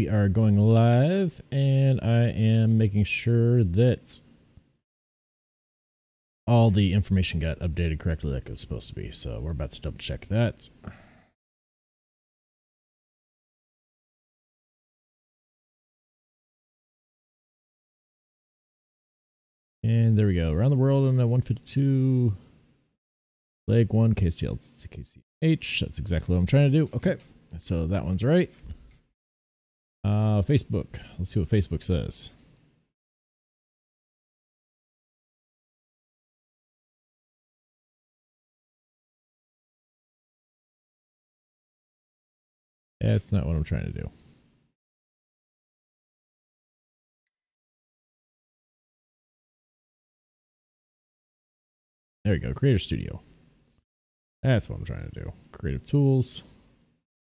we are going live, and I am making sure that all the information got updated correctly like it's supposed to be. So we're about to double check that. And there we go. Around the world on 152, leg 1, KSTL to KCMH. That's exactly what I'm trying to do. Okay, so that one's right. Facebook. Let's see what Facebook says. That's not what I'm trying to do. There we go. Creator Studio. That's what I'm trying to do. Creative Tools.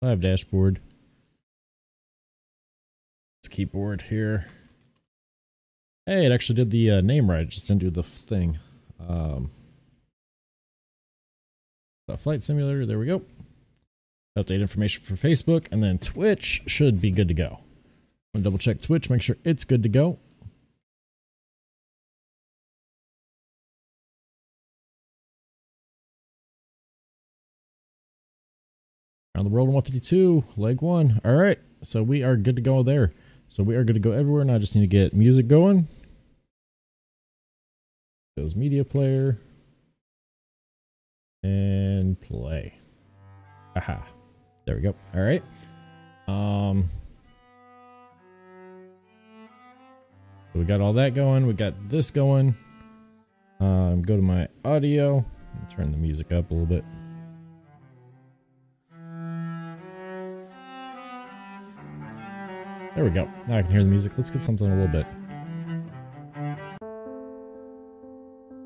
Live Dashboard. It's keyboard here. Hey, it actually did the name right. It just didn't do the thing. Flight Simulator. There we go. Update information for Facebook, and then Twitch should be good to go. I'm gonna double check Twitch, make sure it's good to go. Around the world in 152, leg 1. All right, so we are good to go there. So we are good to go everywhere. Now I just need to get music going. Goes media player and play. Aha. There we go. All right. We got all that going. We got this going. Go to my audio. Turn the music up a little bit. There we go. Now I can hear the music. Let's get something a little bit.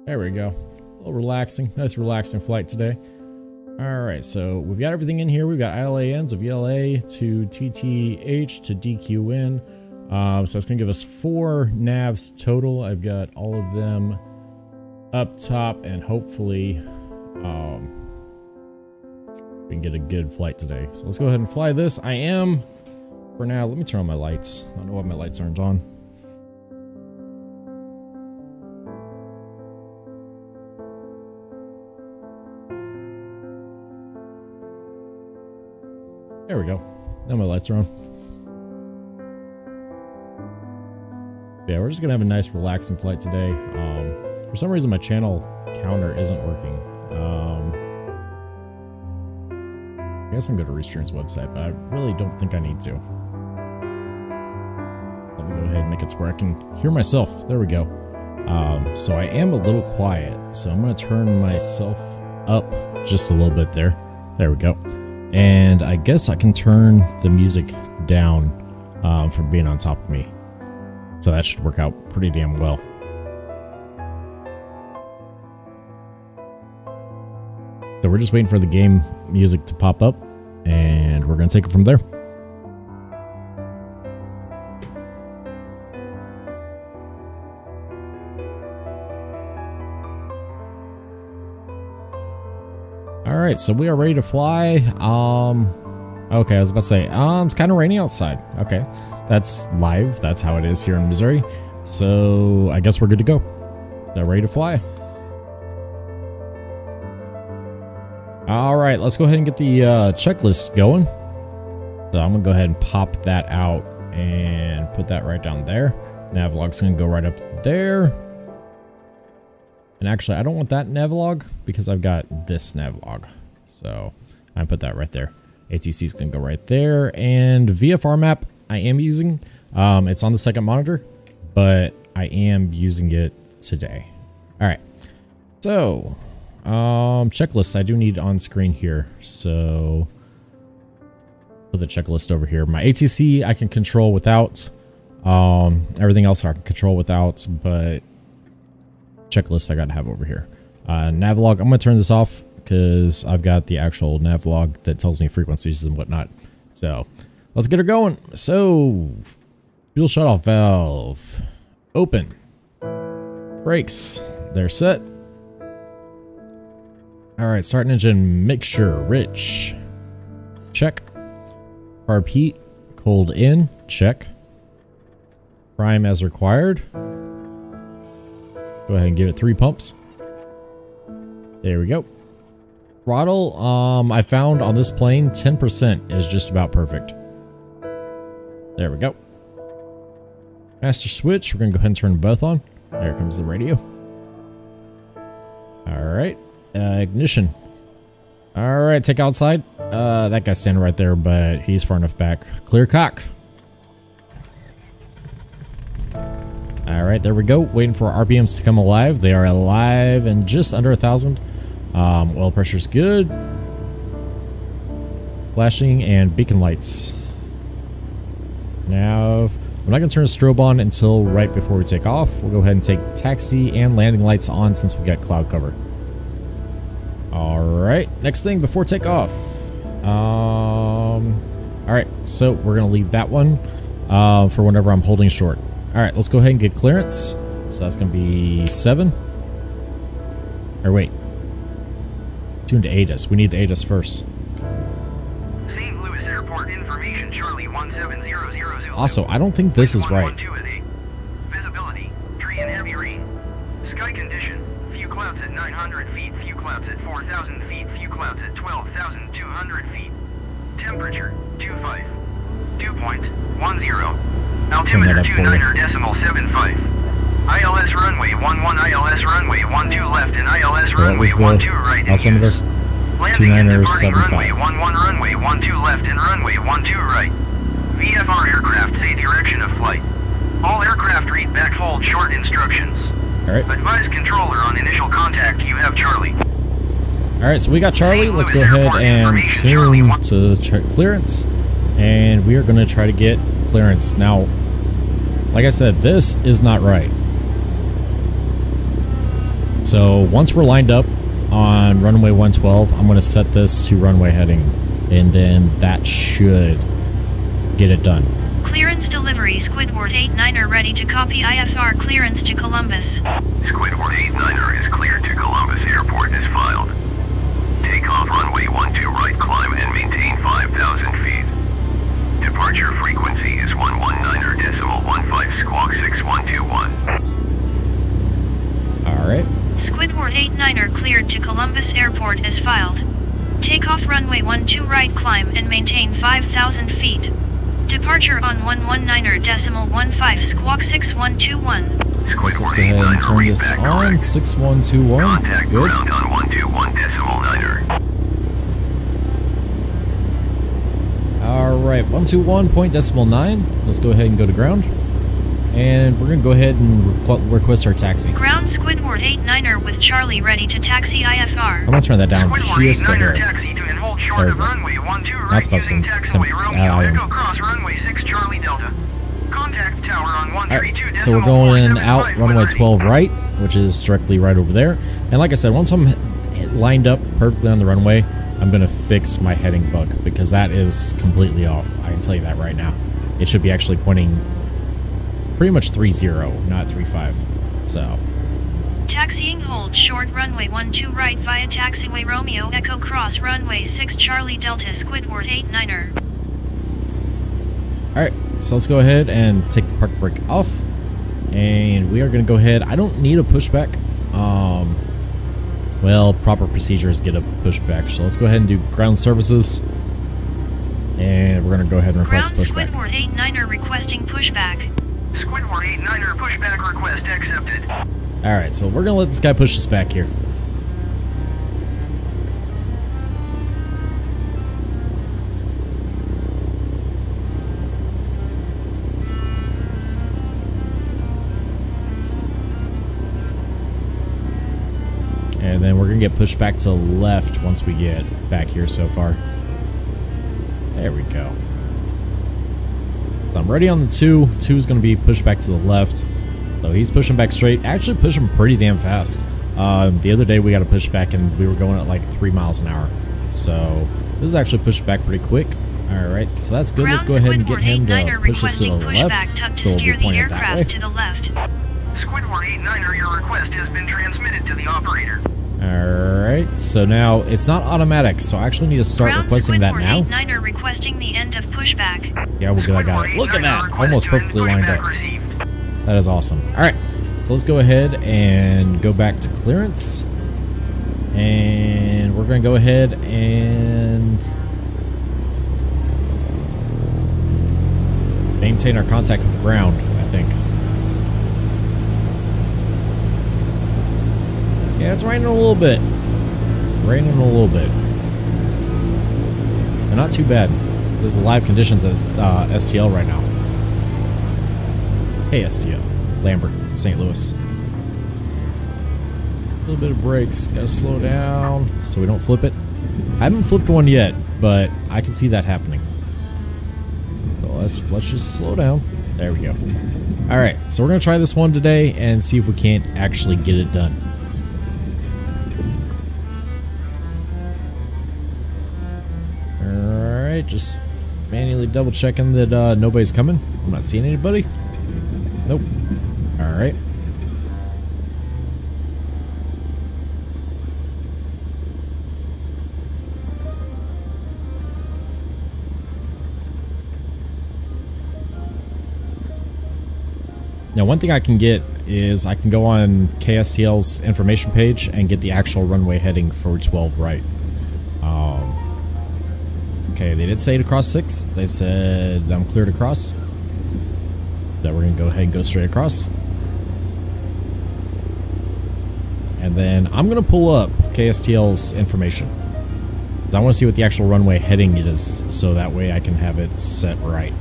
There we go. A little relaxing. Nice relaxing flight today. Alright, so we've got everything in here. We've got ILANs of ELA to TTH to DQN. So that's going to give us 4 navs total. I've got all of them up top, and hopefully we can get a good flight today. So let's go ahead and fly this. I am, for now, let me turn on my lights. I don't know why my lights aren't on. There we go. Now my lights are on. Yeah, we're just gonna have a nice relaxing flight today. For some reason my channel counter isn't working. I guess I'm going to Restream's website, but I really don't think I need to. Let me go ahead and make it to where I can hear myself. There we go. So I am a little quiet, so I'm gonna turn myself up just a little bit there. There we go. And I guess I can turn the music down from being on top of me. So that should work out pretty damn well. So we're just waiting for the game music to pop up, and we're going to take it from there. Alright, so we are ready to fly. Okay, I was about to say, it's kind of rainy outside. Okay, that's live. That's how it is here in Missouri. So I guess we're good to go. So ready to fly. Alright, let's go ahead and get the checklist going. So I'm gonna go ahead and pop that out and put that right down there. Navlog's gonna go right up there. And actually, I don't want that navlog because I've got this navlog. So I put that right there. ATC is going to go right there. And VFR map I am using. It's on the second monitor, but I am using it today. All right. So checklist I do need on screen here. So put the checklist over here. My ATC I can control without. Everything else I can control without, but checklist I gotta have over here. Navlog, I'm gonna turn this off because I've got the actual navlog that tells me frequencies and whatnot. So let's get her going. So fuel shutoff valve open. Brakes, they're set. All right, start engine mixture rich. Check. Carb heat, Cold in, check. Prime as required. Go ahead and give it 3 pumps. There we go. Throttle, I found on this plane 10% is just about perfect. There we go. Master switch, we're gonna go ahead and turn both on. There comes the radio. Alright, ignition. Alright, take outside. That guy's standing right there, but he's far enough back. Clear cock. Alright, there we go. Waiting for our RPMs to come alive. They are alive and just under 1,000. Oil pressure's good. Flashing and beacon lights. Now, I'm not going to turn the strobe on until right before we take off. We'll go ahead and take taxi and landing lights on since we got cloud cover. Alright, next thing before takeoff. Alright, so we're going to leave that one for whenever I'm holding short. Alright, let's go ahead and get clearance. So that's going to be 7. Or wait. Tune to ATIS. We need the ATIS first. St. Louis Airport information, Charlie 17000. Also, I don't think this is right. Visibility, tree and heavy rain. Sky condition, few clouds at 900 feet, few clouds at 4,000 feet, few clouds at 12,200 feet. Temperature, 25. Dew point, 10. Altimeter 29.75. ILS runway 11, ILS runway 12 left, and ILS runway 12 right. Altimeter? Landing and departing runway 11, runway 12 left, and runway 12 right. VFR aircraft say direction of flight. All aircraft read back hold short instructions. Alright. Advise controller on initial contact. You have Charlie. Alright, so we got Charlie. Let's go ahead and tune to check clearance. And we are going to try to get clearance. Now, like I said, this is not right. So once we're lined up on runway 112, I'm going to set this to runway heading, and then that should get it done. Clearance delivery. Squidward 89er ready to copy IFR clearance to Columbus. Squidward 89er is cleared to Columbus Airport as filed. Take off runway 12 right, climb and maintain 5,000 feet. Departure frequency is 119.15 squawk 6121. Alright. Squidward 89er cleared to Columbus Airport as filed. Take off runway 12 right, climb and maintain 5,000 feet. Departure on 119.15 squawk 6121. Let's go ahead and turn this on. 6121. Contact Good. ground on 121.9er. Alright, 121.9. Let's go ahead and go to ground. And we're going to go ahead and request our taxi. Ground Squidward 89er with Charlie ready to taxi IFR. I'm going to turn that down just a hair. Taxi to and hold short of runway 12 right. That's about some Echo cross runway 6 Charlie Delta. Contact tower on 132. Alright, so we're going out runway 12 right, which is directly right over there. And like I said, once I'm lined up perfectly on the runway, I'm going to fix my heading bug because that is completely off. I can tell you that right now. It should be actually pointing pretty much 3-0, not 3-5. So. Taxiing hold short runway 12 right via taxiway Romeo Echo cross runway 6 Charlie Delta Squidward 89er. Alright, so let's go ahead and take the park brake off. And we are going to go ahead. I don't need a pushback. Well, proper procedures get a pushback. So let's go ahead and do ground services. And we're going to go ahead and request pushback. Squidward 89er requesting pushback. Squidward 89er pushback request accepted. Alright, so we're going to let this guy push us back here. And then we're going to get pushed back to the left once we get back here so far. There we go. So I'm ready on the 2. 2 is going to be pushed back to the left. So he's pushing back straight. Actually pushing pretty damn fast. The other day we got a pushback and we were going at like 3 miles an hour. So this is actually pushed back pretty quick. Alright, so that's good. Let's go ahead and get him to push us to the left. So we'll be pointed that way. Squidward 89er, your request has been transmitted to the operator. Alright, so now it's not automatic, so I actually need to start Ground requesting that now. 89er requesting the end of pushback. Yeah, well, good, I got it. Look at that! Almost perfectly lined up. That is awesome. Alright, so let's go ahead and go back to clearance. And we're going to go ahead and maintain our contact with the ground, I think. Yeah, it's raining a little bit. Raining a little bit. But not too bad. This is live conditions at STL right now. KSTL. Lambert, St. Louis. A little bit of brakes. Gotta slow down so we don't flip it. I haven't flipped one yet, but I can see that happening. So let's just slow down. There we go. Alright, so we're gonna try this one today and see if we can't actually get it done. Alright, just manually double checking that nobody's coming. I'm not seeing anybody. Nope. Alright. Now, one thing I can get is I can go on KSTL's information page and get the actual runway heading for 12 right. Okay, they did say to cross 6. They said I'm clear to cross. That we're going to go ahead and go straight across. And then I'm going to pull up KSTL's information. I want to see what the actual runway heading is, so that way I can have it set right.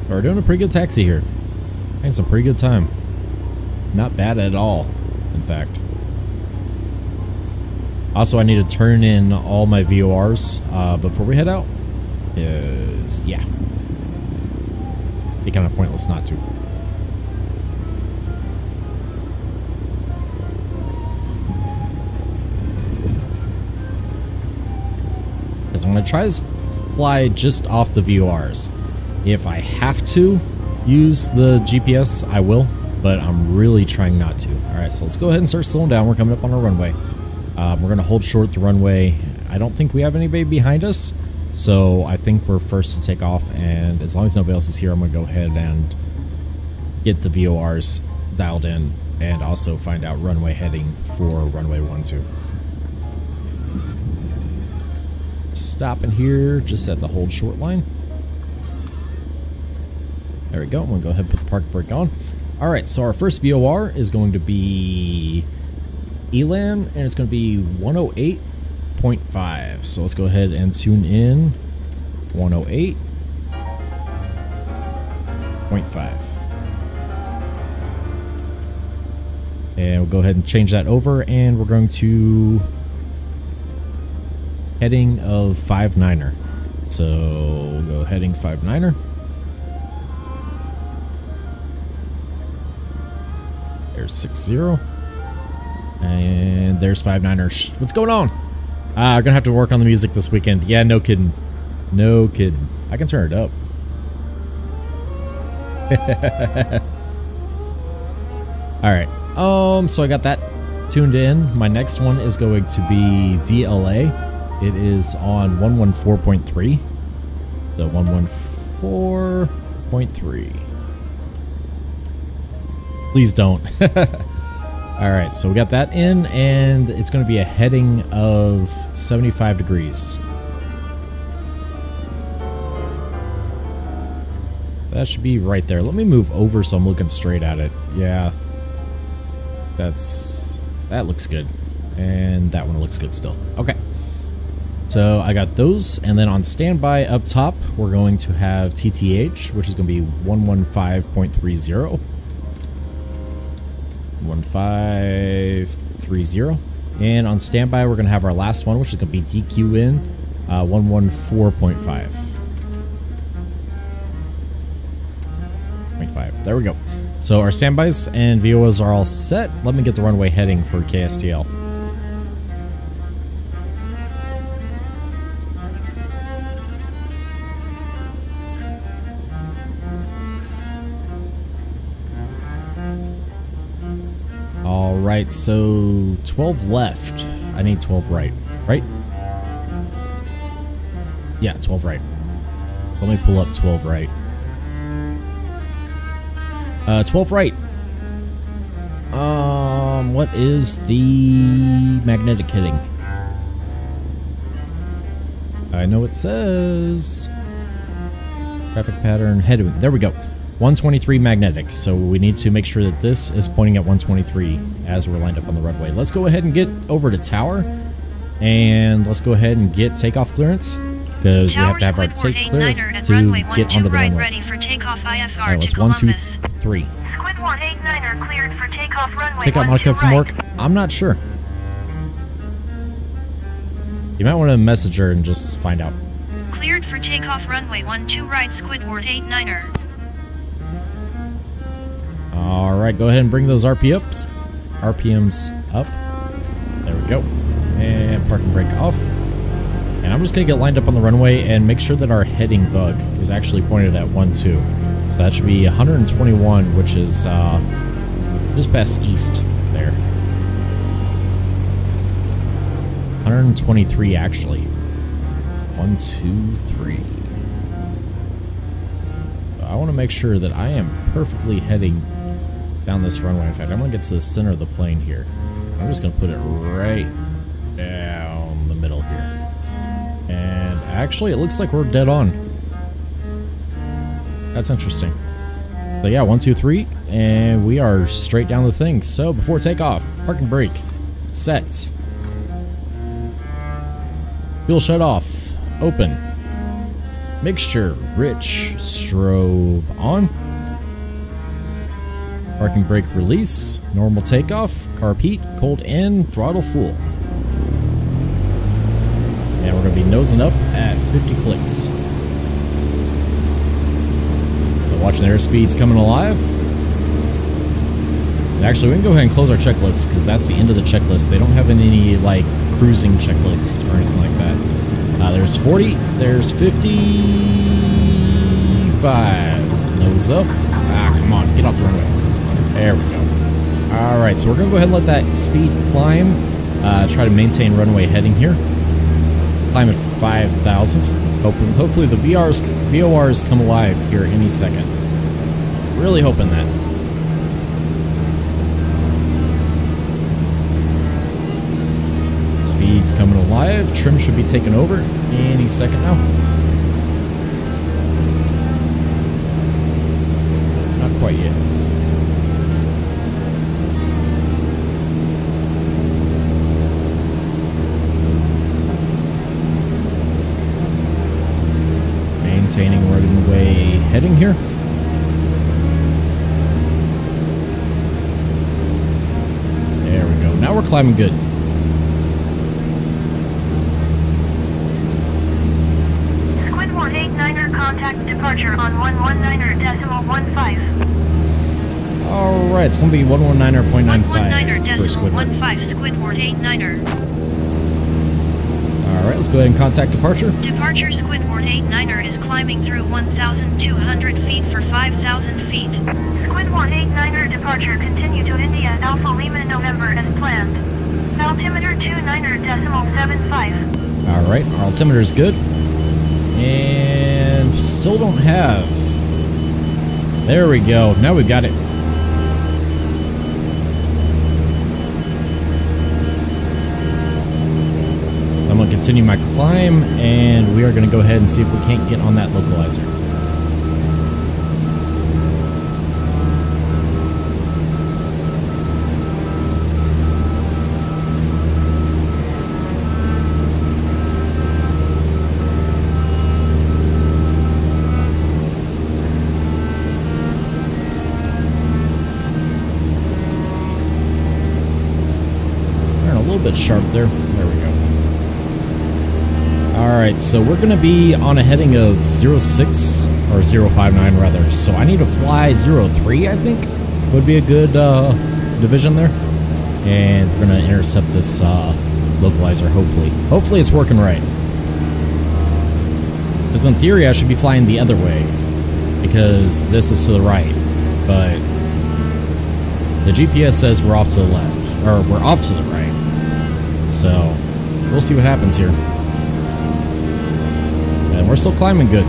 We're doing a pretty good taxi here. Having some pretty good time. Not bad at all, in fact. Also, I need to turn in all my VORs before we head out. Yeah. Be kind of pointless not to. Because I'm going to try to fly just off the VORs. If I have to use the GPS, I will, but I'm really trying not to. Alright, so let's go ahead and start slowing down. We're coming up on our runway. We're going to hold short the runway. I don't think we have anybody behind us, so I think we're first to take off, and as long as nobody else is here, I'm going to go ahead and get the VORs dialed in and also find out runway heading for runway 12. Stopping here just at the hold short line. There we go. I'm going to go ahead and put the park brake on. Alright, so our first VOR is going to be Elan, and it's going to be 108.5. So let's go ahead and tune in 108.5. And we'll go ahead and change that over, and we're going to heading of 59er. So we'll go heading 59er. There's 60. And there's 59er. What's going on? I'm gonna have to work on the music this weekend. Yeah, no kidding. No kidding. I can turn it up. Alright. So I got that tuned in. My next one is going to be VLA. It is on 114.3. So 114.3. Please don't. Alright, so we got that in, and it's going to be a heading of 75 degrees. That should be right there. Let me move over so I'm looking straight at it. Yeah. That looks good. And that one looks good still. Okay. So I got those, and then on standby up top, we're going to have TTH, which is going to be 115.30. 1530. And on standby, we're going to have our last one, which is going to be DQN 114.5. There we go. So our standbys and VOs are all set. Let me get the runway heading for KSTL. right, so 12 left. I need 12 right, right? Yeah, 12 right. Let me pull up 12 right. 12 right. What is the magnetic hitting? I know it says traffic pattern headwind. There we go. 123 magnetic. So we need to make sure that this is pointing at 123 as we're lined up on the runway. Let's go ahead and get over to tower, and let's go ahead and get takeoff clearance because we have to have our take clear to get onto the runway. Ready for takeoff IFR Alright, let's 1, 2, 3. Squidward 89er cleared for takeoff runway Pick up 12 Monica from right. work. I'm not sure. You might want to message her and just find out. Cleared for takeoff runway 12 right, Squidward 89er. Alright, go ahead and bring those RPMs up. There we go. And parking brake off. And I'm just going to get lined up on the runway and make sure that our heading bug is actually pointed at 12. So that should be 121, which is just past east there. 123 actually. 1, 2, 3. I want to make sure that I am perfectly heading down this runway. In fact, I'm going to get to the center of the plane here. I'm just going to put it right down the middle here. And actually, it looks like we're dead on. That's interesting. So yeah, 1, 2, 3, and we are straight down the thing. So before takeoff, parking brake, set. Fuel shut off, open. Mixture, rich, strobe on. Parking brake release, normal takeoff, carb heat, cold in, throttle full. And we're going to be nosing up at 50 clicks. So watching the airspeeds coming alive. And actually, we can go ahead and close our checklist because that's the end of the checklist. They don't have any like cruising checklist or anything like that. There's 40, there's 55. Nose up. Ah, come on, get off the runway. There we go. Alright, so we're going to go ahead and let that speed climb. Try to maintain runway heading here. Climb at 5,000. Hopefully the VORs come alive here any second. Really hoping that. Speed's coming alive. Trim should be taking over any second now. Not quite yet. Maintaining runway heading here. There we go. Now we're climbing good. Squidward 89er contact departure on 119.15. Alright, it's going to be 119.95 for Squidward. 119.15 Squidward 89er. Alright, let's go ahead and contact departure. Departure Squidward 89er is climbing through 1,200 feet for 5,000 feet. Squidward 89er departure continue to India Alpha Lima November as planned. Altimeter 29.75. Alright, our altimeter's good. And still don't have. There we go. Now we've got it. I'm going to continue my climb, and we are going to go ahead and see if we can't get on that localizer. Turn a little bit sharp there. There we go. Alright, so we're going to be on a heading of 06, or 059 rather, so I need to fly 03, I think, would be a good division there. And we're going to intercept this localizer, hopefully. Hopefully it's working right. Because in theory I should be flying the other way, because this is to the right, but the GPS says we're off to the left. or we're off to the right. So we'll see what happens here. And we're still climbing good.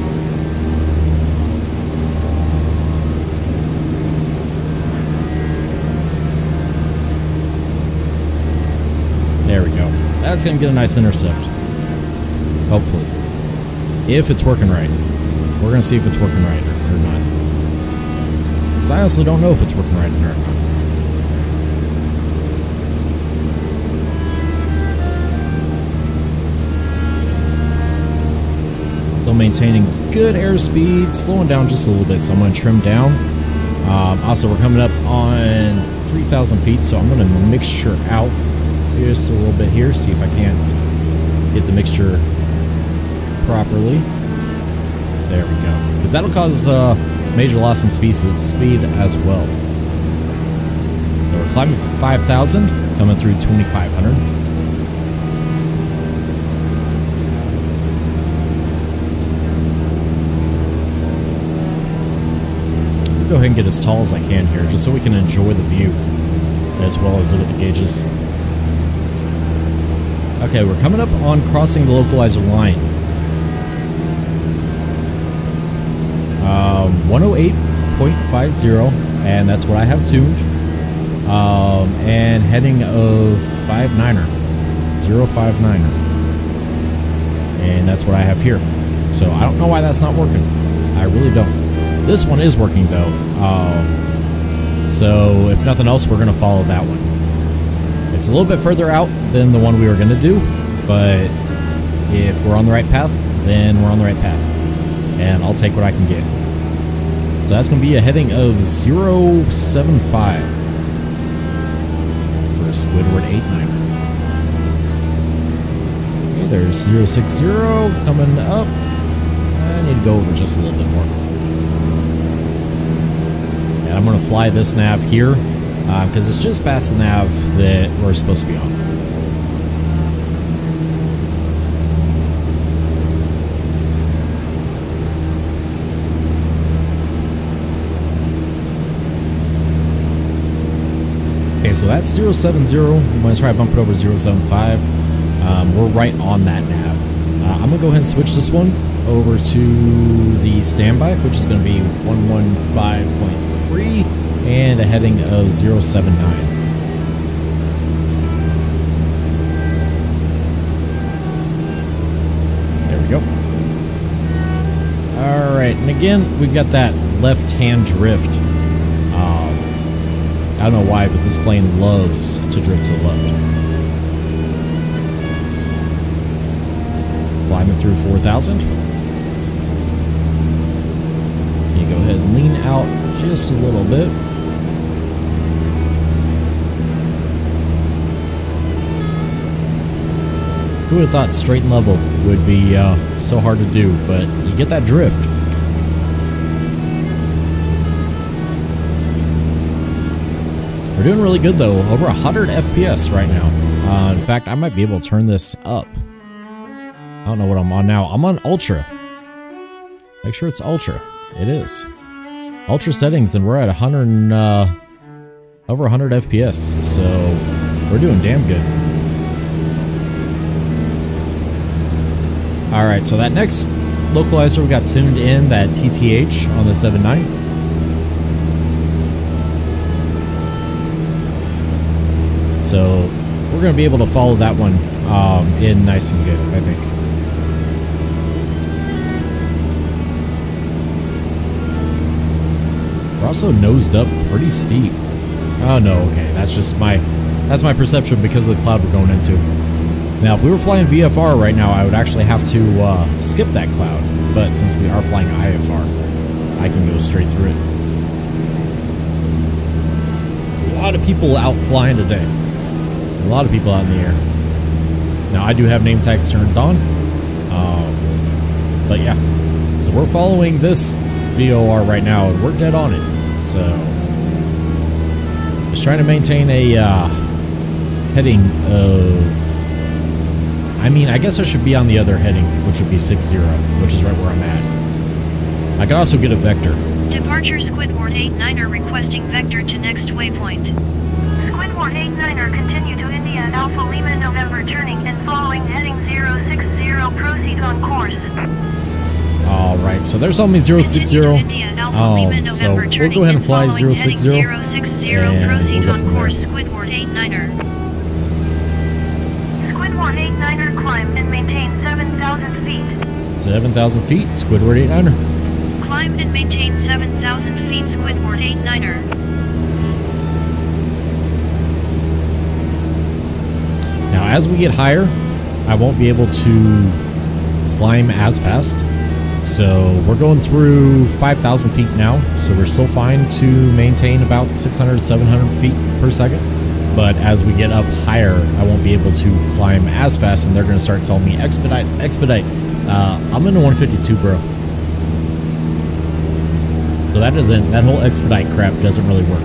There we go. That's going to get a nice intercept. Hopefully. If it's working right. We're going to see if it's working right or not. Because I honestly don't know if it's working right or not. Still maintaining good airspeed, slowing down just a little bit, so I'm going to trim down. Also, we're coming up on 3,000 feet, so I'm going to mixture out just a little bit here, see if I can't get the mixture properly. There we go. Because that'll cause major loss in speed as well. So we're climbing 5,000, coming through 2,500. Go ahead and get as tall as I can here, just so we can enjoy the view, as well as look at the gauges. Okay, we're coming up on crossing the localizer line. 108.50, and that's what I have tuned. And heading of 59er, 059er. And that's what I have here. So I don't know why that's not working. I really don't. This one is working though. So if nothing else, we're going to follow that one. It's a little bit further out than the one we were going to do, but if we're on the right path, then we're on the right path. And I'll take what I can get. So that's going to be a heading of 075 for Squidward 89. Okay, there's 060 coming up. I need to go over just a little bit more. And I'm going to fly this nav here because it's just past the nav that we're supposed to be on. Okay, so that's 070. I'm going to try to bump it over 075. We're right on that nav. I'm going to go ahead and switch this one over to the standby, which is going to be 115.3 and a heading of 079. There we go. Alright, and again, we've got that left-hand drift. I don't know why, but this plane loves to drift to the left. Climbing through 4,000. You go ahead and lean out just a little bit. Who would have thought straight and level would be so hard to do, but you get that drift. We're doing really good though, over 100 FPS right now. In fact, I might be able to turn this up. I don't know what I'm on now. I'm on Ultra. Make sure it's Ultra. It is. Ultra settings, and we're at 100, over 100 FPS, so we're doing damn good. Alright, so that next localizer we got tuned in, that TTH on the 79. So we're going to be able to follow that one in nice and good, I think. We're also nosed up pretty steep. Oh no, okay, that's just my perception because of the cloud we're going into. Now, if we were flying VFR right now, I would actually have to skip that cloud. But since we are flying IFR, I can go straight through it. A lot of people out flying today. A lot of people out in the air. Now, I do have name tags turned on. But yeah. So we're following this VOR right now, and we're dead on it. So just trying to maintain a heading of... I mean, I guess I should be on the other heading, which would be 60, which is right where I'm at. I could also get a vector. Departure Squidward 89er requesting vector to next waypoint. Squidward Squidward 89er, continue to India Alpha Lima November, turning and following heading 060, proceed on course. Alright, so there's only 060. So we'll go ahead and fly 060. And proceed we'll go on from course, there. Squidward 89er. Squidward 89er, climb and maintain 7,000 feet. 7,000 feet, Squidward 89er. Climb and maintain 7,000 feet, Squidward 89er. Now, as we get higher, I won't be able to climb as fast. So we're going through 5,000 feet now, so we're still fine to maintain about 600, 700 feet per second. But as we get up higher, I won't be able to climb as fast, and they're going to start telling me, expedite, expedite. I'm in the 152, bro. So that whole expedite crap doesn't really work.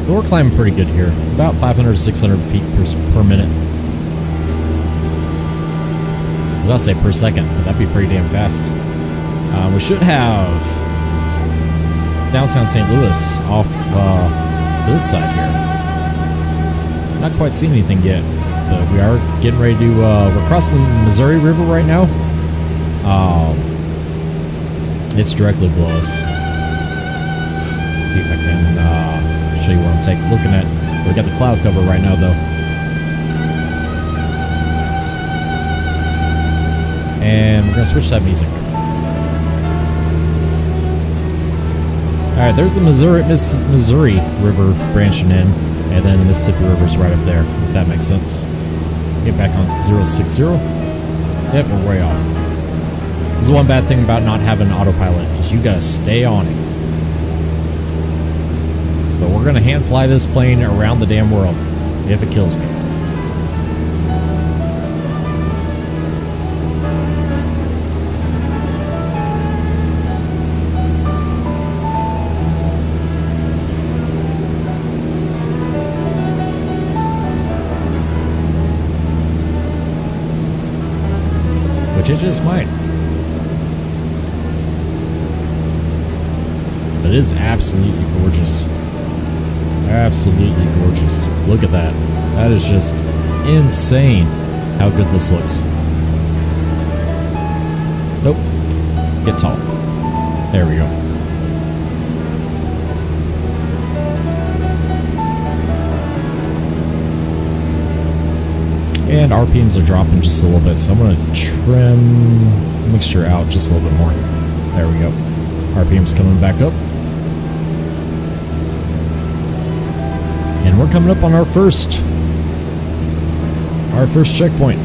But we're climbing pretty good here. About 500 to 600 feet per minute. I was about to say per second, but that'd be pretty damn fast. We should have downtown St. Louis off to this side here. Not quite seen anything yet, but we are getting ready to, we're crossing the Missouri River right now. It's directly below us. Let's see if I can show you what I'm looking at. We got the cloud cover right now, though. And we're gonna switch that music. Alright, there's the Missouri River branching in, and then the Mississippi River's right up there, if that makes sense. Get back on 060. Yep, we're way off. This is one bad thing about not having autopilot, is you gotta stay on it. But we're gonna hand fly this plane around the damn world, if it kills me. Which it just might. But it is absolutely gorgeous. Absolutely gorgeous. Look at that. That is just insane how good this looks. Nope. Get tall. There we go. And RPMs are dropping just a little bit, so I'm going to trim the mixture out just a little bit more. There we go. RPM's coming back up. And we're coming up on our first checkpoint.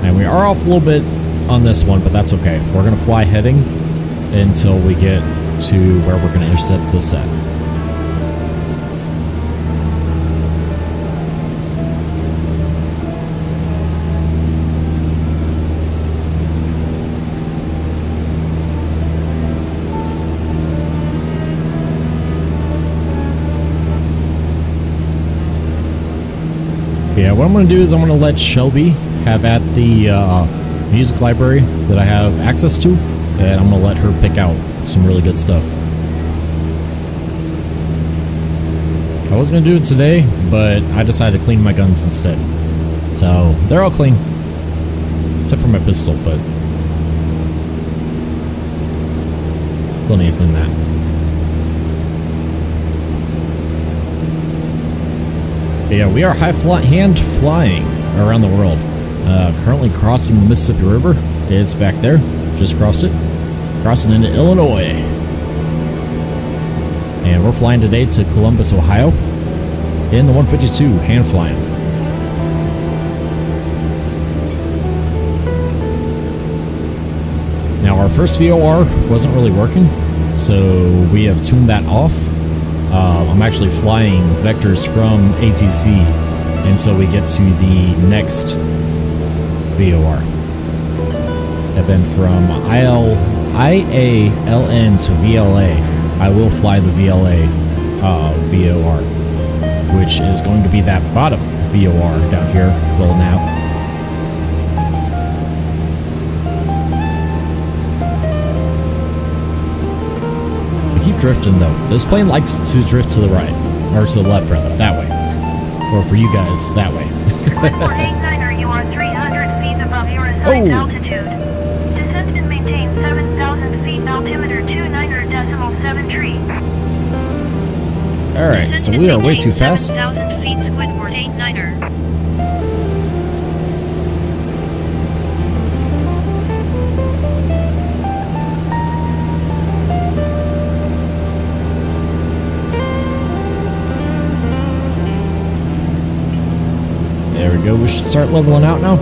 And we are off a little bit on this one, but that's okay. We're going to fly heading until we get to where we're going to intercept this at. Yeah, what I'm going to do is I'm going to let Shelby have at the music library that I have access to, and I'm going to let her pick out some really good stuff. I was going to do it today, but I decided to clean my guns instead. So, they're all clean. Except for my pistol, but still need to clean that. But yeah, we are hand flying around the world. Currently crossing the Mississippi River. It's back there. Just crossed it. Crossing into Illinois. And we're flying today to Columbus, Ohio. In the 152, hand flying. Now our first VOR wasn't really working, so we have tuned that off. I'm actually flying vectors from ATC until we get to the next VOR. And then from IALN to VLA, I will fly the VLA VOR, which is going to be that bottom VOR down here, little nav. We keep drifting though. This plane likes to drift to the right, or to the left rather, that way. Or for you guys, that way. Squid 489er, you are 300 feet above your assigned altitude. Descend and maintain 7,000 feet, altimeter 29.73. Alright, so we are way too fast. 7,000 feet, Squidward 89er. There we go, we should start leveling out now.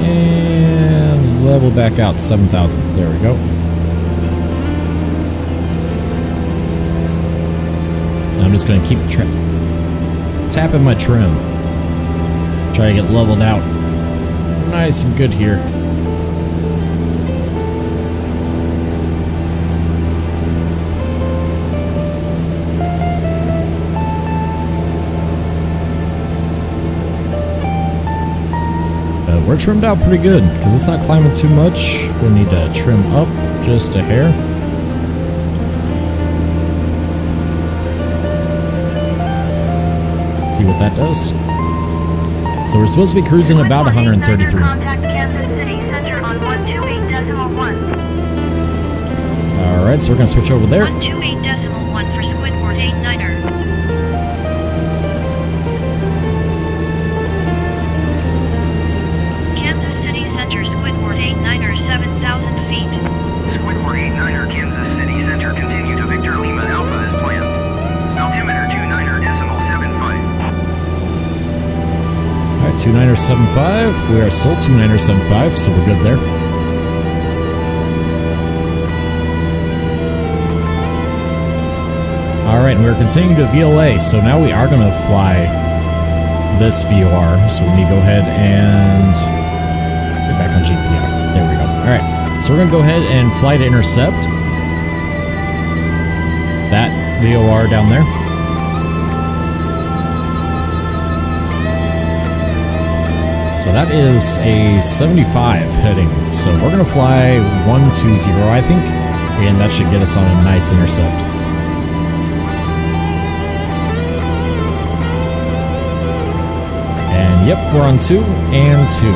And level back out to 7,000. There we go. I'm just going to keep tapping my trim. Try to get leveled out nice and good here. We're trimmed out pretty good because it's not climbing too much. We need to trim up just a hair. See what that does. So we're supposed to be cruising about 133. Contact Kansas City Center on 128.1. Alright, so we're going to switch over there. 128.1 for Squidward 89er. Kansas City Center, Squidward 89er, 7,000 feet. Squidward 89er, Kansas City Center, continue to Victor Lima Alpha as planned. Altimeter 29.75. Alright, 29.75. We are still 29.75, so we're good there. Alright, and we're continuing to VLA, so now we are going to fly this VOR, so we need to go ahead and get back on GPI. There we go. Alright, so we're going to go ahead and fly to intercept that VOR down there. So that is a 75 heading. So we're going to fly 120, I think, and that should get us on a nice intercept. And yep, we're on 2 and 2.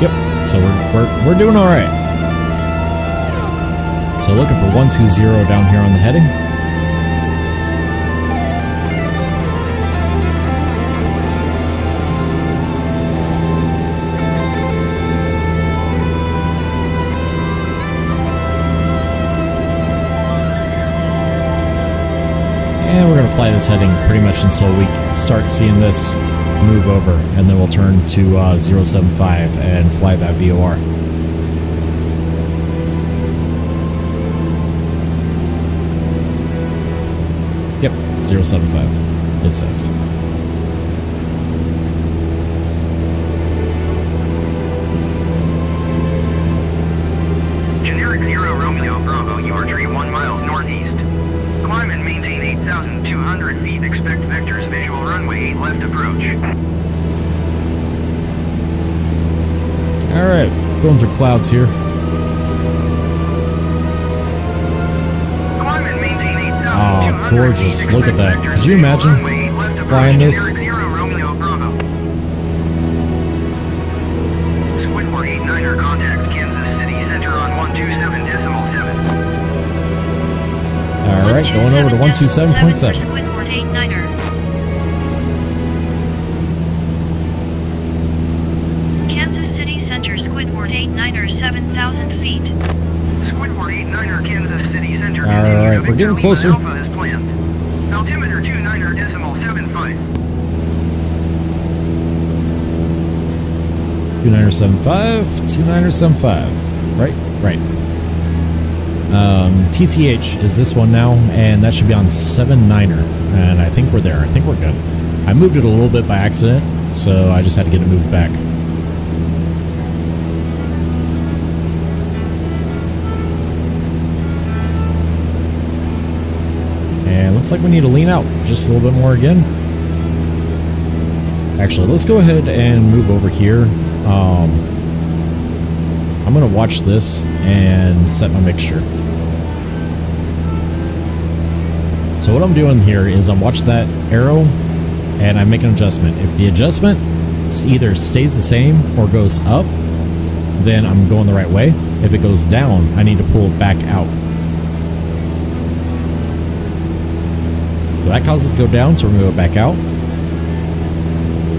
Yep, so we're doing all right. So looking for 120 down here on the heading. And we're going to fly this heading pretty much until we start seeing this move over, and then we'll turn to 075 and fly that VOR. Yep, 075, it says. Generic 0 Romeo Bravo, you are 1 miles northeast. Climb and maintain 8,200 feet. Expect vectors visual runway 8 left approach. Alright, going through clouds here. Climb and maintain 8,200 Ah, gorgeous. feet. Look at that. Expect Could you vectors imagine visual runway 8 left approach. flying this? Generic 0 Romeo Bravo. Squidward 89er, contact Kansas City Center on 127.7. Alright, going over to 127.7. Squidward 89er. Kansas City Center, Squidward 89er, 7,000 feet. Squidward 89er, Kansas City Center. Alright, we're getting closer. Alpha as planned. Altimeter 29.75. 2975, 2975. Right, right. TTH is this one now, and that should be on 79er. And I think we're there. I think we're good. I moved it a little bit by accident, so I just had to get it moved back. And looks like we need to lean out just a little bit more again. Actually, let's go ahead and move over here. I'm going to watch this and set my mixture. So what I'm doing here is I'm watching that arrow and I make an adjustment. If the adjustment either stays the same or goes up, then I'm going the right way. If it goes down, I need to pull it back out. So that caused it to go down, so we're going to go back out.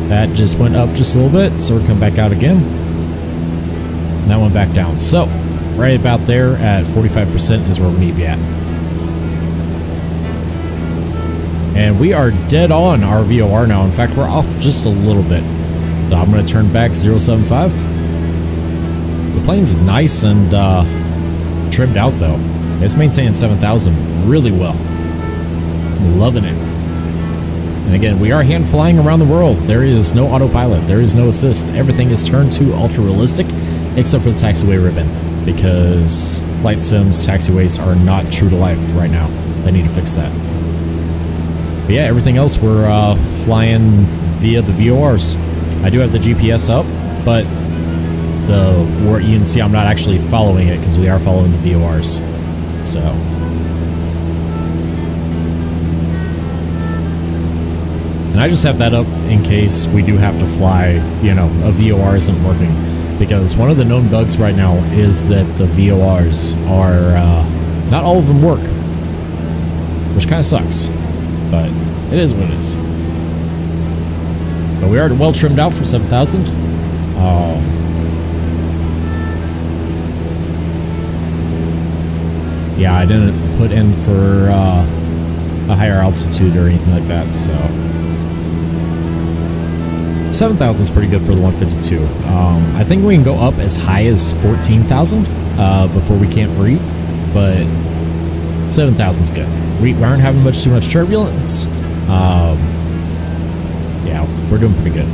That just went up just a little bit, so we're coming back out again. And that went back down. So, right about there at 45% is where we need to be at. And we are dead on our VOR now. In fact, we're off just a little bit. So I'm going to turn back 075. The plane's nice and trimmed out though. It's maintaining 7,000 really well. Loving it. And again, we are hand flying around the world. There is no autopilot. There is no assist. Everything is turned to ultra realistic, except for the taxiway ribbon, because flight sims taxiways are not true to life right now. They need to fix that. But yeah, everything else we're flying via the VORs. I do have the GPS up, but you can see I'm not actually following it because we are following the VORs. So. And I just have that up in case we do have to fly, you know, a VOR isn't working. Because one of the known bugs right now is that the VORs are, not all of them work. Which kind of sucks. But it is what it is. But we are well trimmed out for 7,000. Yeah, I didn't put in for a higher altitude or anything like that, so 7,000 is pretty good for the 152. I think we can go up as high as 14,000 before we can't breathe, but 7,000 is good. We aren't having too much turbulence. Yeah, we're doing pretty good.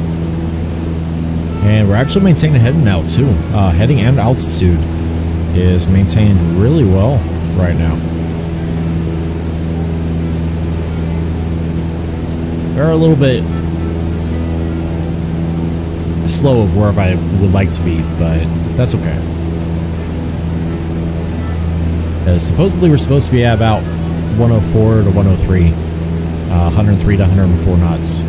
And we're actually maintaining heading now too. Heading and altitude is maintained really well right now. We're a little bit slow of where I would like to be, but that's okay. Supposedly we're supposed to be at about 104 to 103, 103 to 104 knots.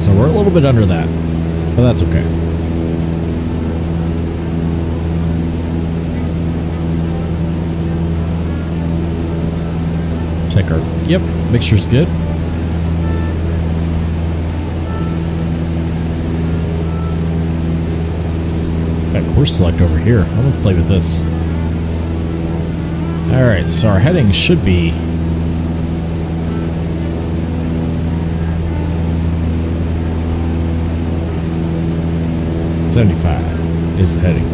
So we're a little bit under that, but that's okay. Check our, yep, mixture's good. Got course select over here. I'm gonna play with this. Alright, so our heading should be .75 is the heading.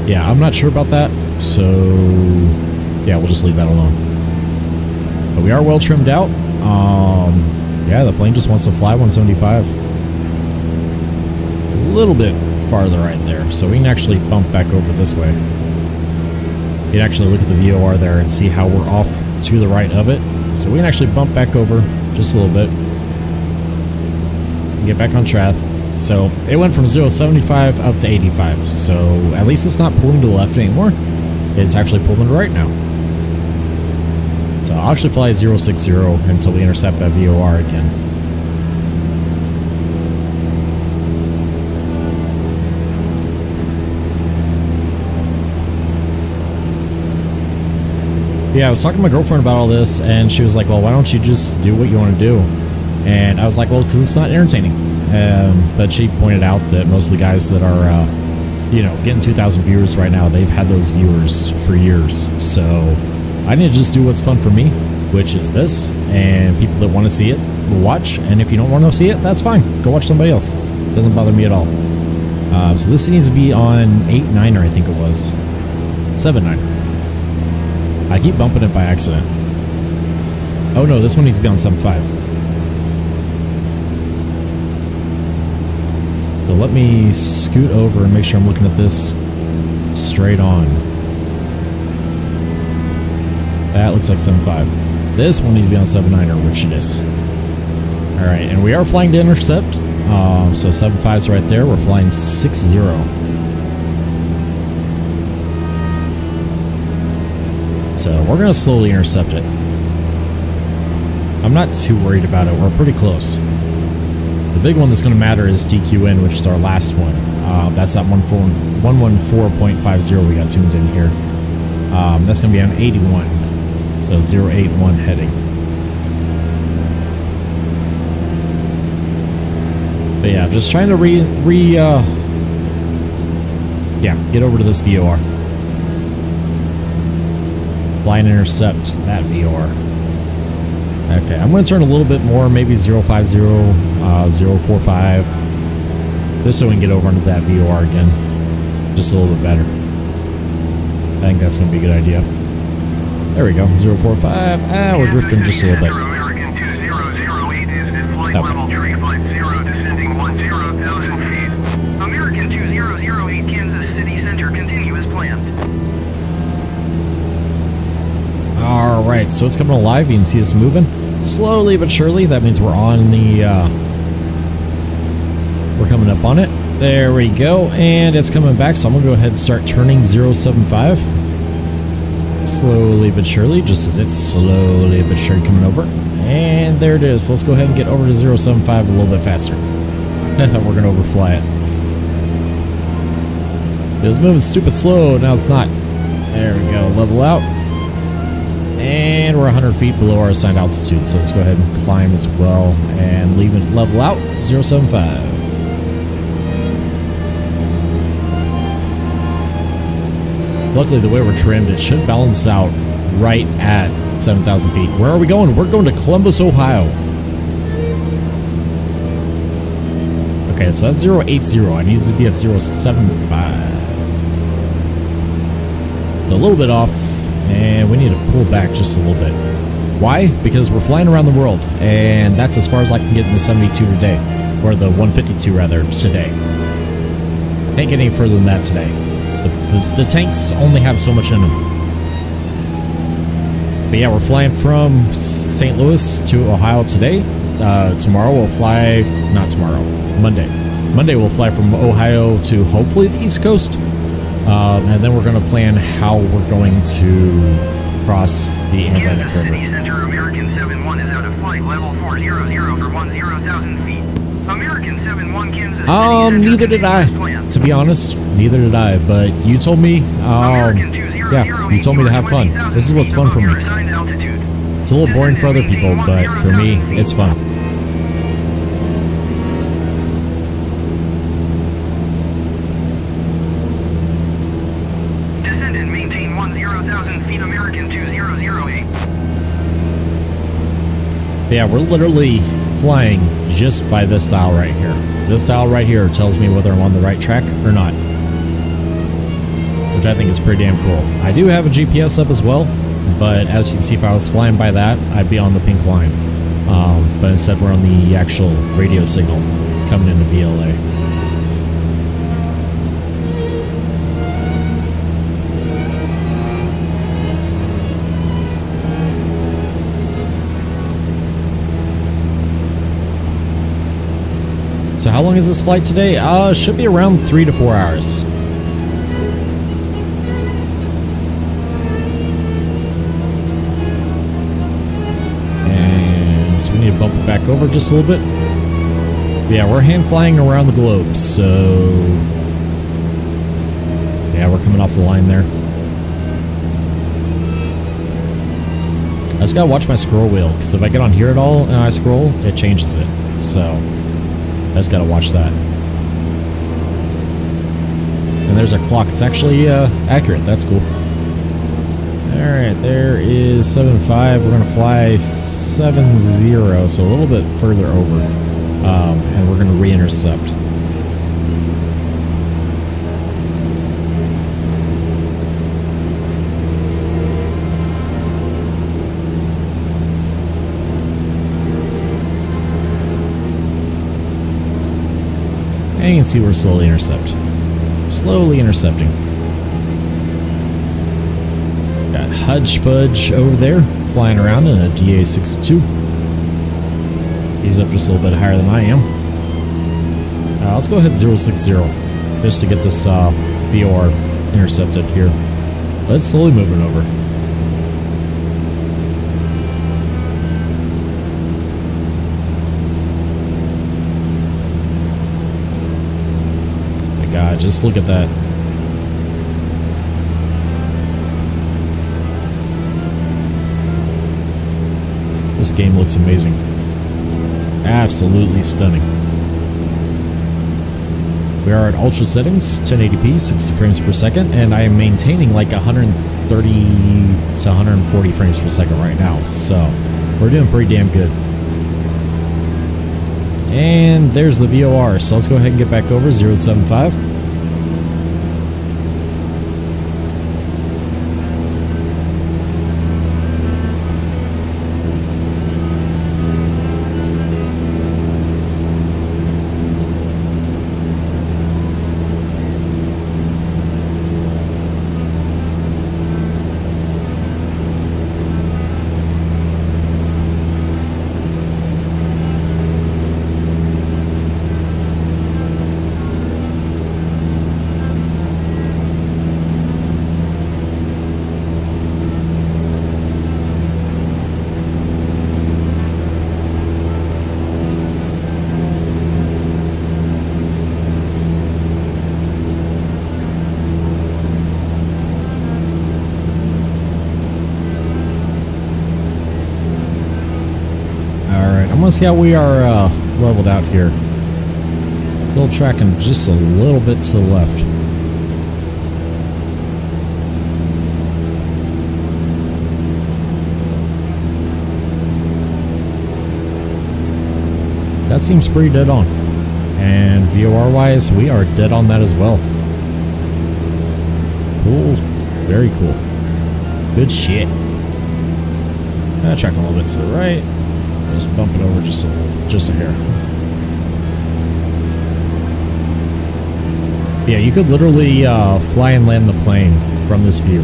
Yeah, I'm not sure about that, so yeah, we'll just leave that alone. But we are well trimmed out. Yeah, the plane just wants to fly 175. A little bit farther right there, so we can actually bump back over this way. You can actually look at the VOR there and see how we're off to the right of it. So we can actually bump back over just a little bit and get back on track. So it went from 0.75 up to 85. So at least it's not pulling to the left anymore. It's actually pulling to the right now. So I'll actually fly 060 until we intercept that VOR again. Yeah, I was talking to my girlfriend about all this, and she was like, well, why don't you just do what you want to do? And I was like, well, because it's not entertaining. But she pointed out that most of the guys that are, you know, getting 2,000 viewers right now, they've had those viewers for years. So I need to just do what's fun for me, which is this, and people that want to see it will watch. And if you don't want to see it, that's fine. Go watch somebody else. Doesn't bother me at all. So this needs to be on 8.9er, I think it was. 7.9er. I keep bumping it by accident. Oh no, this one needs to be on 7.5. So let me scoot over and make sure I'm looking at this straight on. That looks like 7.5. This one needs to be on 7.9er, which it is. Alright, and we are flying to intercept. So 7.5's right there. We're flying 6.0. So we're going to slowly intercept it. I'm not too worried about it. We're pretty close. The big one that's going to matter is DQN, which is our last one. That's that 114.50 we got tuned in here. That's going to be on 81. So 081 heading. But yeah, just trying to get over to this VOR. Blind intercept that VOR. Okay, I'm going to turn a little bit more, maybe 050, 045, just so we can get over into that VOR again. Just a little bit better. I think that's going to be a good idea. There we go, 045. Ah, we're drifting just a little bit. American 2008 is at flight level 350, descending 10,000 feet. American 2008 Kansas City Center, continue as planned. Alright, so it's coming alive. You can see us moving. Slowly but surely. That means we're on the... we're coming up on it. There we go. And it's coming back, so I'm going to go ahead and start turning 075. Slowly but surely, just as it's slowly but surely coming over. And there it is. So let's go ahead and get over to 075 a little bit faster. We're going to overfly it. It was moving stupid slow. Now it's not. There we go. Level out. And we're 100 feet below our assigned altitude, so let's go ahead and climb as well and leave it level out 075. Luckily, the way we're trimmed, it should balance out right at 7,000 feet. Where are we going? We're going to Columbus, Ohio. Okay, so that's 080. I need to be at 075. A little bit off. And we need to pull back just a little bit. Why? Because we're flying around the world, and that's as far as I can get in the 72 today. Or the 152, rather, today. Can't get any further than that today. The tanks only have so much in them. But yeah, we're flying from St. Louis to Ohio today. Tomorrow we'll fly... Not tomorrow. Monday. Monday we'll fly from Ohio to hopefully the East Coast. And then we're going to plan how we're going to cross the Atlantic River. City Center, American 71 is out of flight level 400 for 10,000 feet. American 71 Kansas City Center, neither did I. To be honest, neither did I. But you told me, yeah, you told me to have fun. This is what's fun for me. It's a little boring for other people, but for me, it's fun. Yeah, we're literally flying just by this dial right here. This dial right here tells me whether I'm on the right track or not, which I think is pretty damn cool. I do have a GPS up as well, but as you can see, if I was flying by that, I'd be on the pink line. But instead, we're on the actual radio signal coming into VLA. So how long is this flight today? Should be around 3 to 4 hours. And so we need to bump it back over just a little bit. But yeah, we're hand flying around the globe, so yeah, we're coming off the line there. just gotta watch my scroll wheel, because if I get on here at all and I scroll, it changes it. So, I just gotta watch that. And there's our clock. It's actually accurate. That's cool. Alright, there is 7.5. We're gonna fly 7.0, so a little bit further over. And we're gonna re-intercept. And you can see we're slowly intercepting. Got Hudge Fudge over there, flying around in a DA-62. He's up just a little bit higher than I am. Let's go ahead 060, just to get this VOR intercepted here. But it's slowly moving over. God, just look at that. This game looks amazing. Absolutely stunning. We are at ultra settings, 1080p, 60 frames per second, and I am maintaining like 130 to 140 frames per second right now. So, we're doing pretty damn good. And there's the VOR, so let's go ahead and get back over 075. I'm gonna see how we are leveled out here. Still tracking just a little bit to the left. That seems pretty dead on. And VOR wise, we are dead on that as well. Cool. Very cool. Good shit. Tracking a little bit to the right. Just bump it over just a hair. Yeah, you could literally fly and land the plane from this view,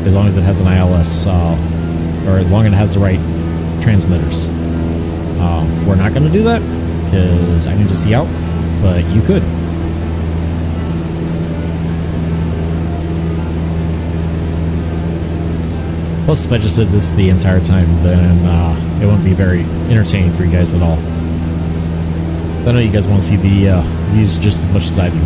as long as it has an ILS, or as long as it has the right transmitters. We're not going to do that because I need to see out, but you could. Plus, if I just did this the entire time, then it wouldn't be very entertaining for you guys at all. I know you guys want to see the views just as much as I do.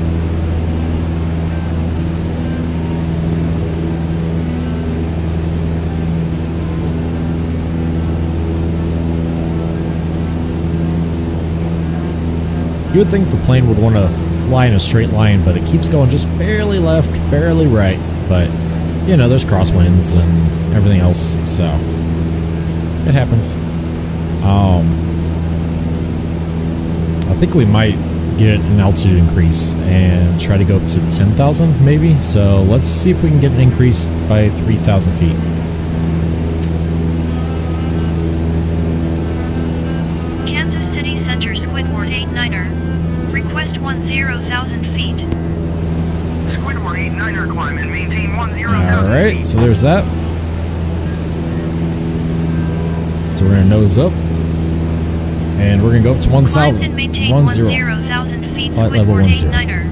You would think the plane would want to fly in a straight line, but it keeps going just barely left, barely right. But you know, there's crosswinds and everything else, so it happens. I think we might get an altitude increase and try to go up to 10,000 maybe. So let's see if we can get an increase by 3,000 feet. Kansas City Center Squidward 89er. Request 10,000 feet. Squidward 89er climb and maintain 10,000 Alright, feet. so there's that. So we're gonna nose up. And we're gonna go up to 1,000. Climb and maintain 10,000 feet. Flight level Squidward 10. 89er.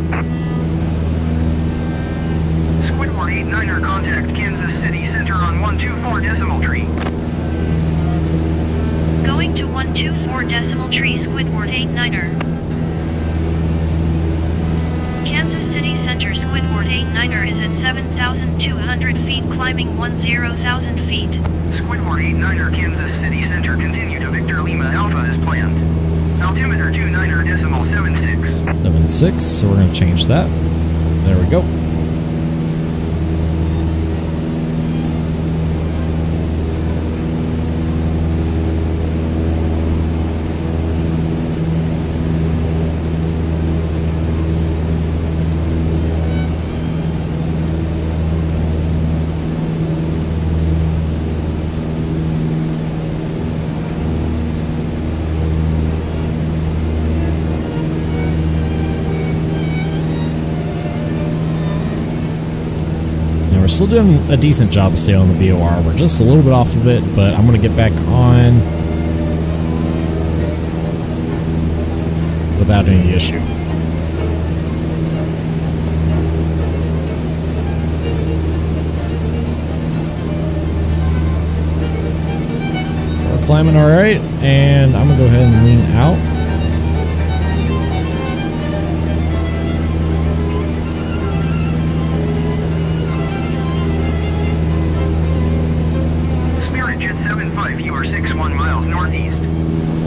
Squidward 89er contact Kansas City Center on 124 decimal tree. Going to 124 decimal tree. Squidward 89er. Kansas City Center Squidward 89er is at 7,200 feet, climbing 10,000 feet. Squidward 89er Kansas City Center, continue to Victor Lima Alpha as planned. Altimeter 29.76. 76, so we're going to change that. There we go. Still doing a decent job of staying on the VOR. We're just a little bit off of it, but I'm going to get back on without any issue. We're climbing all right, and I'm going to go ahead and lean out. You are 61 miles northeast.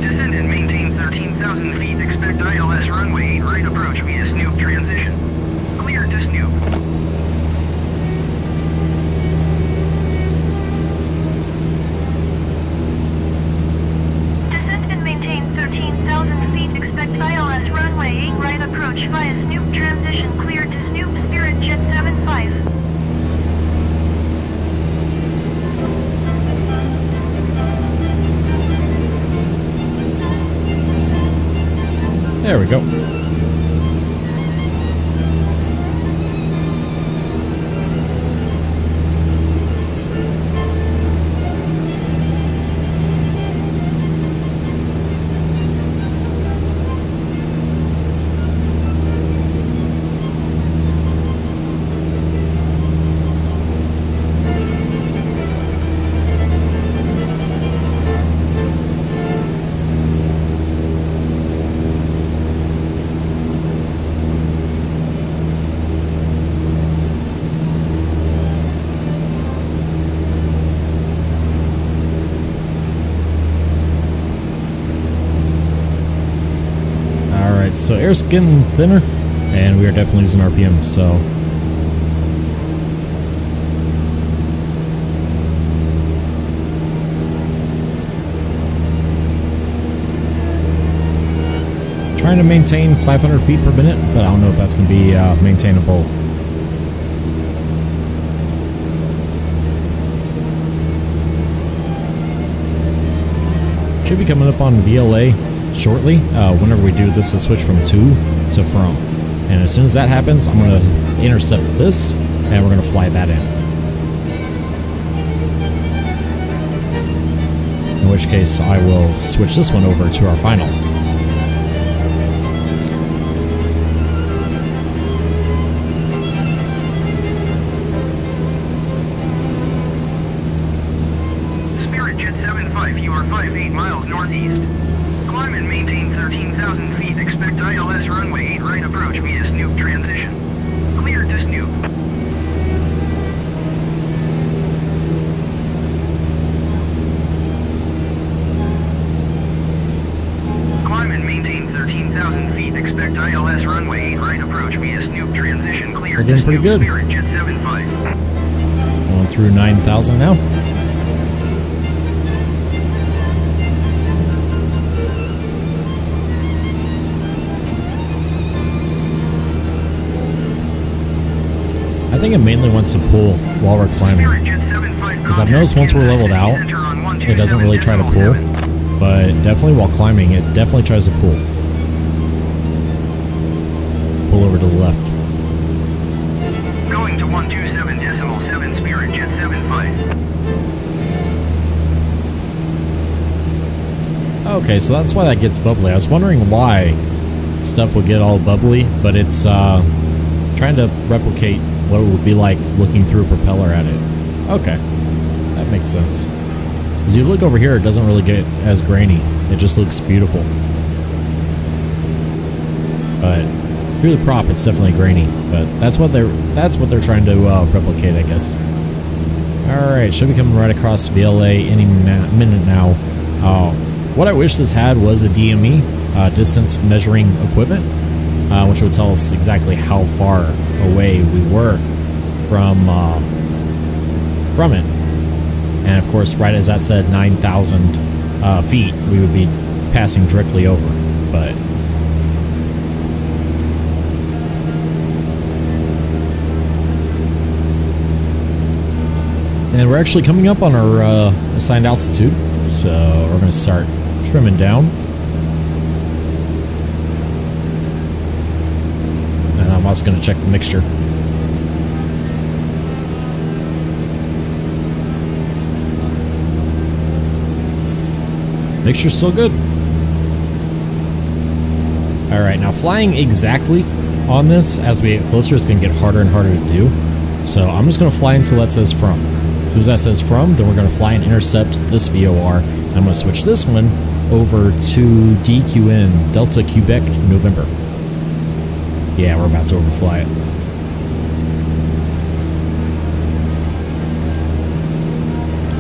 Descend and maintain 13,000 feet. Expect ILS runway 8 right approach via Snoop transition. Cleared to Snoop. Descend and maintain 13,000 feet. Expect ILS runway 8 right approach via Snoop transition. Cleared to Snoop. Spirit Jet 75. There we go. So air's getting thinner, and we are definitely losing RPM, so trying to maintain 500 feet per minute, but I don't know if that's going to be maintainable. Should be coming up on VLA shortly. Whenever we do this, to switch from to from, and as soon as that happens, I'm going to intercept this, and we're going to fly that in which case I will switch this one over to our final. Spirit Jet 75, you are 58 miles northeast. Climb and maintain 13,000 feet. Expect ILS runway 8 right approach via Snoop transition. Cleared to Snoop. Climb and maintain 13,000 feet. Expect ILS runway 8 right approach via Snoop transition. Cleared. We're doing pretty good. Spirit Jet 75. Going through 9,000 now. I think it mainly wants to pull while we're climbing, because I've noticed once we're leveled out, it doesn't really try to pull, but definitely while climbing, it definitely tries to pull. Pull over to the left. Going to 127.7 Spirit Jet 75. Okay, so that's why that gets bubbly. I was wondering why stuff would get all bubbly, but it's trying to replicate what it would be like looking through a propeller at it. Okay, that makes sense. As you look over here, it doesn't really get as grainy. It just looks beautiful. But through the prop, it's definitely grainy. But that's what they're trying to replicate, I guess. Alright, should be coming right across VLA any minute now. What I wish this had was a DME, distance measuring equipment, which would tell us exactly how far away we were from it. And of course, right as that said 9,000 feet, we would be passing directly over. But and we're actually coming up on our assigned altitude, so we're going to start trimming down. And I'm also going to check the mixture. Mixture's still good. Alright, now flying exactly on this as we get closer is going to get harder and harder to do. So I'm just going to fly until that says from. As soon as that says from, then we're going to fly and intercept this VOR. And I'm going to switch this one over to DQN, Delta Quebec, November. Yeah, we're about to overfly it.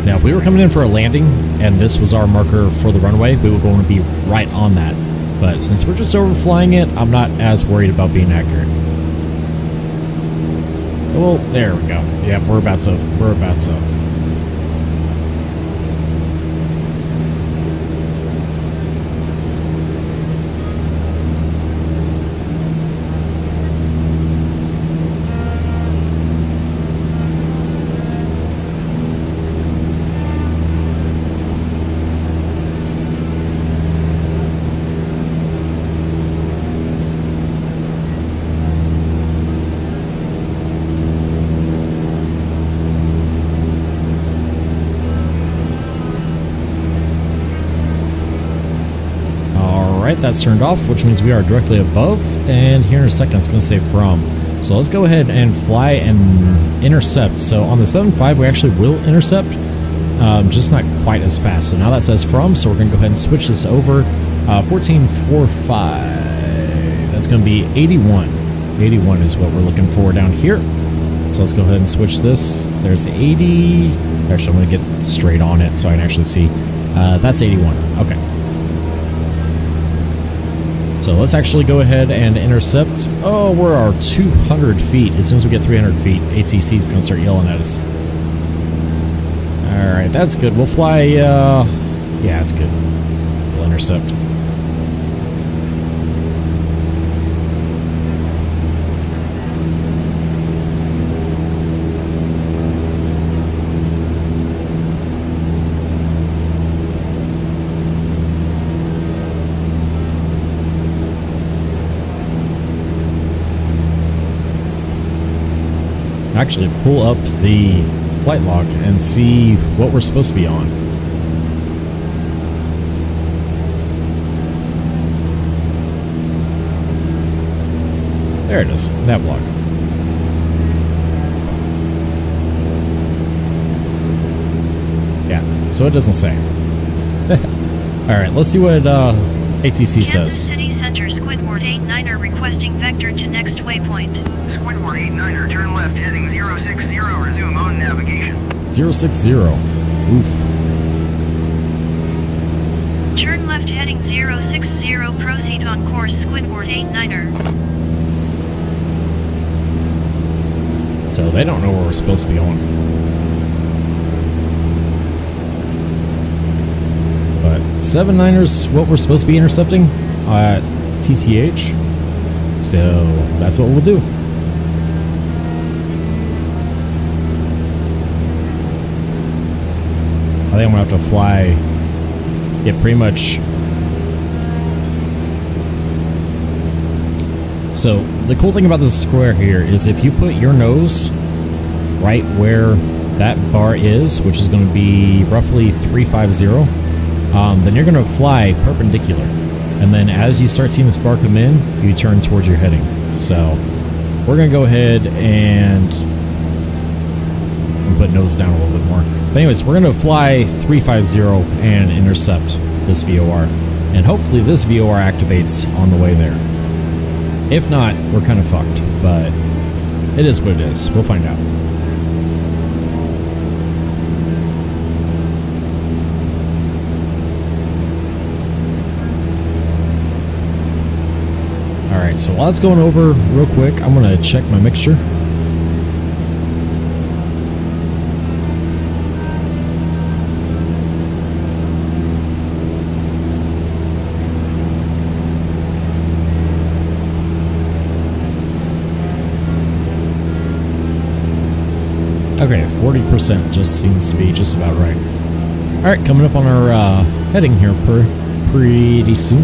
Now, if we were coming in for a landing and this was our marker for the runway, we would want to be right on that. But since we're just overflying it, I'm not as worried about being accurate. Well, there we go. Yeah, we're about to. Alright, that's turned off, which means we are directly above, and here in a second it's going to say from. So let's go ahead and fly and intercept. So on the 7.5 we actually will intercept, just not quite as fast. So now that says from, so we're going to go ahead and switch this over. 14.45, that's going to be 81. 81 is what we're looking for down here. So let's go ahead and switch this. There's 80. Actually, I'm going to get straight on it so I can actually see. That's 81. Okay. So let's actually go ahead and intercept. Oh, we're our 200 feet. As soon as we get 300 feet, ATC is going to start yelling at us. Alright, that's good. We'll fly, yeah, that's good. We'll intercept. Actually pull up the flight log and see what we're supposed to be on. There it is, nav log. Yeah, so it doesn't say. Alright, let's see what ATC says. Kansas City Center, Squidward 89er requesting vector to next waypoint. Squidward 89er, turn left heading 060, resume on navigation. 060. Oof. Turn left heading 060, proceed on course Squidward 89er. So they don't know where we're supposed to be going. But 79ers, what we're supposed to be intercepting at TTH. So that's what we'll do. I think I'm gonna have to fly. Yeah, pretty much. So the cool thing about this square here is if you put your nose right where that bar is, which is going to be roughly 350, then you're going to fly perpendicular. And then as you start seeing this bar come in, you turn towards your heading. So we're going to go ahead and put nose down a little bit more. But anyways, we're going to fly 350 and intercept this VOR. And hopefully this VOR activates on the way there. If not, we're kind of fucked, but it is what it is. We'll find out. Alright, so while it's going over real quick, I'm going to check my mixture. Okay, 40% just seems to be just about right. Alright, coming up on our heading here pretty soon.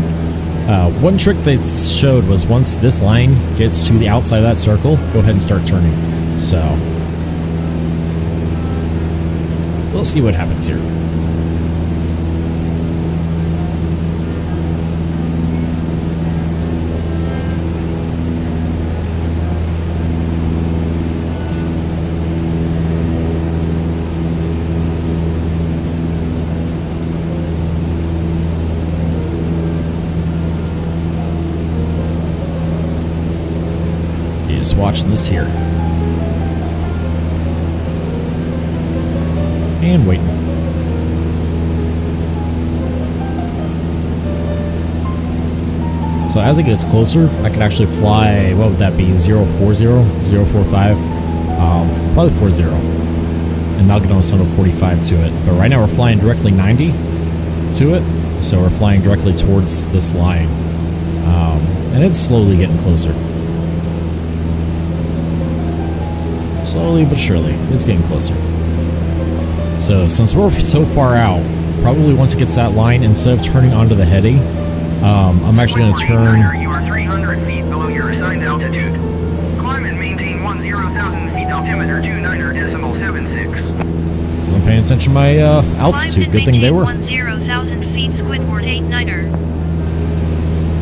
One trick they showed was once this line gets to the outside of that circle, go ahead and start turning. So, we'll see what happens here. Just watching this here. And waiting. So as it gets closer, I could actually fly, what would that be, 040, 045? Probably 40. And now get on some 45 to it. But right now we're flying directly 90 to it. So we're flying directly towards this line. And it's slowly getting closer. Slowly but surely, it's getting closer. So since we're so far out, probably once it gets that line, instead of turning onto the heading, I'm actually going to turn... You are 300 feet below your assigned altitude. Climb and maintain 10,000 feet altimeter 29.76. Because I'm paying attention to my altitude. Good thing they were. 10,000 feet Squidward 89er.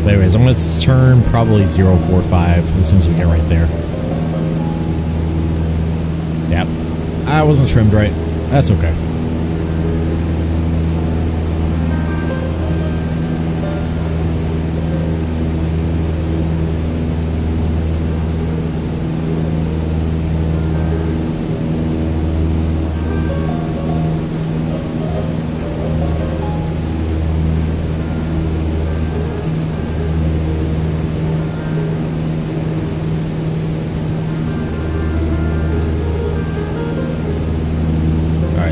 But anyways, I'm going to turn probably 045 as soon as we get right there. Yep. I wasn't trimmed right. That's okay.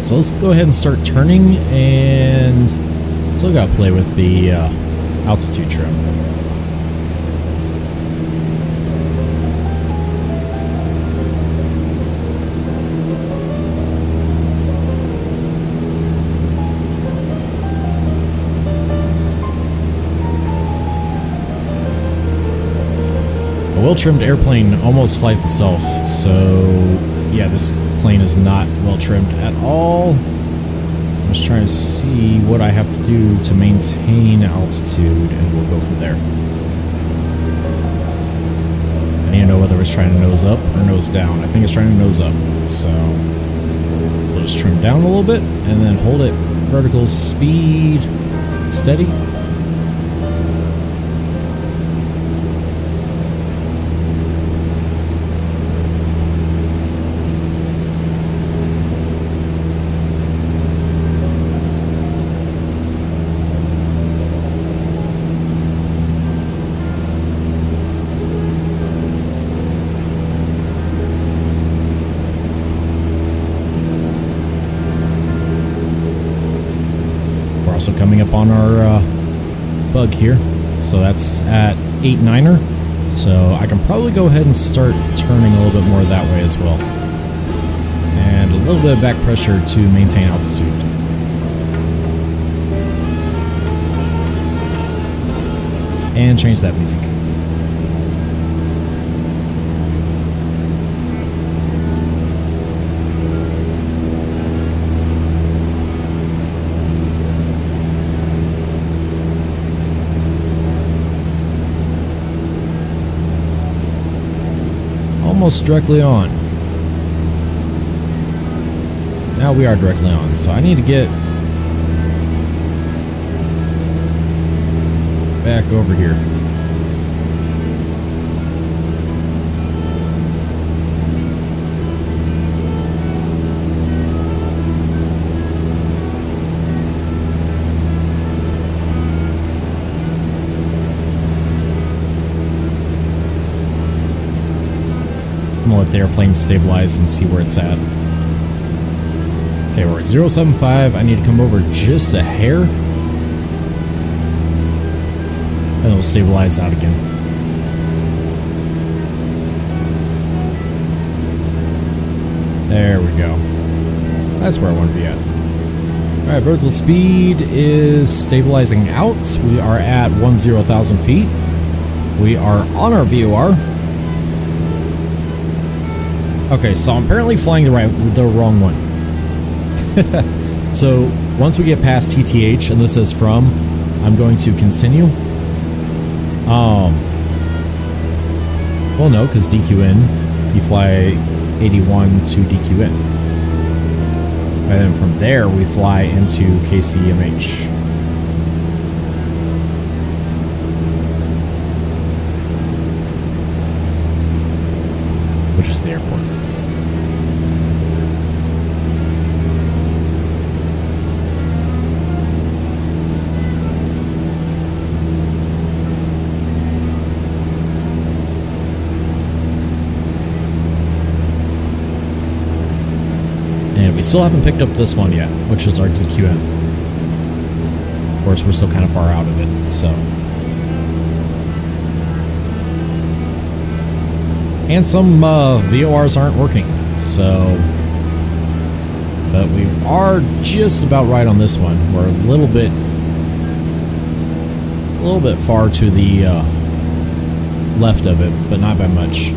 So let's go ahead and start turning, and still got to play with the altitude trim. A well-trimmed airplane almost flies itself, so yeah, this plane is not well trimmed at all. I'm just trying to see what I have to do to maintain altitude, and we'll go from there. I need to know whether it's trying to nose up or nose down. I think it's trying to nose up, so we'll just trim down a little bit and then hold it vertical speed steady. Also coming up on our bug here, so that's at 8.9er, so I can probably go ahead and start turning a little bit more that way as well, and a little bit of back pressure to maintain altitude. And change that music. Almost directly on. Now we are directly on, so I need to get back over here. gonna let the airplane stabilize and see where it's at. Okay, we're at 075. I need to come over just a hair. And it'll stabilize out again. There we go. That's where I want to be at. Alright, vertical speed is stabilizing out. We are at 10,000 feet. We are on our VOR. Okay, so I'm apparently flying the wrong one. So once we get past TTH, and this is from, I'm going to continue. Well, no, because DQN, you fly 81 to DQN. And then from there, we fly into KCMH. Which is the airport. We still haven't picked up this one yet, which is our DQN. Of course, we're still kind of far out of it, so. And some VORs aren't working, so. But we are just about right on this one. We're a little bit far to the left of it, but not by much.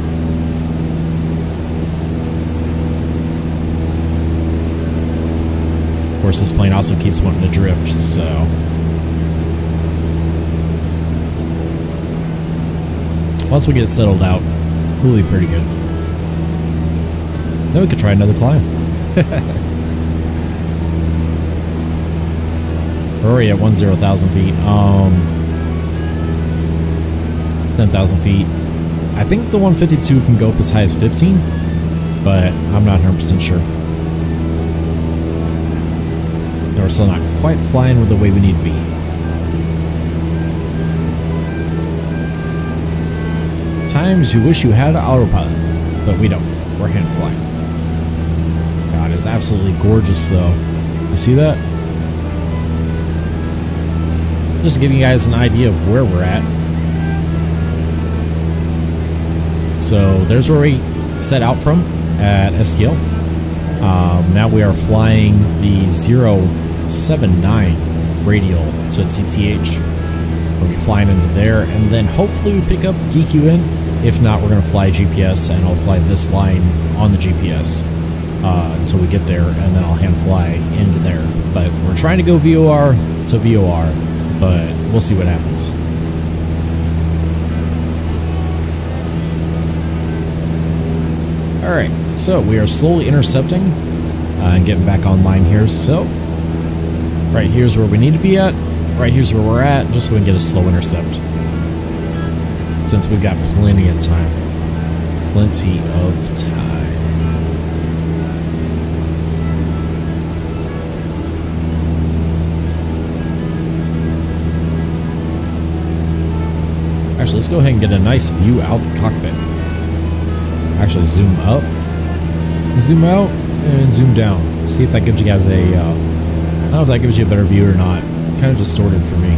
Of course, this plane also keeps wanting to drift, so. Once we get it settled out, we'll be pretty good. Then we could try another climb. We're already at 10,000 feet. 10,000 feet. I think the 152 can go up as high as 15, but I'm not 100% sure. We're still not quite flying with the way we need to be. Times you wish you had an autopilot, but we don't. We're hand flying. God, it's absolutely gorgeous though. You see that? Just to give you guys an idea of where we're at. So there's where we set out from at STL. Now we are flying the 079 radial to TTH. We'll be flying into there, and then hopefully we pick up DQN. If not, we're going to fly GPS, and I'll fly this line on the GPS until we get there, and then I'll hand fly into there. But we're trying to go VOR to VOR, but we'll see what happens. Alright, so we are slowly intercepting and getting back online here. So, right here's where we need to be at. Right here's where we're at, just so we can get a slow intercept. Since we've got plenty of time. Plenty of time. Actually, let's go ahead and get a nice view out the cockpit. Actually, zoom up, zoom out, and zoom down. See if that gives you guys a, I don't know if that gives you a better view or not. Kind of distorted for me.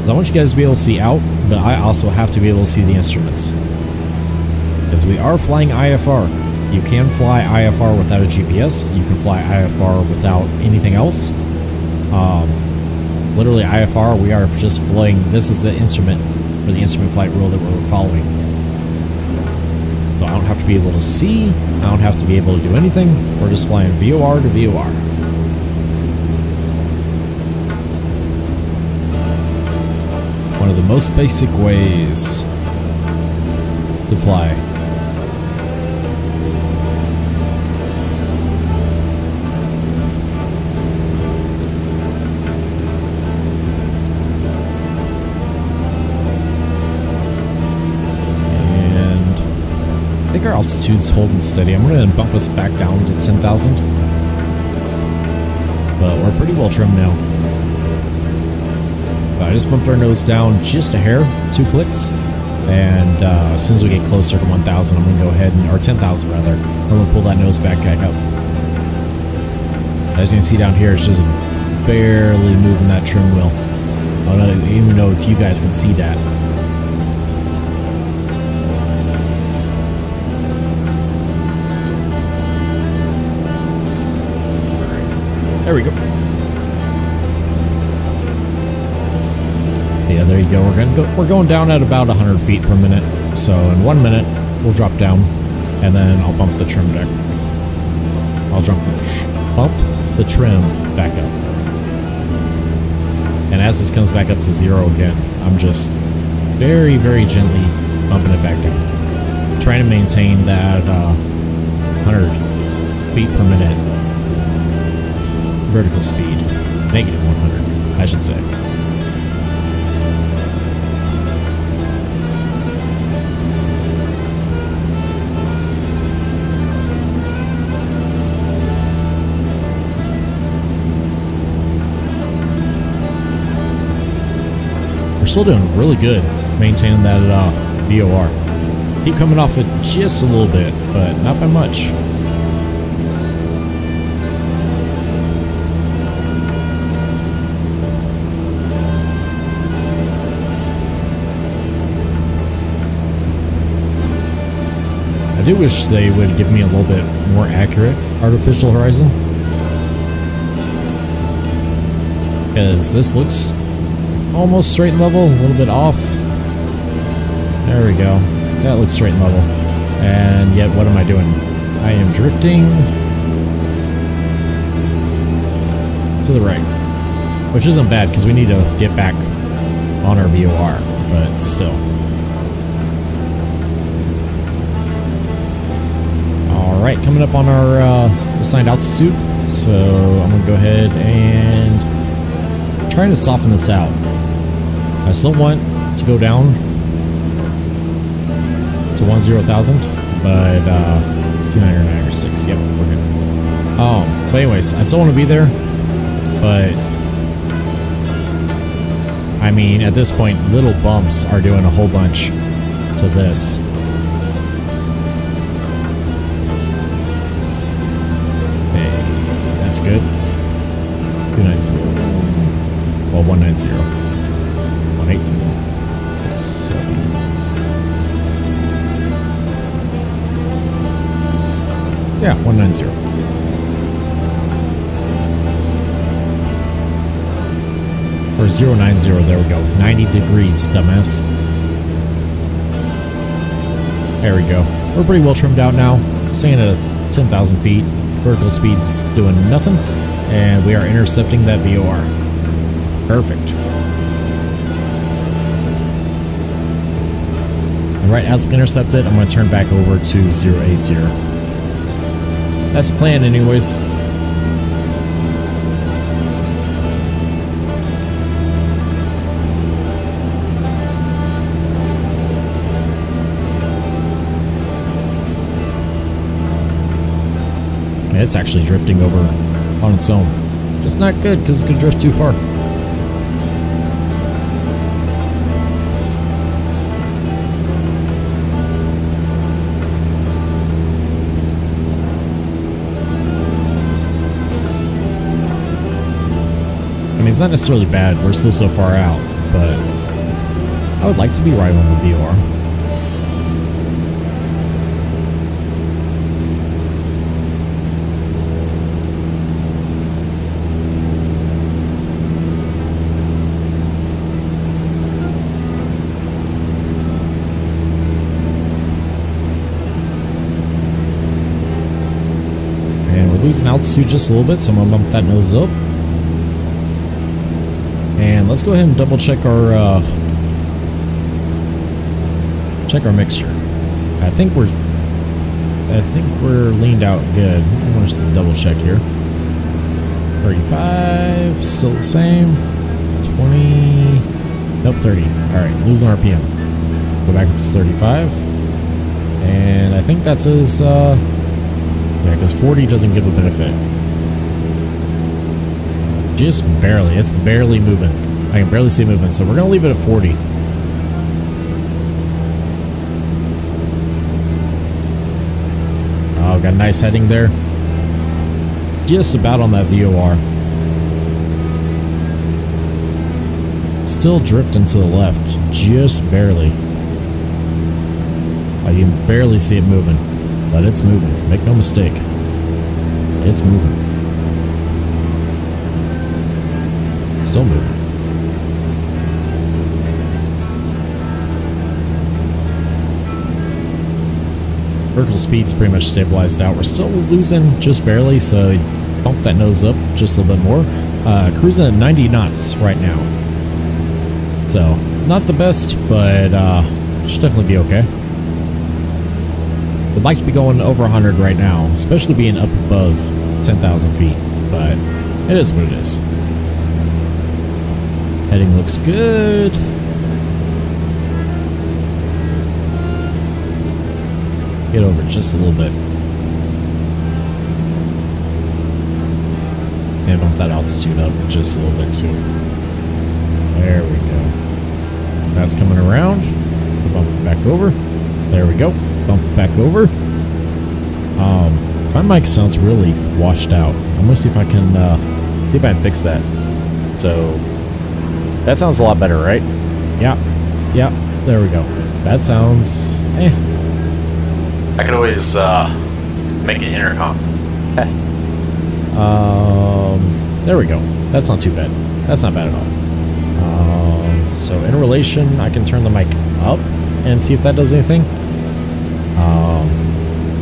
I want you guys to be able to see out, but I also have to be able to see the instruments. Because we are flying IFR. You can fly IFR without a GPS. You can fly IFR without anything else. Literally IFR, we are just flying, this is the instrument for the instrument flight rule that we're following. So I don't have to be able to see, I don't have to be able to do anything. We're just flying VOR to VOR. One of the most basic ways to fly. And I think our altitude's holding steady. I'm going to bump us back down to 10,000. But we're pretty well trimmed now. I just bumped our nose down just a hair, 2 clicks. And as soon as we get closer to 1,000, I'm going to go ahead and, or 10,000 rather, I'm going to pull that nose back up. As you can see down here, it's just barely moving that trim wheel. I don't even know if you guys can see that. There we go. Yeah, there you go. We're going down at about 100 feet per minute. So in 1 minute, we'll drop down, and then I'll bump the trim deck. I'll bump the trim back up. And as this comes back up to 0 again, I'm just very, very gently bumping it back down, trying to maintain that 100 feet per minute vertical speed, negative 100, I should say. We're still doing really good maintaining that VOR. Keep coming off it just a little bit, but not by much. I do wish they would give me a little bit more accurate artificial horizon, because this looks almost straight and level, a little bit off. There we go. That looks straight and level. And yet, what am I doing? I am drifting to the right, which isn't bad because we need to get back on our VOR, but still. Alright, coming up on our assigned altitude, so I'm going to go ahead and try to soften this out. I still want to go down to 10,000, but 296. Yep, we're good. But anyways, I still want to be there, but I mean, at this point, little bumps are doing a whole bunch to this. Hey, that's good. 290. Well, 190. 180. 670. Yeah, 190. Or 090, there we go. 90 degrees, dumbass. There we go. We're pretty well trimmed out now. Staying at 10,000 feet. Vertical speed's doing nothing. And we are intercepting that VOR. Perfect. And right as we intercept it, I'm going to turn back over to 080. That's the plan anyways. It's actually drifting over on its own. Just not good because it's going to drift too far. I mean, it's not necessarily bad. We're still so far out, but I would like to be right on the VOR. Losing altitude just a little bit, so I'm gonna bump that nose up. And let's go ahead and double check our mixture. I think we're leaned out good. I want us to double check here. 35, still the same. 20, nope, 30. All right, losing RPM. Go back up to 35, and I think that says. Yeah, because 40 doesn't give a benefit. Just barely. It's barely moving. I can barely see it moving, so we're going to leave it at 40. got a nice heading there. Just about on that VOR. Still drifting to the left, just barely. You can barely see it moving, but it's moving. Make no mistake. It's moving. Still moving. Vertical speed's pretty much stabilized out. We're still losing just barely, so bump that nose up just a little bit more. Cruising at 90 knots right now. So, not the best, but should definitely be okay. Would like to be going over 100 right now, especially being up above 10,000 feet, but it is what it is. Heading looks good. Get over just a little bit. And bump that altitude up just a little bit too. There we go. That's coming around. So bump it back over. There we go. Bump it back over. My mic sounds really washed out. I'm gonna see if I can fix that. So that sounds a lot better, right? Yeah. There we go. That sounds. I can always make an intercom. There we go. That's not too bad. That's not bad at all. So in relation, I can turn the mic up and see if that does anything.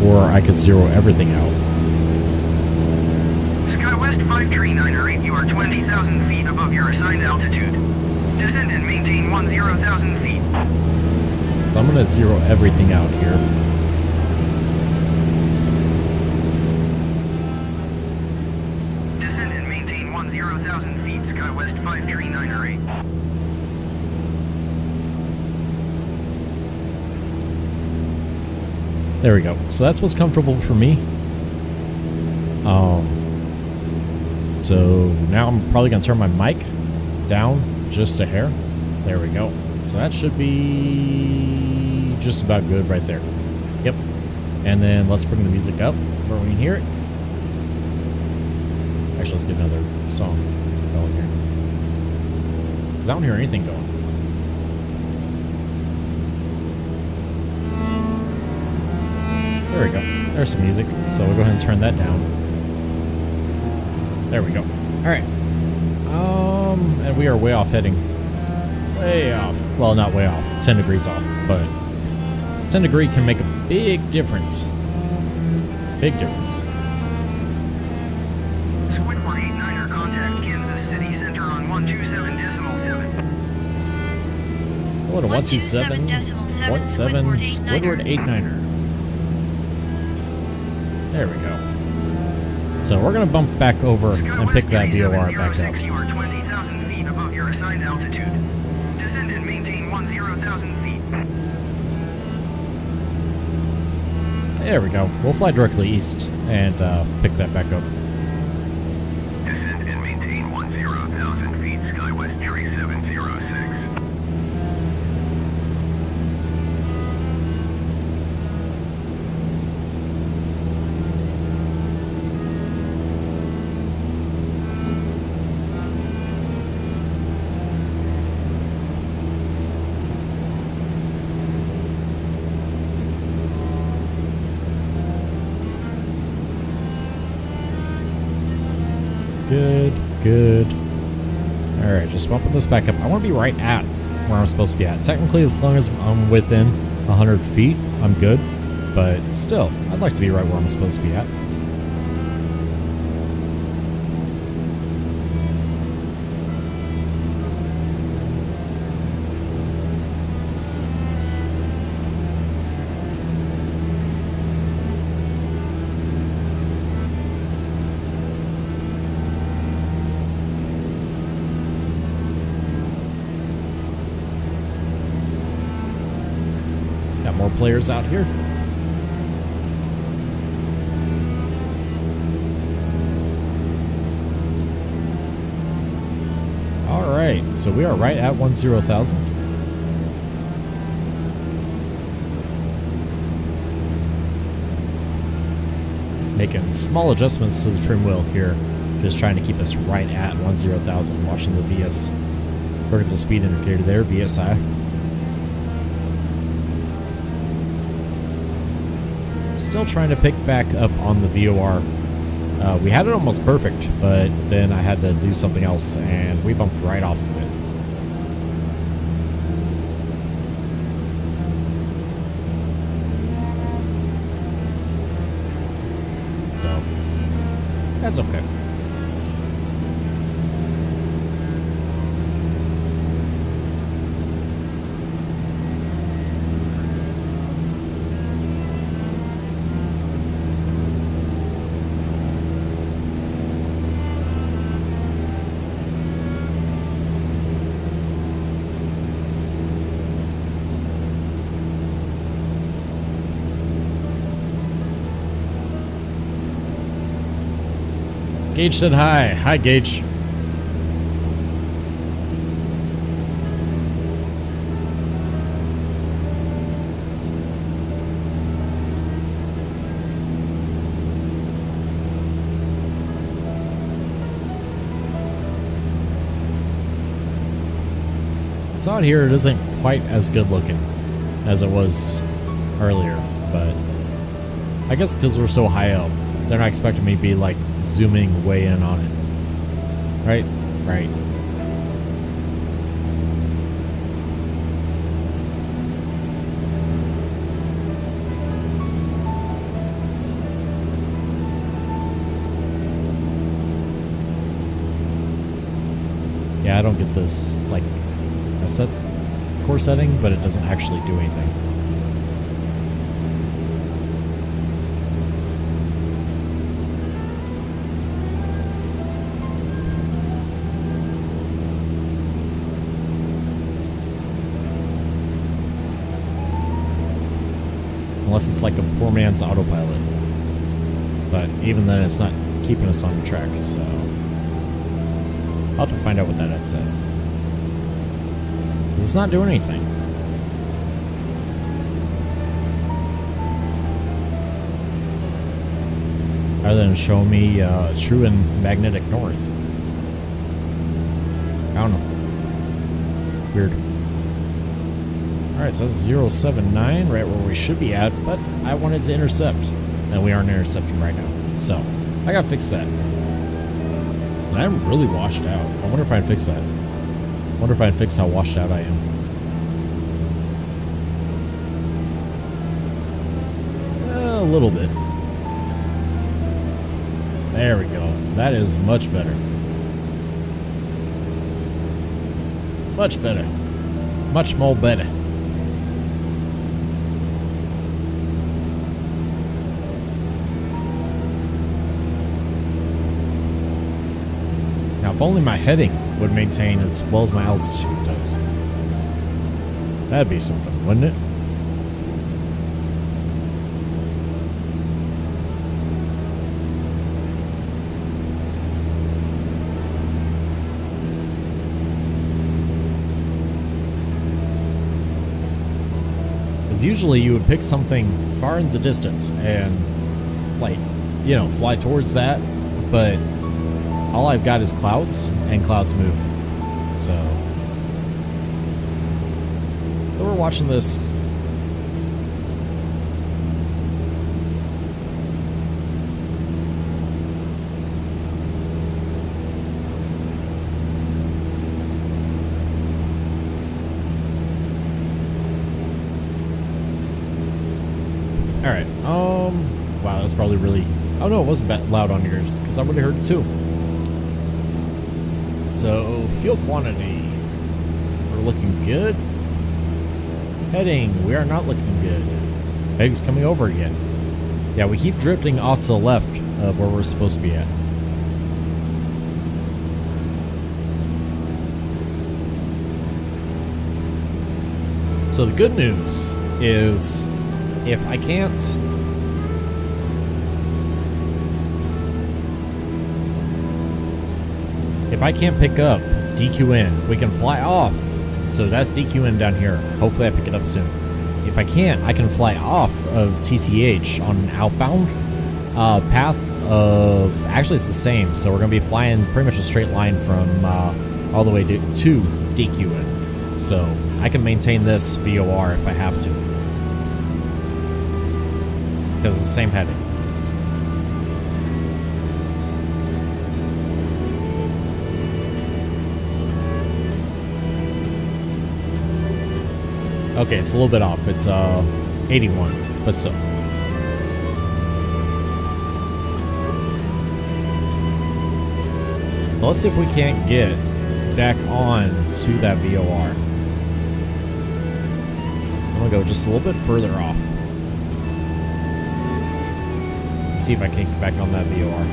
Or I could zero everything out. SkyWest 53908, you are 20,000 feet above your assigned altitude. Descend and maintain 10,000 feet. So I'm going to zero everything out here. Descend and maintain 10,000 feet, SkyWest 53908. There we go. So that's what's comfortable for me. So now I'm probably going to turn my mic down just a hair. There we go. So that should be just about good right there. Yep. And then let's bring the music up where we can hear it. Actually, let's get another song going here. Because I don't hear anything going. There we go. There's some music. So we'll go ahead and turn that down. There we go. Alright. And we are way off heading. Way off. Well, not way off. 10 degrees off. But 10 degree can make a big difference. Big difference. Squidward 89er, contact Kansas City Center on 127.7. What a 127.7 Squidward 89er. There we go. So we're going to bump back over and pick that VOR back up. You are 20,000 feet above your assigned altitude. Descend and maintain 10,000 feet. There we go. We'll fly directly east and pick that back up. Descend and maintain 10,000 feet, SkyWest 3706. Good. Alright, just bumping this back up. I want to be right at where I'm supposed to be at. Technically, as long as I'm within 100 feet, I'm good. But still, I'd like to be right where I'm supposed to be at. More players out here. All right, so we are right at 10,000. making small adjustments to the trim wheel here, just trying to keep us right at 10,000. Watching the VS vertical speed indicator there, VSI. Still trying to pick back up on the VOR. We had it almost perfect, but then I had to do something else, and we bumped right off of it. So, that's okay. Gage said hi. Hi, Gage. So out here, it isn't quite as good looking as it was earlier, but I guess because we're so high up, they're not expecting me to be like zooming way in on it. Right? Right. Yeah, I don't get this like a set core setting, but it doesn't actually do anything. Unless it's like a poor man's autopilot. But even then, it's not keeping us on the track, so I'll have to find out what that says. Because it's not doing anything. Other than show me true and magnetic north. I don't know. Weird. Alright, so that's 079, right where we should be at, but I wanted to intercept, and we aren't intercepting right now. So, I gotta fix that. And I'm really washed out. I wonder if I can fix that. I wonder if I can fix how washed out I am. A little bit. There we go. That is much better. Much better. Much more better. Now, if only my heading would maintain as well as my altitude does. That'd be something, wouldn't it? Because usually you would pick something far in the distance and, like, you know, fly towards that, but all I've got is clouds, and clouds move. So we're watching this. Alright, wow, that's probably really, oh no, it wasn't that loud on yours, because I would have heard it too. So, fuel quantity, we're looking good. Heading, we are not looking good. Peg's coming over again. Yeah, we keep drifting off to the left of where we're supposed to be at. So the good news is, if I can't pick up DQN, we can fly off. So that's DQN down here. Hopefully I pick it up soon. If I can't, I can fly off of TCH on an outbound path of... Actually, it's the same. So we're going to be flying pretty much a straight line from all the way to DQN. So I can maintain this VOR if I have to. Because it's the same heading. Okay, it's a little bit off. It's 81, but still. Well, let's see if we can't get back on to that VOR. I'm gonna go just a little bit further off. Let's see if I can get back on that VOR.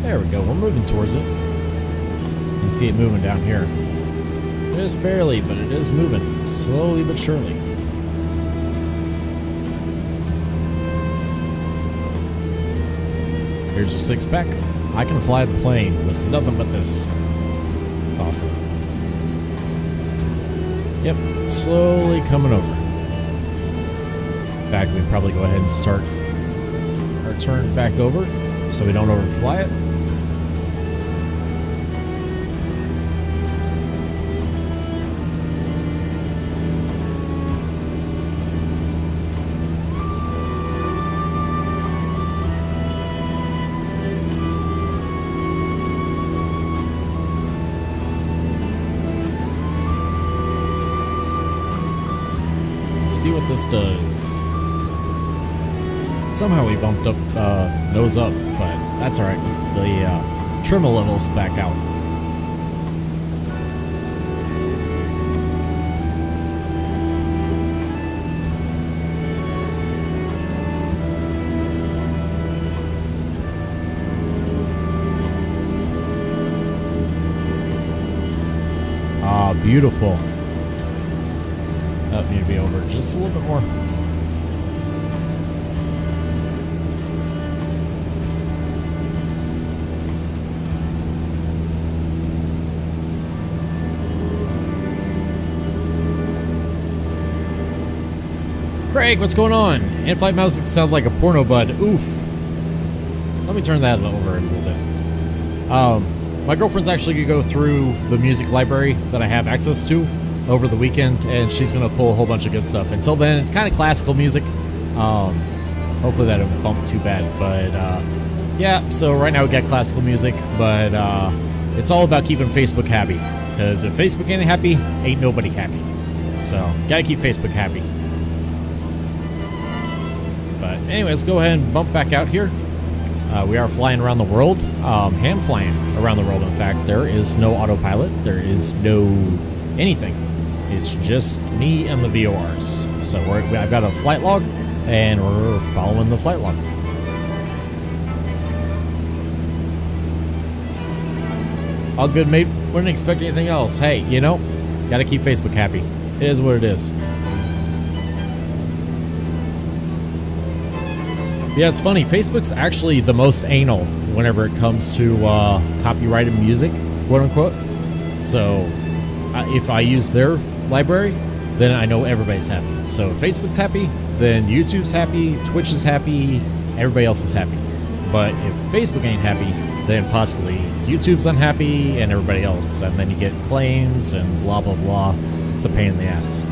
There we go, we're moving towards it. You can see it moving down here. Just barely, but it is moving. Slowly but surely. Here's your 6-pack. I can fly the plane with nothing but this. Awesome. Yep, slowly coming over. In fact, we'd probably go ahead and start our turn back over so we don't overfly it. See what this does. Somehow we bumped up nose up, but that's alright. The trim level's back out. Ah, beautiful. That need to be over just a little bit more. Craig, what's going on? In-flight mouse sounds like a porno bud. Oof. Let me turn that over a little bit. My girlfriend's actually gonna go through the music library that I have access to over the weekend, and she's gonna pull a whole bunch of good stuff. Until then, it's kind of classical music. Hopefully that don't bump too bad, but yeah, so right now we got classical music, but it's all about keeping Facebook happy, because if Facebook ain't happy, ain't nobody happy. So gotta keep Facebook happy. But anyways, go ahead and bump back out here. We are flying around the world, hand flying around the world. In fact, there is no autopilot, there is no anything. It's just me and the VORs. So I've got a flight log, and we're following the flight log. All good, mate. Wouldn't expect anything else. Hey, you know, gotta keep Facebook happy. It is what it is. Yeah, it's funny. Facebook's actually the most anal whenever it comes to copyrighted music, quote unquote. So if I use their library, then I know everybody's happy. So if Facebook's happy, then YouTube's happy, Twitch is happy, everybody else is happy. But if Facebook ain't happy, then possibly YouTube's unhappy and everybody else. And then you get claims and blah, blah, blah. It's a pain in the ass.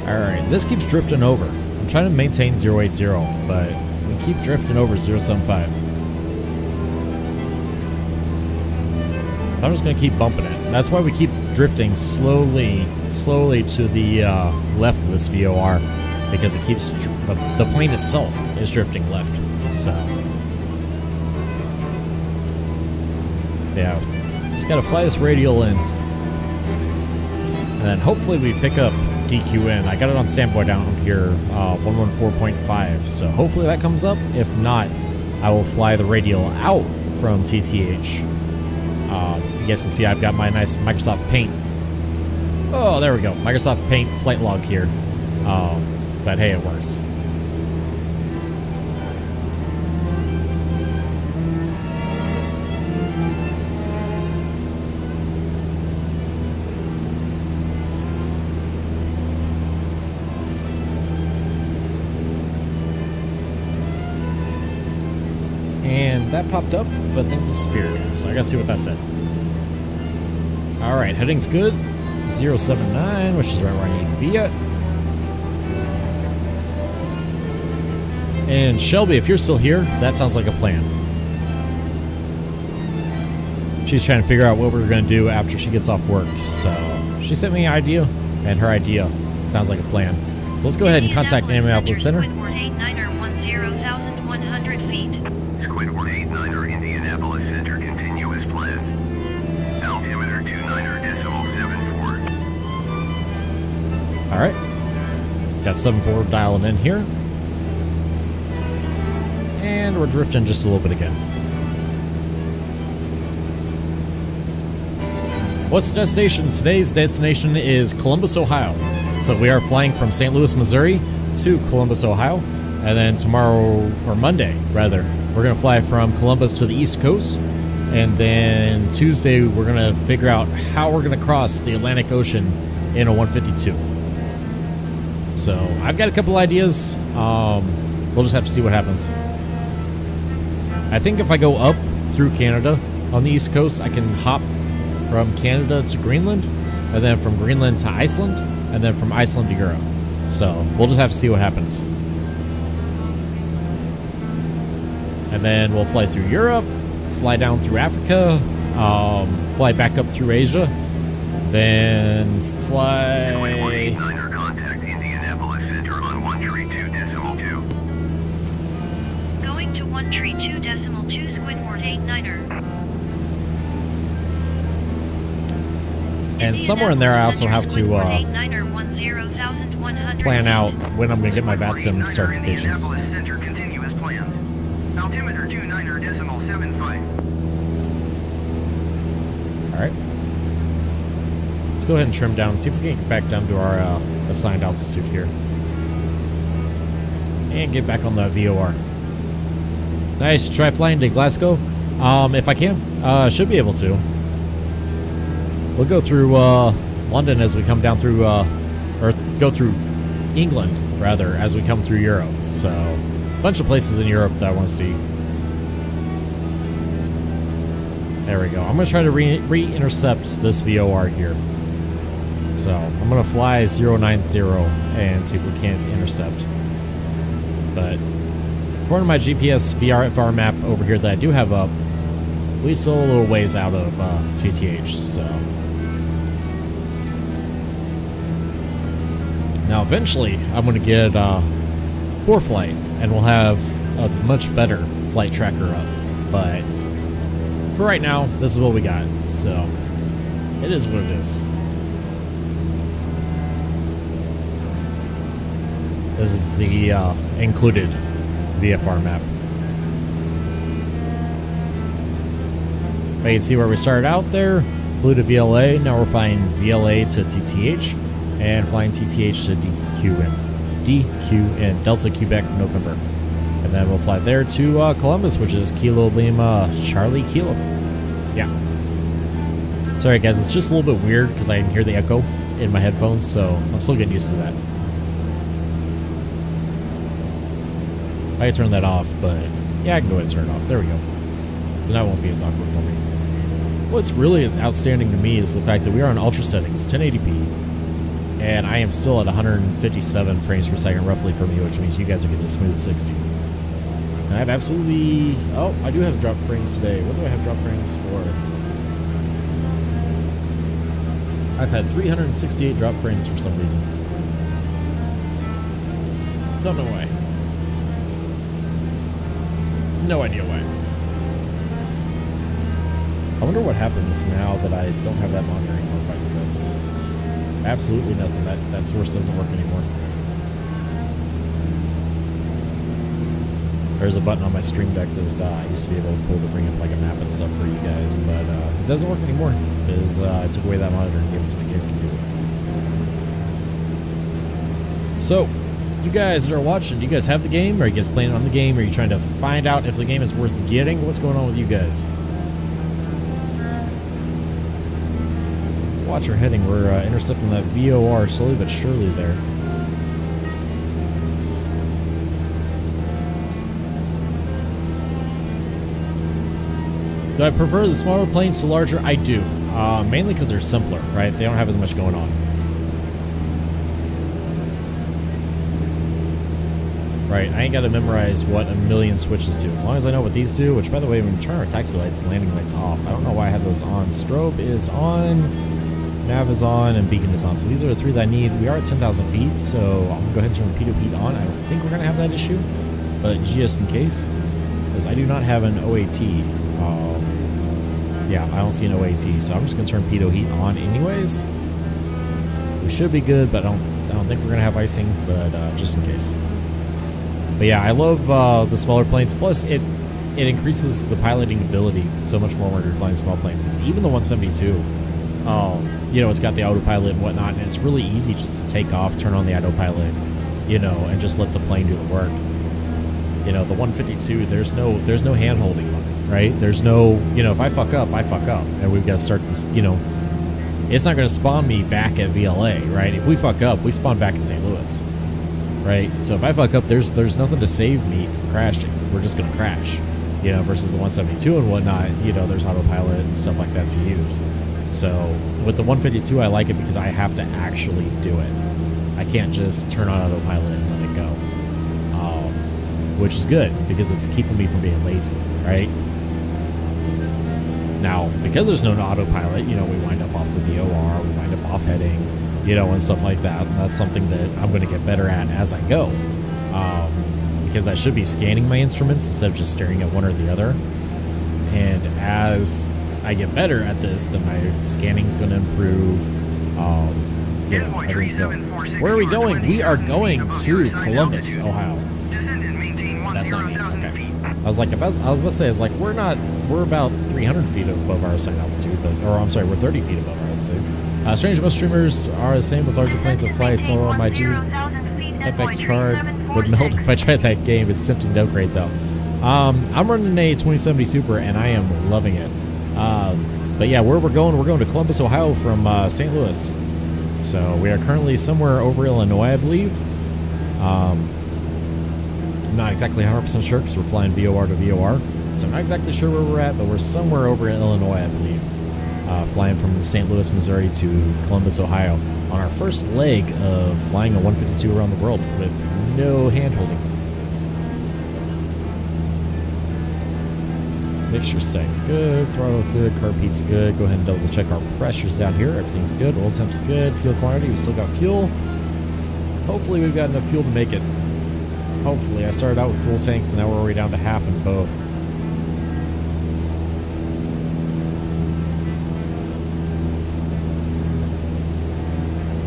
Alright, this keeps drifting over. I'm trying to maintain 080, but we keep drifting over 075. I'm just going to keep bumping it. That's why we keep drifting slowly to the left of this VOR, because it keeps the plane itself is drifting left. So yeah, just got to fly this radial in, and then hopefully we pick up DQN. I got it on standby down here, 114.5. So hopefully that comes up. If not, I will fly the radial out from TCH. You guys can see I've got my nice Microsoft Paint. Oh, there we go. Microsoft Paint flight log here. But hey, it works. that popped up, but then disappeared. So I gotta see what that said. Alright, heading's good. 079, which is right where I need to be at. And Shelby, if you're still here, that sounds like a plan. She's trying to figure out what we're going to do after she gets off work. So she sent me an idea, and her idea sounds like a plan. So let's go ahead and contact Indianapolis Center. Squidward 89er 10,100 feet. Squidward 89er Indianapolis Center, continue as planned. Altimeter 29er.74. Alright. Got 74 dialing in here. And we're drifting just a little bit again. What's the destination? Today's destination is Columbus, Ohio. So we are flying from St. Louis, Missouri to Columbus, Ohio. And then tomorrow, or Monday rather, we're going to fly from Columbus to the East Coast. And then Tuesday, we're going to figure out how we're going to cross the Atlantic Ocean in a 152. So I've got a couple ideas. We'll just have to see what happens. I think if I go up through Canada on the East Coast, I can hop from Canada to Greenland, and then from Greenland to Iceland, and then from Iceland to Europe. So we'll just have to see what happens. And then we'll fly through Europe, fly down through Africa, fly back up through Asia, then fly... Contact Indianapolis Center on 132.2. Going to 132.2 Squidward 89er. And somewhere in there I also have to plan out when I'm going to get my VAT Sim certifications. Indianapolis Center, continue as planned. Altimeter 29er.75. Alright. Let's go ahead and trim down, see if we can get back down to our assigned altitude here. And get back on the VOR. Nice, try flying to Glasgow. If I can, should be able to. We'll go through London as we come down through, or go through England, rather, as we come through Europe. So, a bunch of places in Europe that I want to see. There we go. I'm going to try to re-intercept this VOR here. So, I'm going to fly 090 and see if we can't intercept. But, according to my GPS VFR map over here that I do have up, we still a little ways out of TTH, so... Now, eventually, I'm going to get ForeFlight, and we'll have a much better flight tracker up. But for right now, this is what we got. So, it is what it is. This is the included VFR map. You can see where we started out there. Flew to VLA, now we're flying VLA to TTH. And flying TTH to DQ Delta Quebec November. And then we'll fly there to Columbus, which is Kilo Lima Charlie Kilo. Yeah. Sorry guys, it's just a little bit weird because I can hear the echo in my headphones, so I'm still getting used to that. I can turn that off, but yeah, I can go ahead and turn it off. There we go. And that won't be as awkward for me. What's really outstanding to me is the fact that we are on ultra settings, 1080p. And I am still at 157 frames per second roughly for me, which means you guys are getting a smooth 60. And I have absolutely... Oh, I do have drop frames today. What do I have drop frames for? I've had 368 drop frames for some reason. Don't know why. No idea why. I wonder what happens now that I don't have that monitor anymore if I do this. Absolutely nothing. That source doesn't work anymore. There's a button on my Stream Deck that I used to be able to pull to bring up like a map and stuff for you guys, but it doesn't work anymore because I took away that monitor and gave it to my game computer. So, you guys that are watching, do you guys have the game? Are you guys playing on the game? Are you trying to find out if the game is worth getting? What's going on with you guys? Watch our heading. We're intercepting that VOR slowly but surely there. Do I prefer the smaller planes to larger? I do. Mainly because they're simpler, right? They don't have as much going on. Right, I ain't got to memorize what a million switches do. As long as I know what these do, which, by the way, when we turn our taxi lights, landing lights off. I don't know why I had those on. Strobe is on, nav is on, and beacon is on. So these are the three that I need. We are at 10,000 feet, so I'm going to go ahead and turn pitot heat on. I don't think we're going to have that issue, but just in case, because I do not have an OAT. Yeah, I don't see an OAT, so I'm just going to turn pitot heat on anyways. We should be good, but I don't think we're going to have icing, but just in case. But yeah, I love the smaller planes. Plus, it increases the piloting ability so much more when you're flying small planes. Because even the 172, you know, it's got the autopilot and whatnot, and it's really easy just to take off, turn on the autopilot, you know, and just let the plane do the work. You know, the 152, there's no hand holding on it, right? There's no, you know, if I fuck up, and we've got to start this. You know, it's not going to spawn me back at VLA, right? If we fuck up, we spawn back in St. Louis. Right, so if I fuck up, there's nothing to save me from crashing. We're just gonna crash, you know. Versus the 172 and whatnot, you know, there's autopilot and stuff like that to use. So with the 152, I like it because I have to actually do it. I can't just turn on autopilot and let it go, which is good because it's keeping me from being lazy, right? Now, because there's no autopilot, you know, we wind up off the VOR, we wind up off heading, you know, and stuff like that. And that's something that I'm going to get better at as I go. Because I should be scanning my instruments instead of just staring at one or the other. And as I get better at this, then my scanning is going to improve. You know, everything's going. Where are we going? We are going to Columbus, Ohio. That's not me. Okay. I was about to say, we're about 300 feet above our assigned altitude, or I'm sorry, we're 30 feet above our altitude. Strange, most streamers are the same with larger planes of flight, so my GFX card would melt if I tried that game. It's tempting to upgrade, though. I'm running a 2070 Super, and I am loving it. But yeah, where we're going to Columbus, Ohio from St. Louis. So we are currently somewhere over Illinois, I believe. I'm not exactly 100% sure because we're flying VOR to VOR. So I'm not exactly sure where we're at, but we're somewhere over in Illinois, I believe. Flying from St. Louis, Missouri to Columbus, Ohio on our first leg of flying a 152 around the world with no hand-holding. Mixture set good, throttle good, carb heat's good. Go ahead and double check our pressures down here. Everything's good, oil temp's good, fuel quantity, we still got fuel. Hopefully we've got enough fuel to make it. Hopefully. I started out with full tanks and now we're already down to half in both.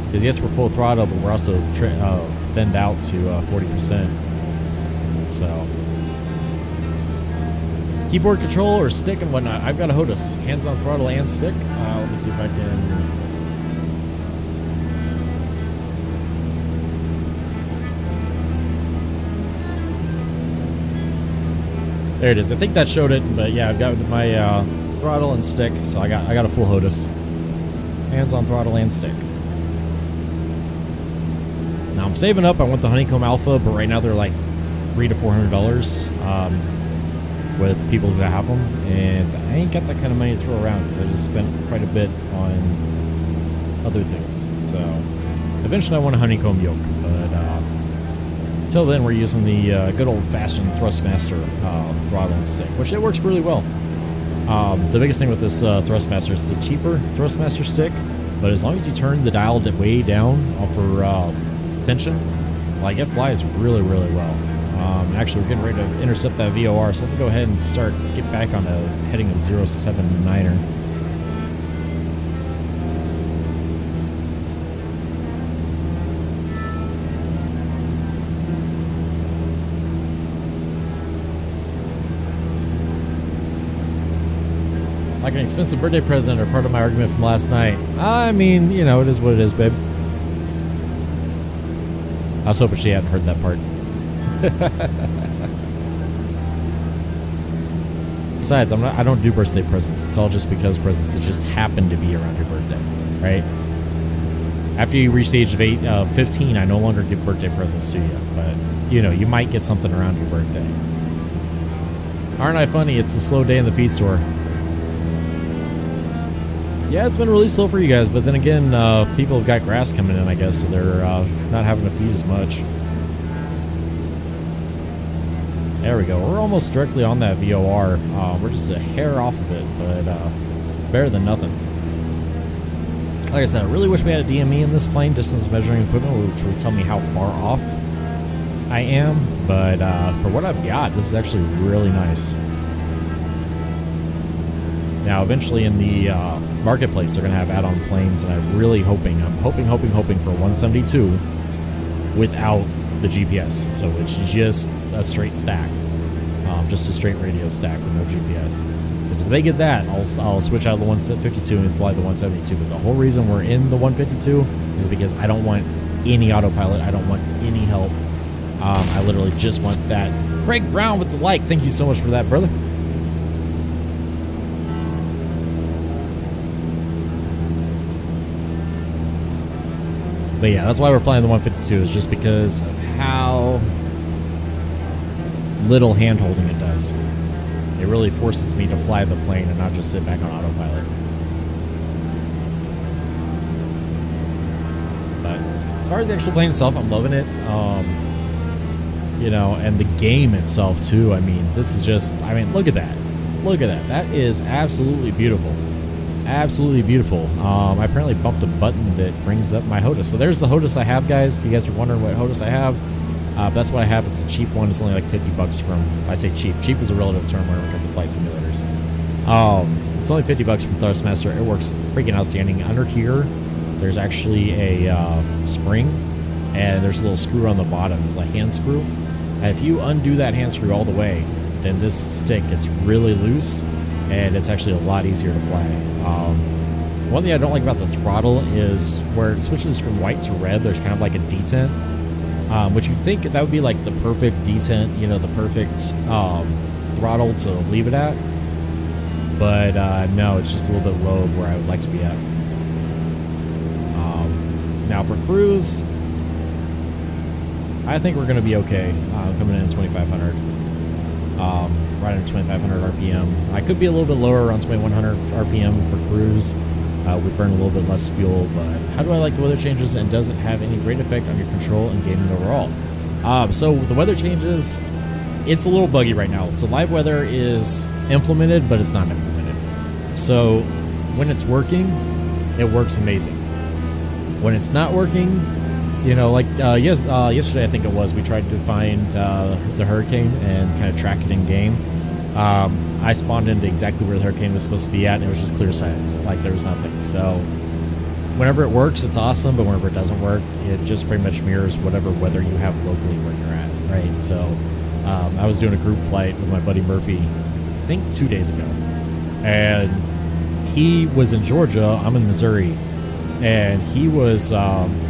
Because yes, we're full throttle, but we're also thinned out to 40%. So, keyboard control or stick and whatnot. I've got a HOTUS, hands on throttle and stick. Let me see if I can. There it is. I think that showed it, but yeah, I've got my throttle and stick, so I got a full HOTUS, hands on throttle and stick. Now I'm saving up. I want the Honeycomb Alpha, but right now they're like $300 to $400 with people who have them, and I ain't got that kind of money to throw around because I just spent quite a bit on other things. So eventually I want a Honeycomb yoke, but until then we're using the good old-fashioned Thrustmaster throttle and stick, which it works really well. The biggest thing with this Thrustmaster is it's a cheaper Thrustmaster stick, but as long as you turn the dial way down for tension, like it flies really, really well. Actually, we're getting ready to intercept that VOR, so let me go ahead and get back on a heading of 079er. Like an expensive birthday present or part of my argument from last night. I mean, you know, it is what it is, babe. I was hoping she hadn't heard that part. Besides, I don't do birthday presents. It's all just because presents that just happen to be around your birthday, right? After you reach the age of 15, I no longer give birthday presents to you, but you know, you might get something around your birthday. Aren't I funny? It's a slow day in the feed store. Yeah, it's been really slow for you guys, but then again, people have got grass coming in, I guess, so they're not having to feed as much. There we go. We're almost directly on that VOR. We're just a hair off of it, but it's better than nothing. Like I said, I really wish we had a DME in this plane, distance measuring equipment, which would tell me how far off I am, but for what I've got, this is actually really nice. Now, eventually in the marketplace, they're going to have add-on planes, and I'm really hoping for 172 without the GPS. So it's just a straight stack, just a straight radio stack with no GPS. Because if they get that, I'll switch out of the 152 and fly the 172. But the whole reason we're in the 152 is because I don't want any autopilot. I don't want any help. I literally just want that. Craig Brown with the like. Thank you so much for that, brother. But yeah, that's why we're flying the 152, is just because of how little hand-holding it does. It really forces me to fly the plane and not just sit back on autopilot. But as far as the actual plane itself, I'm loving it. You know, and the game itself too. I mean, this is just, I mean, look at that. Look at that. That is absolutely beautiful. Absolutely beautiful. I apparently bumped a button that brings up my HOTAS. So there's the HOTAS I have, guys. You guys are wondering what HOTAS I have. That's what I have. It's a cheap one. It's only like 50 bucks from, I say cheap. Cheap is a relative term when it comes to flight simulators. It's only 50 bucks from Thrustmaster. It works freaking outstanding. Under here, there's actually a spring, and there's a little screw on the bottom. It's like hand screw. And if you undo that hand screw all the way, then this stick gets really loose, and it's actually a lot easier to fly. One thing I don't like about the throttle is where it switches from white to red, there's kind of like a detent, which you think that would be like the perfect detent, you know, the perfect throttle to leave it at. But no, it's just a little bit low of where I would like to be at. Now for cruise, I think we're going to be okay coming in at 2,500. Right at 2,500 RPM. I could be a little bit lower, around 2,100 RPM for cruise. We burn a little bit less fuel, but how do I like the weather changes, and does it have any great effect on your control and gaming overall? So the weather changes, it's a little buggy right now. So live weather is implemented, but it's not implemented. So when it's working, it works amazing. When it's not working, you know, like yesterday I think it was, we tried to find the hurricane and kind of track it in game. I spawned into exactly where the hurricane was supposed to be at, and it was just clear skies, like there was nothing. So whenever it works, it's awesome, but whenever it doesn't work, it just pretty much mirrors whatever weather you have locally where you're at, right? So I was doing a group flight with my buddy Murphy, I think 2 days ago, and he was in Georgia, I'm in Missouri, and he was,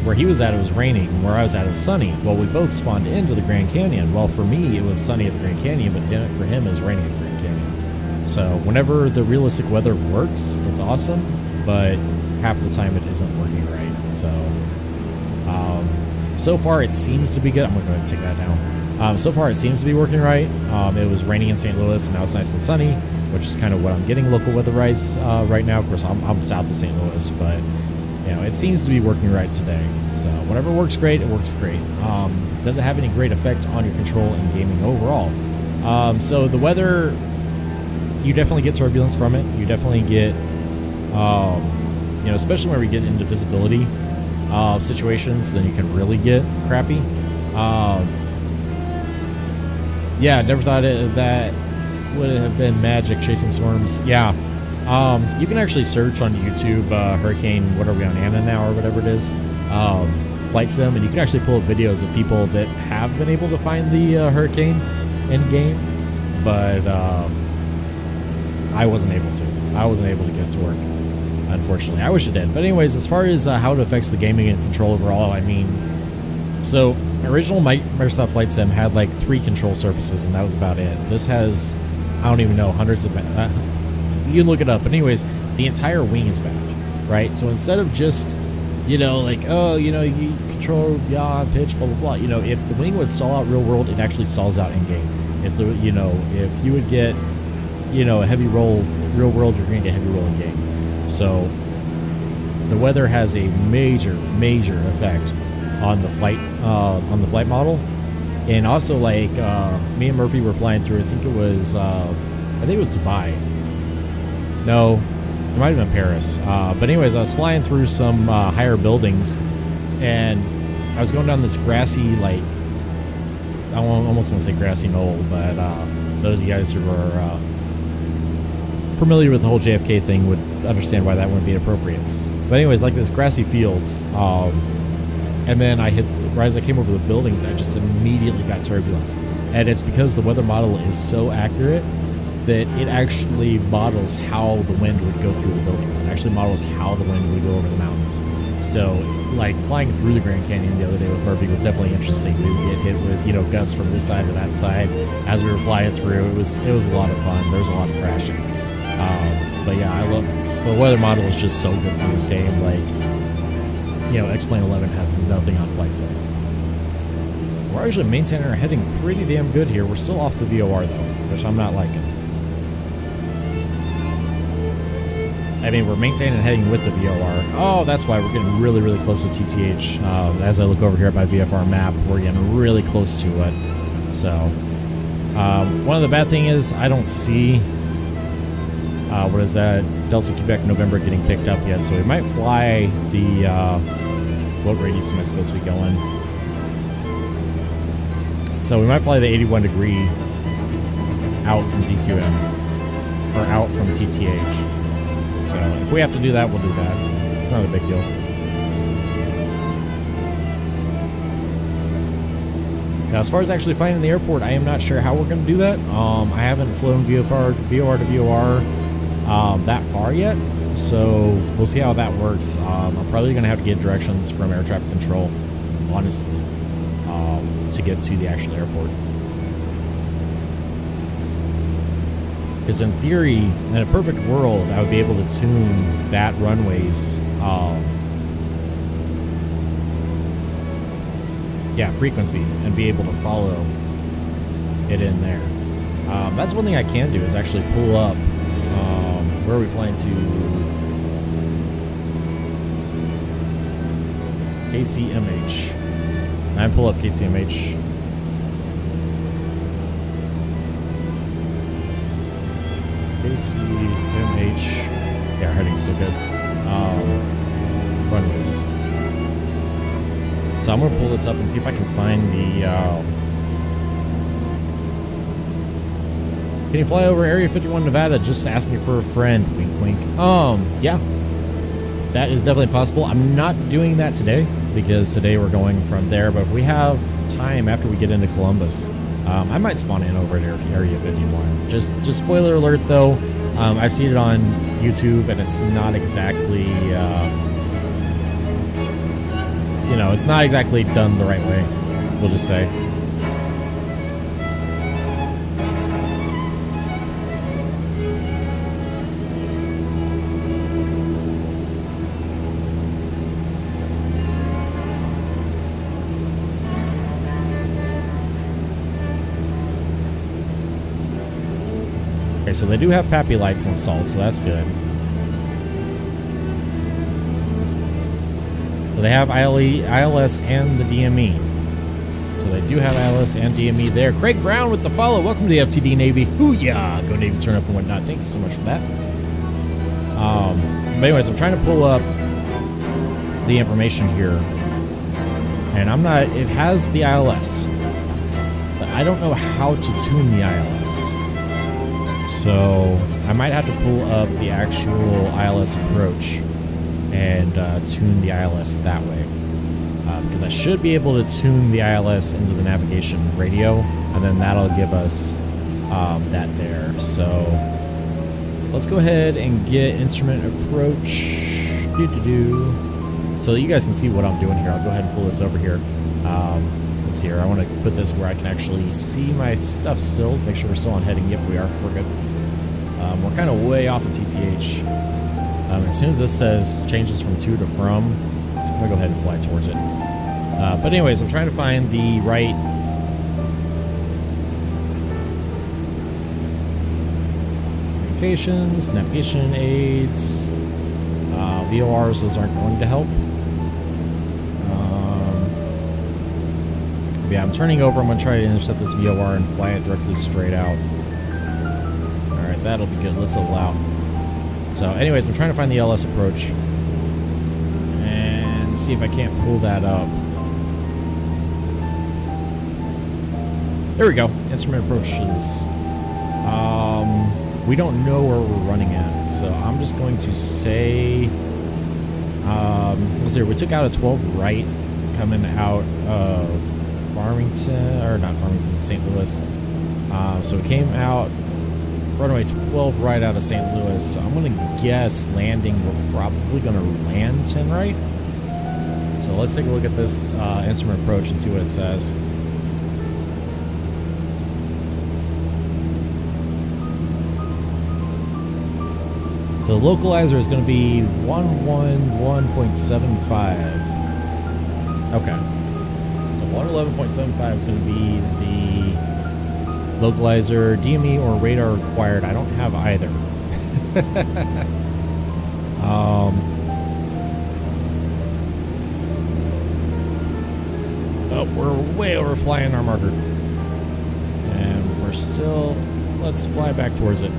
where he was at, it was raining. Where I was at, it was sunny. Well, we both spawned into the Grand Canyon. Well, for me, it was sunny at the Grand Canyon, but for him, it was raining at the Grand Canyon. So whenever the realistic weather works, it's awesome, but half the time it isn't working right. So, so far it seems to be good. I'm going to go ahead and take that down. So far it seems to be working right. It was raining in St. Louis, and now it's nice and sunny, which is kind of what I'm getting local weather-wise right now. Of course, I'm south of St. Louis, but you know, it seems to be working right today. So whatever works great, it works great. Does it have any great effect on your control and gaming overall? So the weather, you definitely get turbulence from it. You definitely get, you know, especially when we get into visibility situations, then you can really get crappy. Yeah, never thought that would have been magic chasing storms. Yeah. You can actually search on YouTube, hurricane, what are we on, Anna now, or whatever it is, flight sim, and you can actually pull up videos of people that have been able to find the hurricane in game, but I wasn't able to. I wasn't able to get it to work, unfortunately. I wish it did. But anyways, as far as how it affects the gaming and control overall, I mean, so original Microsoft Flight Sim had like 3 control surfaces, and that was about it. This has, I don't even know, hundreds of... you can look it up, but anyways, the entire wing is back, right? So instead of just, you know, like, oh, you know, you control yaw, pitch, blah blah blah, you know, if the wing would stall out real world, it actually stalls out in game. If the, you know, if you would get, you know, a heavy roll real world, you're going to get heavy roll in game. So the weather has a major effect on the flight model. And also, like, me and Murphy were flying through, I think it was Dubai. No, it might have been Paris. But anyways, I was flying through some higher buildings, and I was going down this grassy, like, I almost want to say grassy knoll, but those of you guys who are familiar with the whole JFK thing would understand why that wouldn't be appropriate. But anyways, like this grassy field, and then right as I came over the buildings, I just immediately got turbulence. And it's because the weather model is so accurate that it actually models how the wind would go through the buildings. It actually models how the wind would go over the mountains. So, like, flying through the Grand Canyon the other day with Murphy was definitely interesting. We would get hit with, you know, gusts from this side or that side as we were flying through. It was a lot of fun. There was a lot of crashing. But yeah, I love the weather model is just so good for this game. Like, you know, X-Plane 11 has nothing on flight sim. We're actually maintaining our heading pretty damn good here. We're still off the VOR though, which I'm not liking. I mean, we're maintaining heading with the VOR. Oh, that's why we're getting really, really close to TTH. As I look over here at my VFR map, we're getting really close to it. So, one of the bad things is I don't see, what is that, Delta Quebec November getting picked up yet. So we might fly the, what radius am I supposed to be going? So we might fly the 81 degree out from DQM, or out from TTH. So if we have to do that, we'll do that. It's not a big deal. Now, as far as actually flying in the airport, I am not sure how we're going to do that. I haven't flown VOR to VOR that far yet, so we'll see how that works. I'm probably going to have to get directions from air traffic control, honestly, to get to the actual airport. Because in theory, in a perfect world, I would be able to tune that runway's frequency and be able to follow it in there. That's one thing I can do is actually pull up. Where are we flying to? KCMH. I pull up KCMH. KCMH. Yeah, our heading's still good. Runways. So I'm gonna pull this up and see if I can find the. Can you fly over Area 51 Nevada? Just asking for a friend. Wink, wink. Yeah, that is definitely possible. I'm not doing that today because today we're going from there. But if we have time after we get into Columbus, I might spawn in over at Area 51. Just spoiler alert though, I've seen it on YouTube and it's not exactly, you know, it's not exactly done the right way, we'll just say. Okay, so they do have PAPI lights installed, so that's good. So they have ILS and the DME. So they do have ILS and DME there. Craig Brown with the follow. Welcome to the FTD Navy. Hoo-yah! Go Navy turn up and whatnot. Thank you so much for that. But anyways, I'm trying to pull up the information here. And I'm not... It has the ILS. But I don't know how to tune the ILS. So I might have to pull up the actual ILS approach and tune the ILS that way. Because I should be able to tune the ILS into the navigation radio, and then that'll give us that there. So let's go ahead and get instrument approach. So that you guys can see what I'm doing here. I'll go ahead and pull this over here. Let's see here. I want to put this where I can actually see my stuff still. Make sure we're still on heading. Yep, we are. We're good. We're kind of way off of TTH. As soon as this says changes from to to from, I'm going to go ahead and fly towards it. But anyways, I'm trying to find the right communications, navigation aids, VORs, those aren't going to help. Yeah, I'm turning over. I'm going to try to intercept this VOR and fly it directly straight out. Alright, that'll be good. Let's allow. So, anyways, I'm trying to find the LS approach. And see if I can't pull that up. There we go. Instrument approaches. We don't know where we're running at. So, I'm just going to say... let's see. We took out a 12 right coming out of... Farmington, or not Farmington, St. Louis. So we came out, runway 12 right out of St. Louis. So I'm going to guess landing, we're probably going to land 10 right. So let's take a look at this instrument approach and see what it says. So the localizer is going to be 111.75. Okay. 111.75 is going to be the localizer, DME, or radar required. I don't have either. Oh, we're way over flying our marker. And we're still... Let's fly back towards it.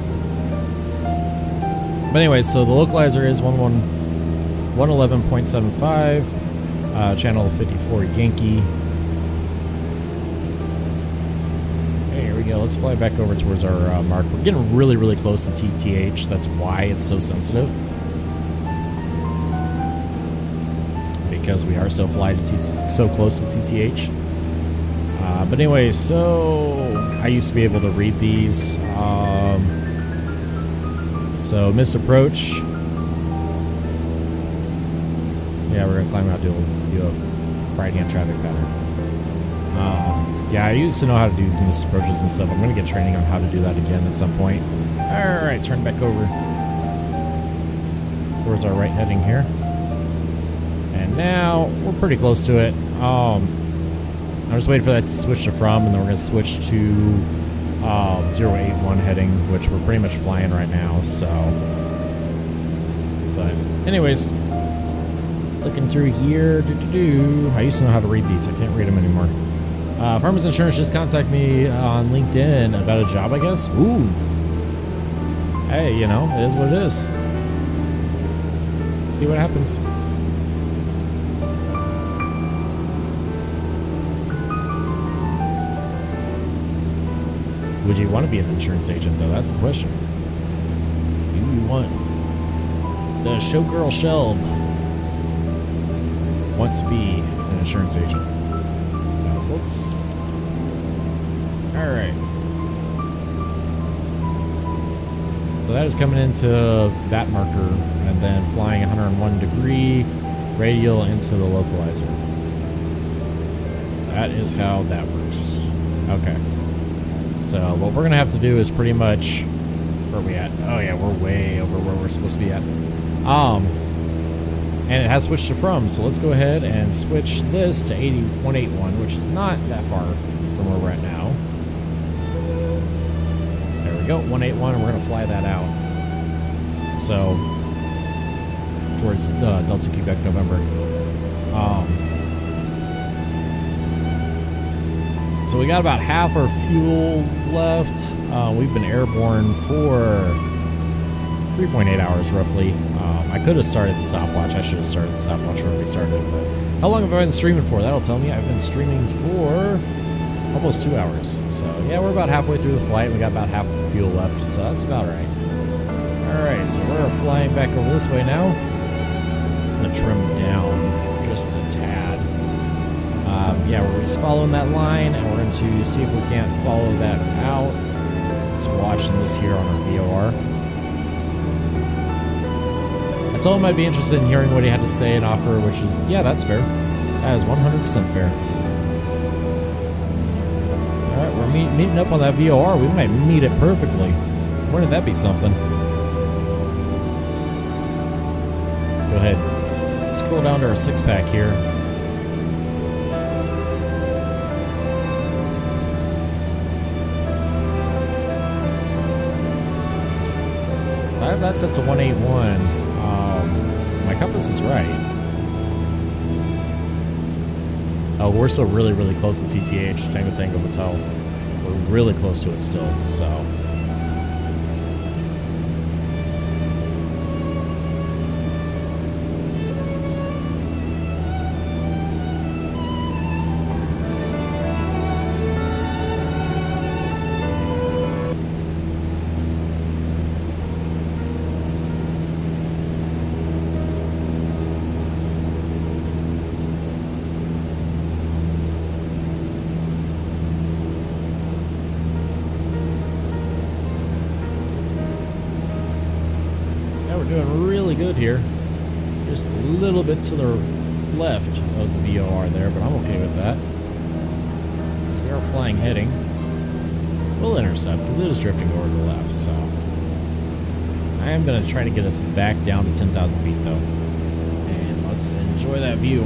But anyway, so the localizer is 111.75, channel 54 Yankee. Let's fly back over towards our mark. We're getting really, really close to TTH. That's why it's so sensitive. Because we are so close to TTH. But anyway, so I used to be able to read these. So missed approach. Yeah, we're gonna climb out, do a right-hand traffic pattern. Yeah, I used to know how to do these missed approaches and stuff. I'm going to get training on how to do that again at some point. Alright, turn back over towards our right heading here. And now, we're pretty close to it. I'm just waiting for that to switch to from, and then we're going to switch to 081 heading, which we're pretty much flying right now, so... But, anyways, looking through here, I used to know how to read these. I can't read them anymore. Farmers Insurance just contacted me on LinkedIn about a job, I guess. Ooh. Hey, you know, it is what it is. Let's see what happens. Would you want to be an insurance agent, though? That's the question. Do you want the showgirl Shelb want to be an insurance agent? So let's... Alright. So that is coming into that marker and then flying 101 degree radial into the localizer. That is how that works. Okay. So what we're going to have to do is pretty much... Where are we at? Oh yeah, we're way over where we're supposed to be at. And it has switched to from, so let's go ahead and switch this to 181, which is not that far from where we're at now. There we go, 181, and we're going to fly that out. So, towards Delta Quebec, November. So we got about half our fuel left. We've been airborne for 3.8 hours roughly. I could have started the stopwatch. I should have started the stopwatch where we started. But how long have I been streaming for? That'll tell me. I've been streaming for almost 2 hours. So yeah, we're about halfway through the flight. We got about half fuel left, so that's about right. Alright, so we're flying back over this way now. I'm going to trim down just a tad. Yeah, we're just following that line, and we're going to see if we can't follow that out. Just watching this here on our VOR. I told him I'd be interested in hearing what he had to say and offer, which is, yeah, that's fair. That is 100% fair. Alright, we're meeting up on that VOR. We might meet it perfectly. Wouldn't that be something? Go ahead. Scroll down to our 6-pack here. That's set to 181. My my compass is right. Oh, we're still really, really close to TTH, Tango Tango Hotel. We're really close to it still, so. Doing really good here. Just a little bit to the left of the VOR there, but I'm okay with that. So we are flying heading. We'll intercept because it is drifting over to the left, so. I am going to try to get us back down to 10,000 feet though. And let's enjoy that view.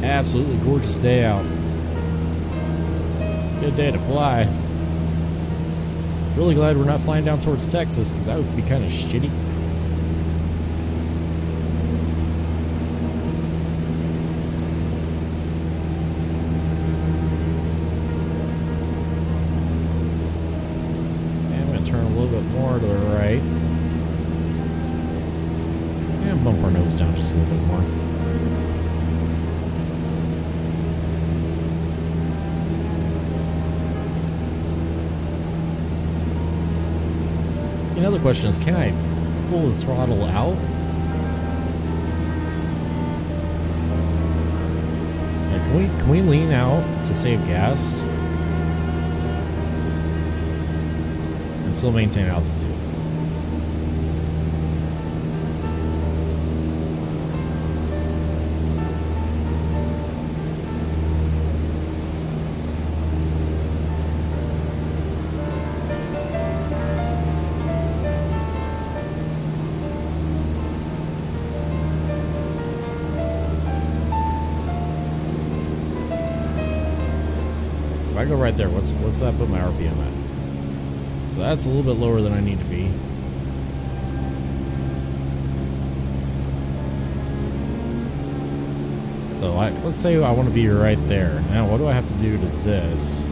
Absolutely gorgeous day out. Good day to fly. Really glad we're not flying down towards Texas, because that would be kind of shitty. And I'm going to turn a little bit more to the right. And bump our nose down just a little bit more. Another question is, can I pull the throttle out? Like, can we lean out to save gas and still maintain altitude? If I go right there, what's that put my RPM at? So that's a little bit lower than I need to be. So let's say I want to be right there. Now what do I have to do to this?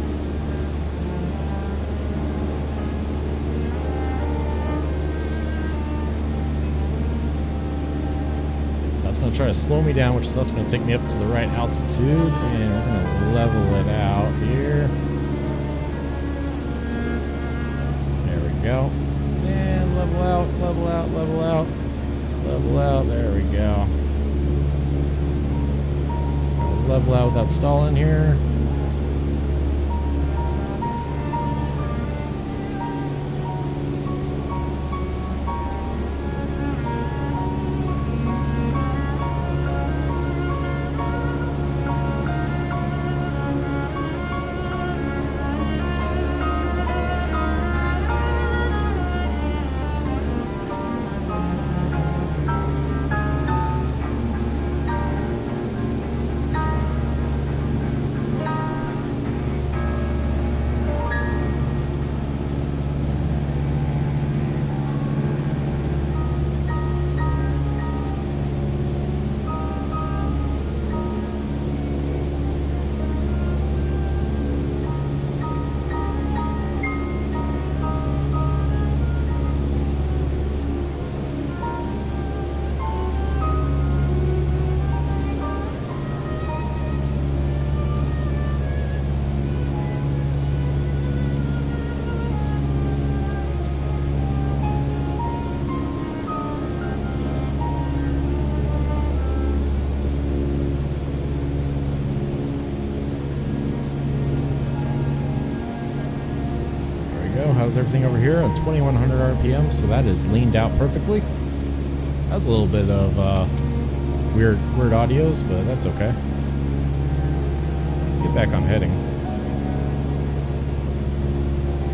That's going to try to slow me down, which is also going to take me up to the right altitude, and we're going to level it out here. There we go. And level out, level out, level out, level out. There we go. Level out without stalling here. How's everything over here on 2100 RPM? So that is leaned out perfectly. That's a little bit of weird audios, but that's okay. Get back on heading.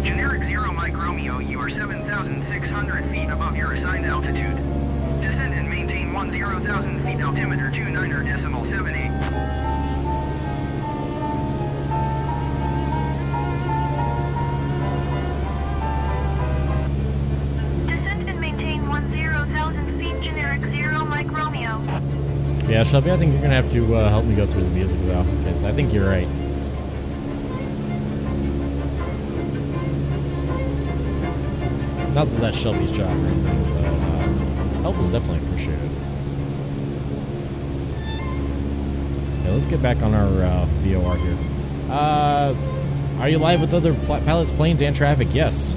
Generic 0 Mike Romeo, you are 7,600 feet above your assigned altitude. Descend and maintain 10,000 feet altimeter 29.78. Descend and maintain 10,000 feet, generic 0 Yeah, Shelby, I think you're gonna have to help me go through the music though, because I think you're right. Not that that's Shelby's job or anything, but help is definitely appreciated. Okay, let's get back on our VOR here. Are you live with other pilots, planes, and traffic? Yes.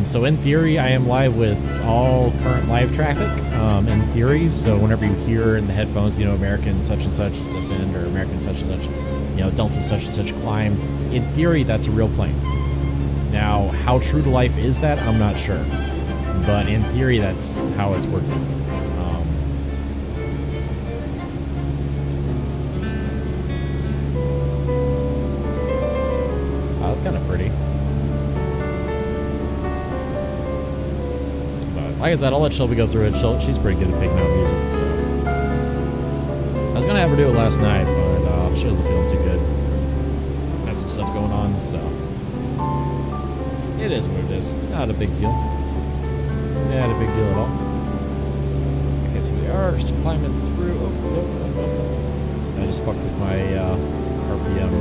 So in theory, I am live with all current live traffic, in theory. So whenever you hear in the headphones, you know, American such and such descend, or American such and such, you know, Delta such and such climb, in theory, that's a real plane. Now, how true to life is that? I'm not sure. But in theory, that's how it's working. Oh, that's kind of pretty. But like I said, I'll let Shelby go through it. She's pretty good at picking out music, so. I was going to have her do it last night, but she wasn't feeling too good. Had some stuff going on, so. It is what it is. Not a big deal. Not a big deal at all. Okay, so we are climbing through. Oh. I just fucked with my RPM.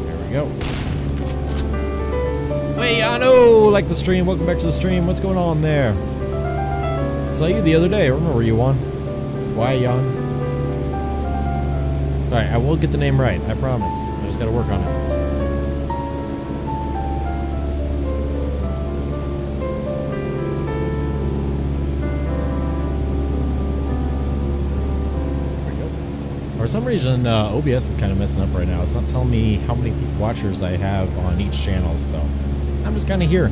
There we go. Hey, I know! Like the stream. Welcome back to the stream. What's going on there? I saw you the other day. I remember you on. Why, Jan? Alright, I will get the name right. I promise. I just gotta work on it. There we go. For some reason, OBS is kind of messing up right now. It's not telling me how many watchers I have on each channel, so I'm just kind of here.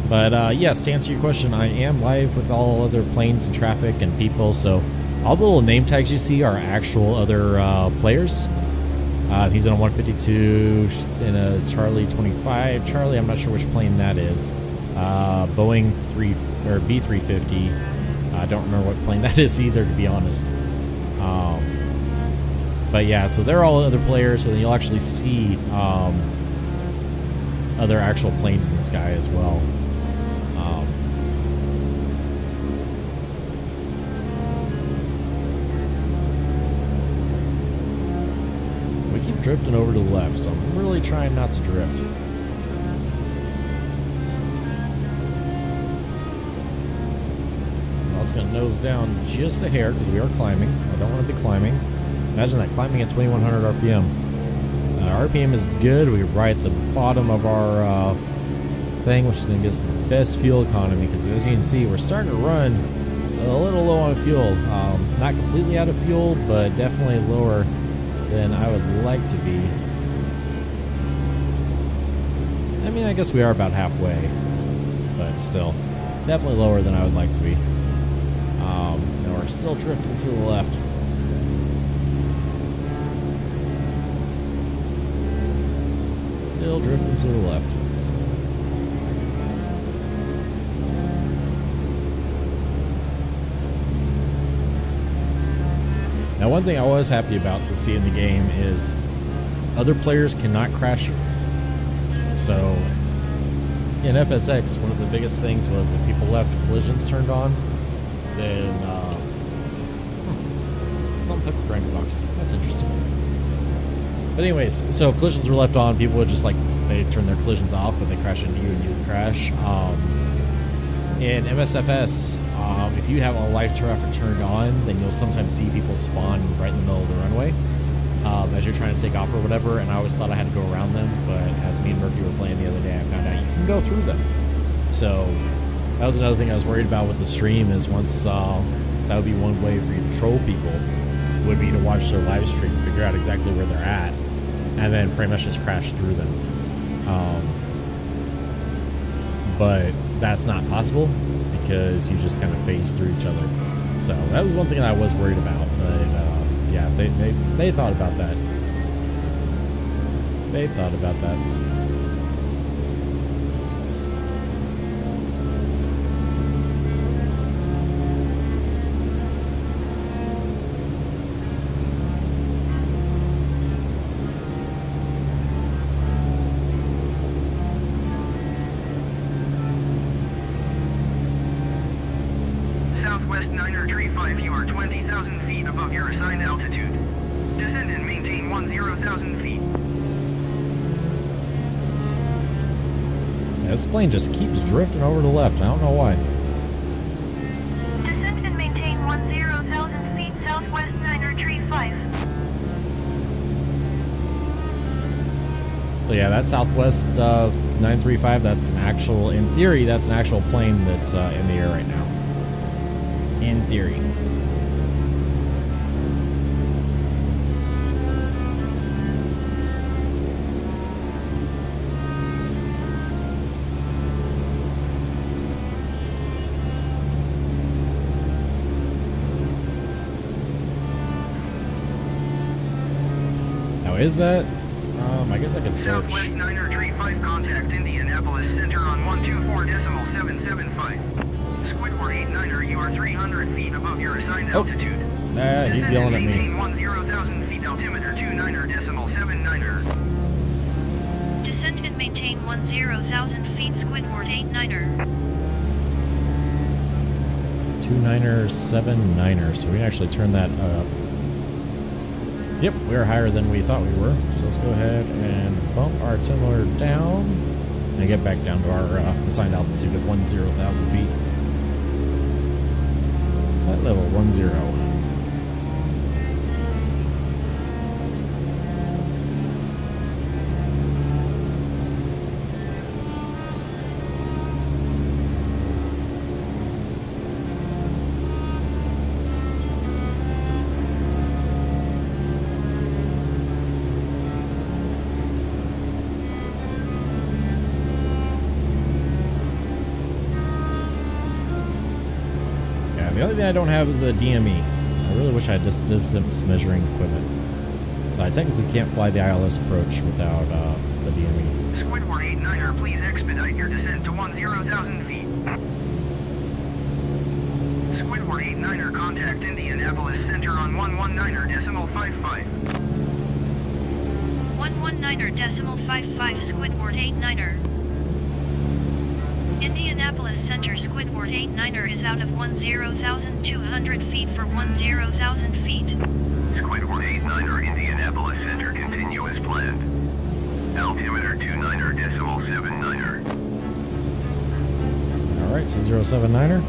But yes, to answer your question, I am live with all other planes and traffic and people, so all the little name tags you see are actual other players. He's in a 152, in a Charlie 25. Charlie, I'm not sure which plane that is. Boeing B350. I don't remember what plane that is either, to be honest. But yeah, so they're all other players, so you'll actually see other actual planes in the sky as well. We keep drifting over to the left, so I'm really trying not to drift. I'm also going to nose down just a hair because we are climbing. I don't want to be climbing. Imagine that, climbing at 2100 RPM. RPM is good. We're right at the bottom of our thing, which is going to give us the best fuel economy, because as you can see, we're starting to run a little low on fuel. Not completely out of fuel, but definitely lower than I would like to be. I mean, I guess we are about halfway, but still, definitely lower than I would like to be. And we're still drifting to the left. Still drifting to the left. Now, one thing I was happy about to see in the game is other players cannot crash you. So, in FSX, one of the biggest things was if people left collisions turned on, then, pepper grinder box. That's interesting. But anyways, so if collisions were left on, people would just like, they turn their collisions off, but they crash into you and you would crash. In MSFS, if you have all live traffic turned on, then you'll sometimes see people spawn right in the middle of the runway as you're trying to take off or whatever, and I always thought I had to go around them, but as me and Murphy were playing the other day, I found out you can go through them. So that was another thing I was worried about with the stream, is once that would be one way for you to troll people, would be to watch their live stream, figure out exactly where they're at, and then pretty much just crash through them. But that's not possible because you just kind of phase through each other. So that was one thing I was worried about. But yeah, they thought about that. They thought about that. Niner 35, you are 20,000 feet above your assigned altitude. Descend and maintain 10,000 feet. Yeah, this plane just keeps drifting over to the left. I don't know why. Descend and maintain 10,000 feet southwest Niner 35. So yeah, that Southwest 935, that's an actual, in theory, that's an actual plane that's in the air right now. In theory. Now is that? I guess I could search. Southwest Niner 35, contact Indianapolis Center on 124.775. Squidward 8 Niner, you are 300 feet above your assigned altitude. He's yelling at me. 10,000 feet, altimeter 29.79. Descend and maintain 10,000 feet, Squidward 8 Niner. 2979er, so we can actually turn that up. Yep, we're higher than we thought we were, so let's go ahead and bump our altimeter down and get back down to our assigned altitude of 10,000 feet. At level 10. The only thing I don't have is a DME. I really wish I had distance measuring equipment. But I technically can't fly the ILS approach without the DME. Squidward 8 Niner, please expedite your descent to 10,000 feet. Squidward 8 Niner, contact Indianapolis Center on 119.55. 119.55, Squidward 8 Niner. Indianapolis Center, Squidward 8 Niner is out of 10,200 feet for 10,000 feet. Squidward 8 Niner, Indianapolis Center, continue as planned. Altimeter 29.79. Alright, so 079er,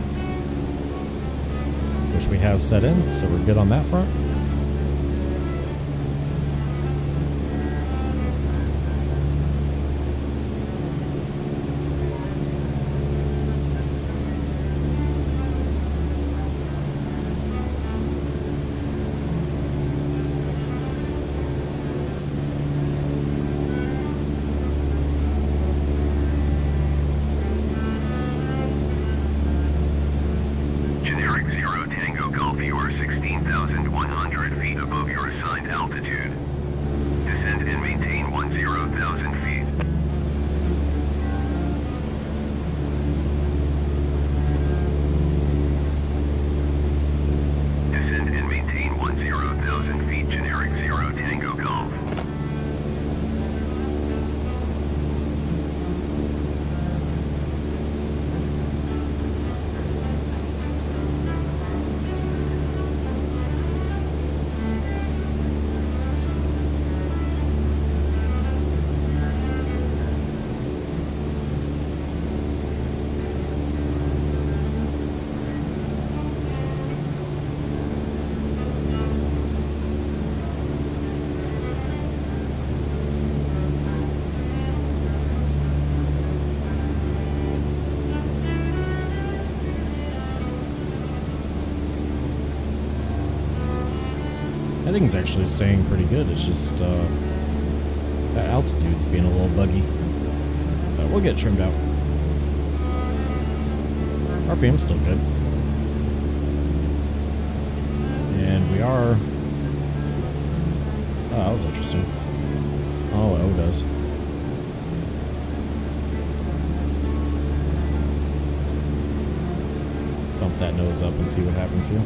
which we have set in, so we're good on that front. Everything's actually staying pretty good. It's just that altitude's being a little buggy. But we'll get trimmed out. RPM's still good. And we are... Oh, that was interesting. Oh, it does. Bump that nose up and see what happens here.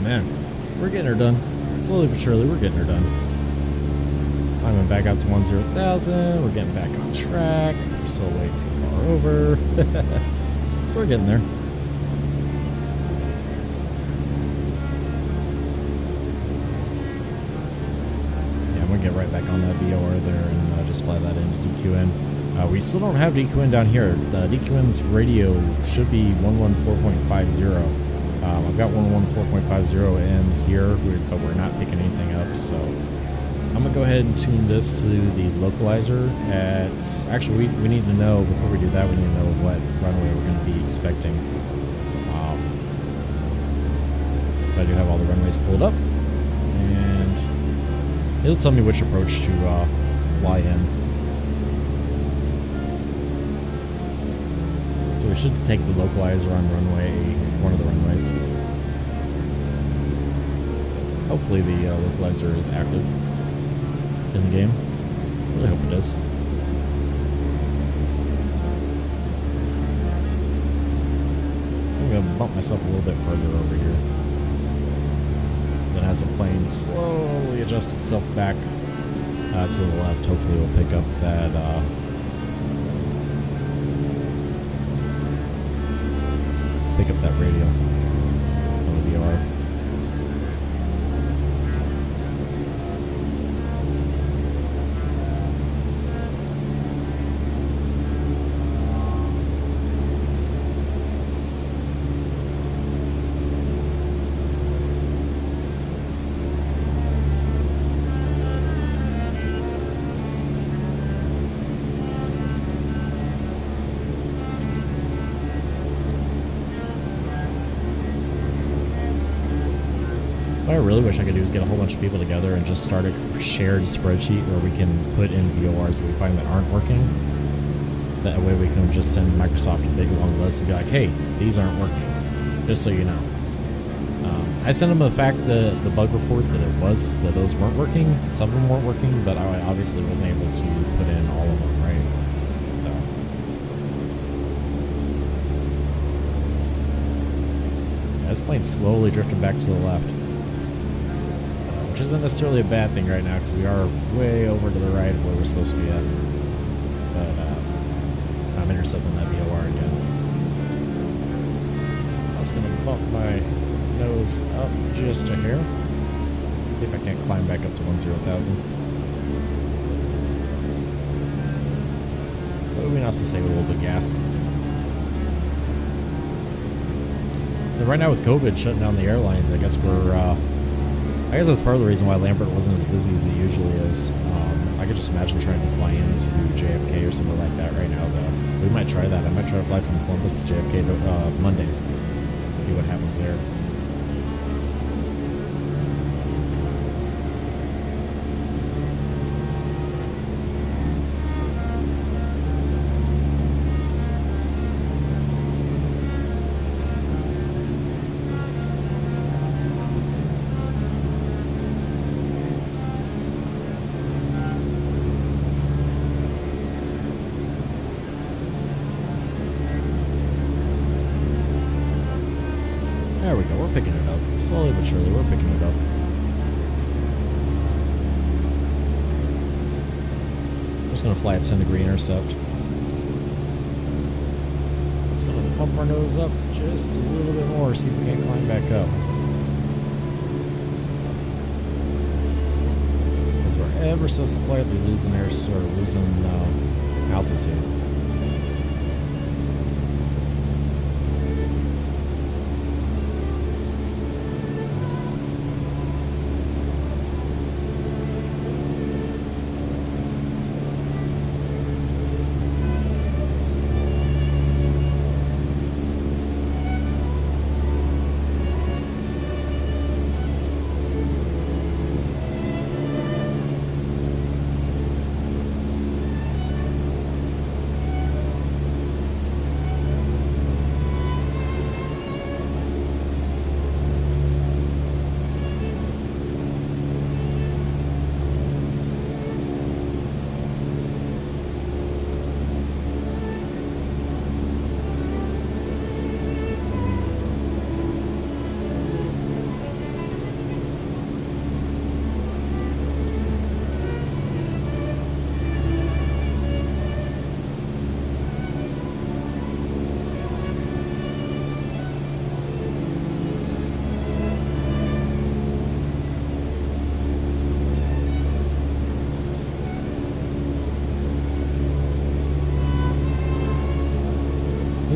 man, we're getting her done. Slowly but surely, we're getting her done. Climbing back out to 10,000. We're getting back on track. We're still way too far over. We're getting there. Yeah, I'm gonna get right back on that VOR there and just fly that into DQN. We still don't have DQN down here. The DQN's radio should be 114.50. I've got 114.50 in here, but we're not picking anything up, so I'm going to go ahead and tune this to the localizer at... Actually, we need to know, before we do that, we need to know what runway we're going to be expecting. I do have all the runways pulled up, and it'll tell me which approach to fly in. So we should take the localizer on one of the runways. Hopefully the localizer is active in the game. Really hope it is. I'm going to bump myself a little bit further over here. Then as the plane slowly adjusts itself back to the left, hopefully we'll pick up that radio on the VR. What I really wish I could do is get a whole bunch of people together and just start a shared spreadsheet where we can put in VORs that we find that aren't working. That way we can just send Microsoft a big long list and be like, hey, these aren't working, just so you know. I sent them the bug report that those weren't working, some of them weren't working, but I obviously wasn't able to put in all of them, right? So. Yeah, this plane's slowly drifting back to the left. Which isn't necessarily a bad thing right now, because we are way over to the right of where we're supposed to be at. But I'm intercepting that VOR again. I was going to bump my nose up just a hair. See if I can't climb back up to 10,000. But we can also save a little bit of gas. And right now with COVID shutting down the airlines, I guess that's part of the reason why Lambert wasn't as busy as he usually is. I could just imagine trying to fly into JFK or something like that right now, though. We might try that. I might try to fly from Columbus to JFK Monday. See what happens there. There we go, we're picking it up. Slowly but surely, we're picking it up. I'm just going to fly at 10-degree intercept. It's going to bump our nose up just a little bit more, see if we can't climb back up. Because we're ever so slightly losing altitude.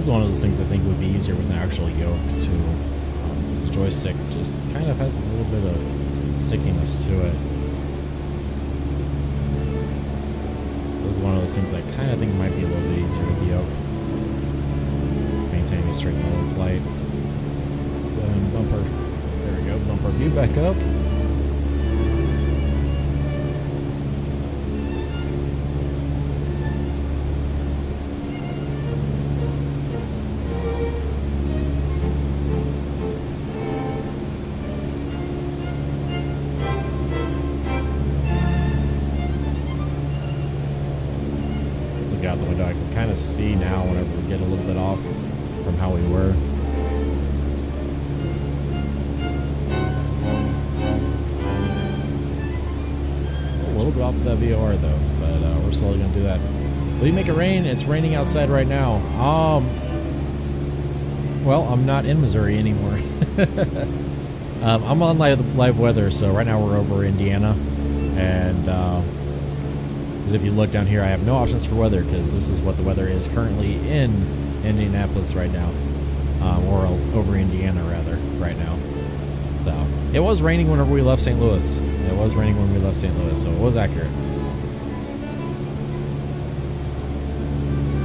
is one of those things I think would be easier with an actual yoke too. Because the joystick just kind of has a little bit of stickiness to it. This is one of those things I kind of think might be a little bit easier with the yoke. Maintaining a straight level of flight. And bumper. There we go. Bumper view back up. Out the window, I can kind of see now whenever we get a little bit off from how we were. A little bit off of that VOR though, but we're slowly gonna do that. Will you make it rain? It's raining outside right now. Well, I'm not in Missouri anymore. I'm on live weather, so right now we're over Indiana, and because if you look down here, I have no options for weather because this is what the weather is currently in Indianapolis right now, or over Indiana rather right now. So it was raining whenever we left St. Louis. It was raining when we left St. Louis, so it was accurate.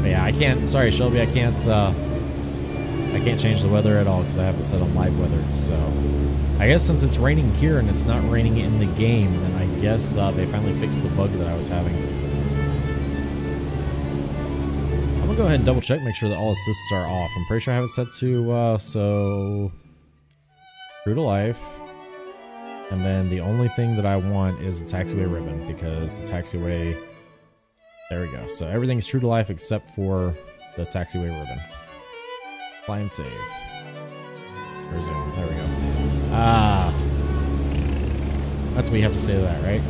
But yeah, I can't. Sorry, Shelby, I can't change the weather at all because I have it set on live weather. So I guess since it's raining here and it's not raining in the game, then I guess they finally fixed the bug that I was having. I'm gonna go ahead and double check, make sure that all assists are off. I'm pretty sure I have it set to so true to life. And then the only thing that I want is the taxiway ribbon because the taxiway, there we go. So everything's true to life except for the taxiway ribbon. Fly and save. Resume. There we go. Ah. That's what you have to say to that, right?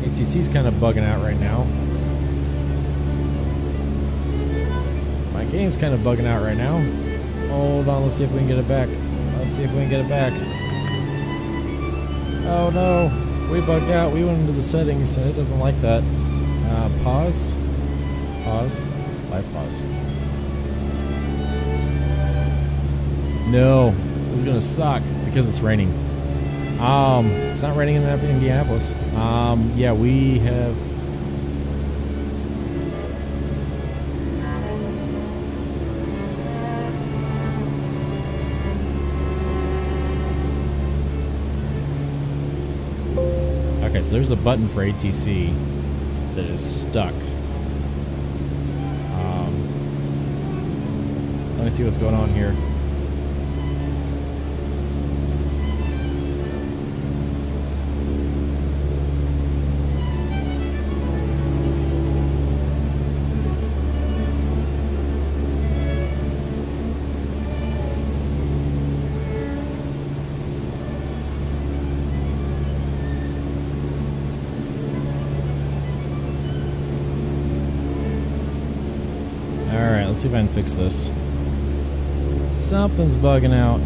ATC's kind of bugging out right now. My game's kind of bugging out right now. Hold on, let's see if we can get it back. Let's see if we can get it back. Oh no, we bugged out. We went into the settings and it doesn't like that. Pause. Pause. Live pause. No, this is gonna suck because it's raining. It's not raining in Indianapolis. Yeah, we have. Okay, so there's a button for ATC that is stuck. Let me see what's going on here. Alright, let's see if I can fix this. Something's bugging out.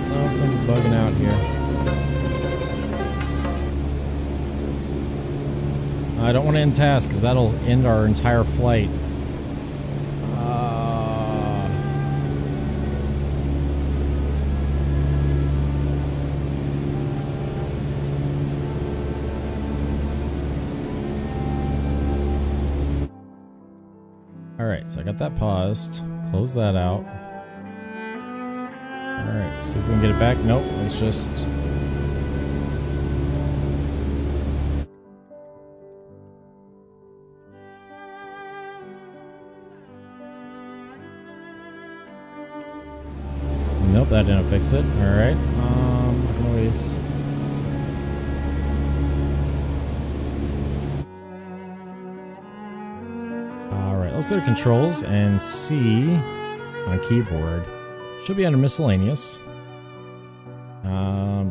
Something's bugging out here. I don't want to end task because that'll end our entire flight. Alright, so I got that paused. Close that out. Alright, see if we can get it back. Nope, it's just... Nope, that didn't fix it. Alright, noise. Let's go to controls and see on keyboard. Should be under miscellaneous.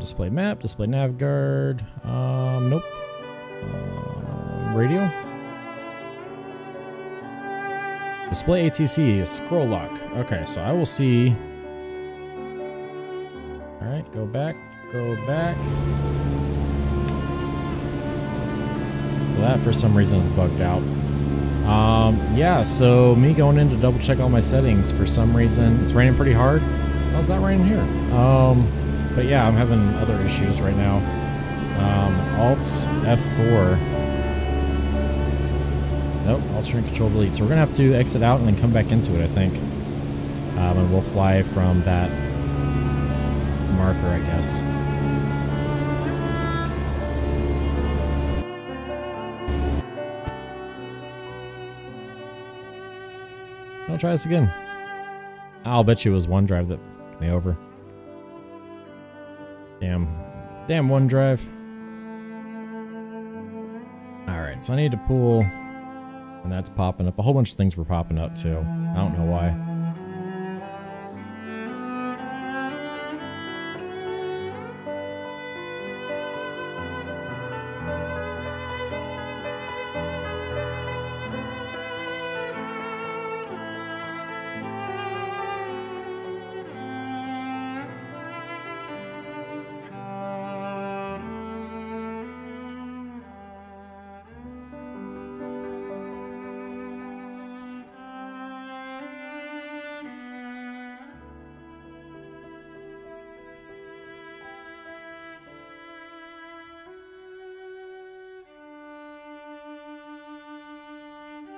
Display map, display nav guard. Nope. Radio. Display ATC is scroll lock. Okay, so I will see. All right, go back, go back. that for some reason is bugged out. Yeah, so me going in to double check all my settings, for some reason it's raining pretty hard. How's that raining here? But yeah, I'm having other issues right now. Alt F4. Nope, Alt Shrink Control Delete. So we're gonna have to exit out and then come back into it, I think. And we'll fly from that marker, I guess. I'll try this again. I'll bet you it was OneDrive that took me over. Damn OneDrive. Alright, so I need to pull, and that's popping up. A whole bunch of things were popping up too. I don't know why.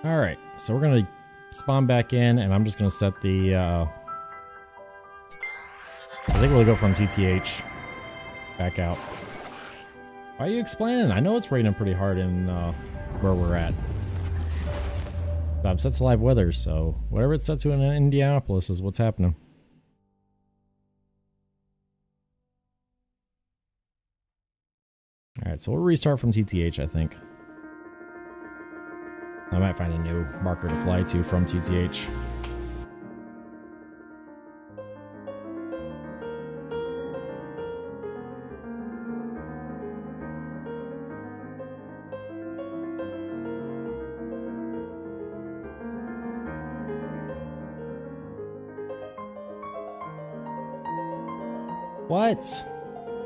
Alright, so we're going to spawn back in, and I'm just going to set the, I think we'll go from TTH back out. Why are you explaining? I know it's raining pretty hard in, where we're at. But I'm set to live weather, so whatever it's set to in Indianapolis is what's happening. Alright, so we'll restart from TTH, I think. I might find a new marker to fly to from TTH. What?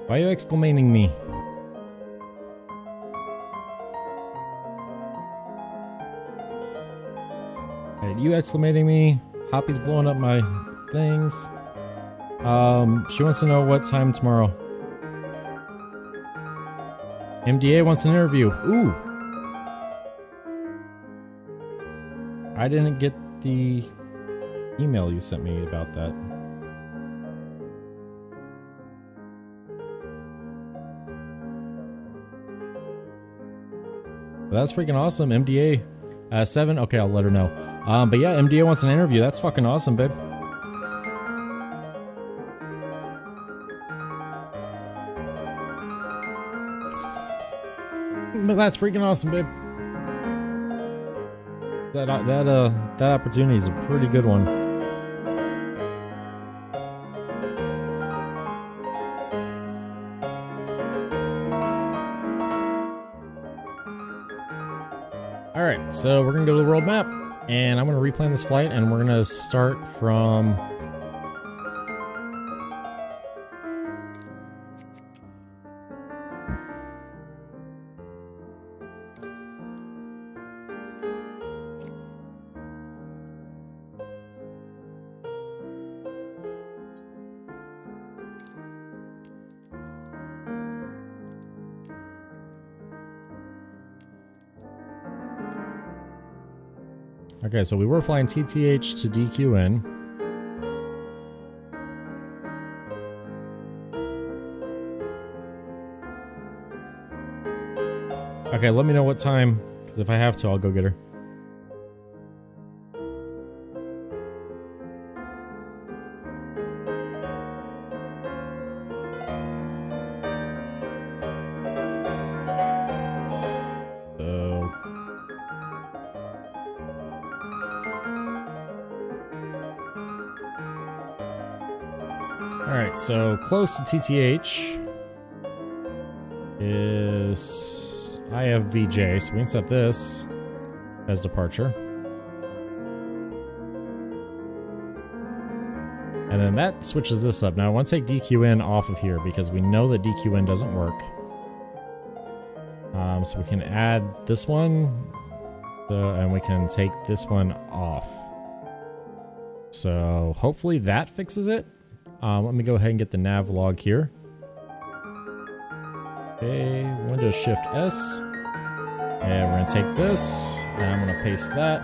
Why are you exclamating me? You exclamating me? Hoppy's blowing up my things. She wants to know what time tomorrow. MDA wants an interview. Ooh. I didn't get the email you sent me about that. Well, that's freaking awesome. MDA 7. Okay, I'll let her know. But yeah, MDA wants an interview. That's fucking awesome, babe. But that's freaking awesome, babe. That opportunity is a pretty good one. All right, so we're gonna go to the world map. And I'm going to replan this flight, and we're going to start from... Okay, so we were flying TTH to DQN. Okay, let me know what time, because if I have to, I'll go get her. Alright, so close to TTH is IFVJ, so we can set this as departure. And then that switches this up. Now I want to take DQN off of here because we know that DQN doesn't work. So we can add this one, and we can take this one off. So hopefully that fixes it. Let me go ahead and get the nav log here. Okay, Windows Shift S. And we're gonna take this, and I'm gonna paste that.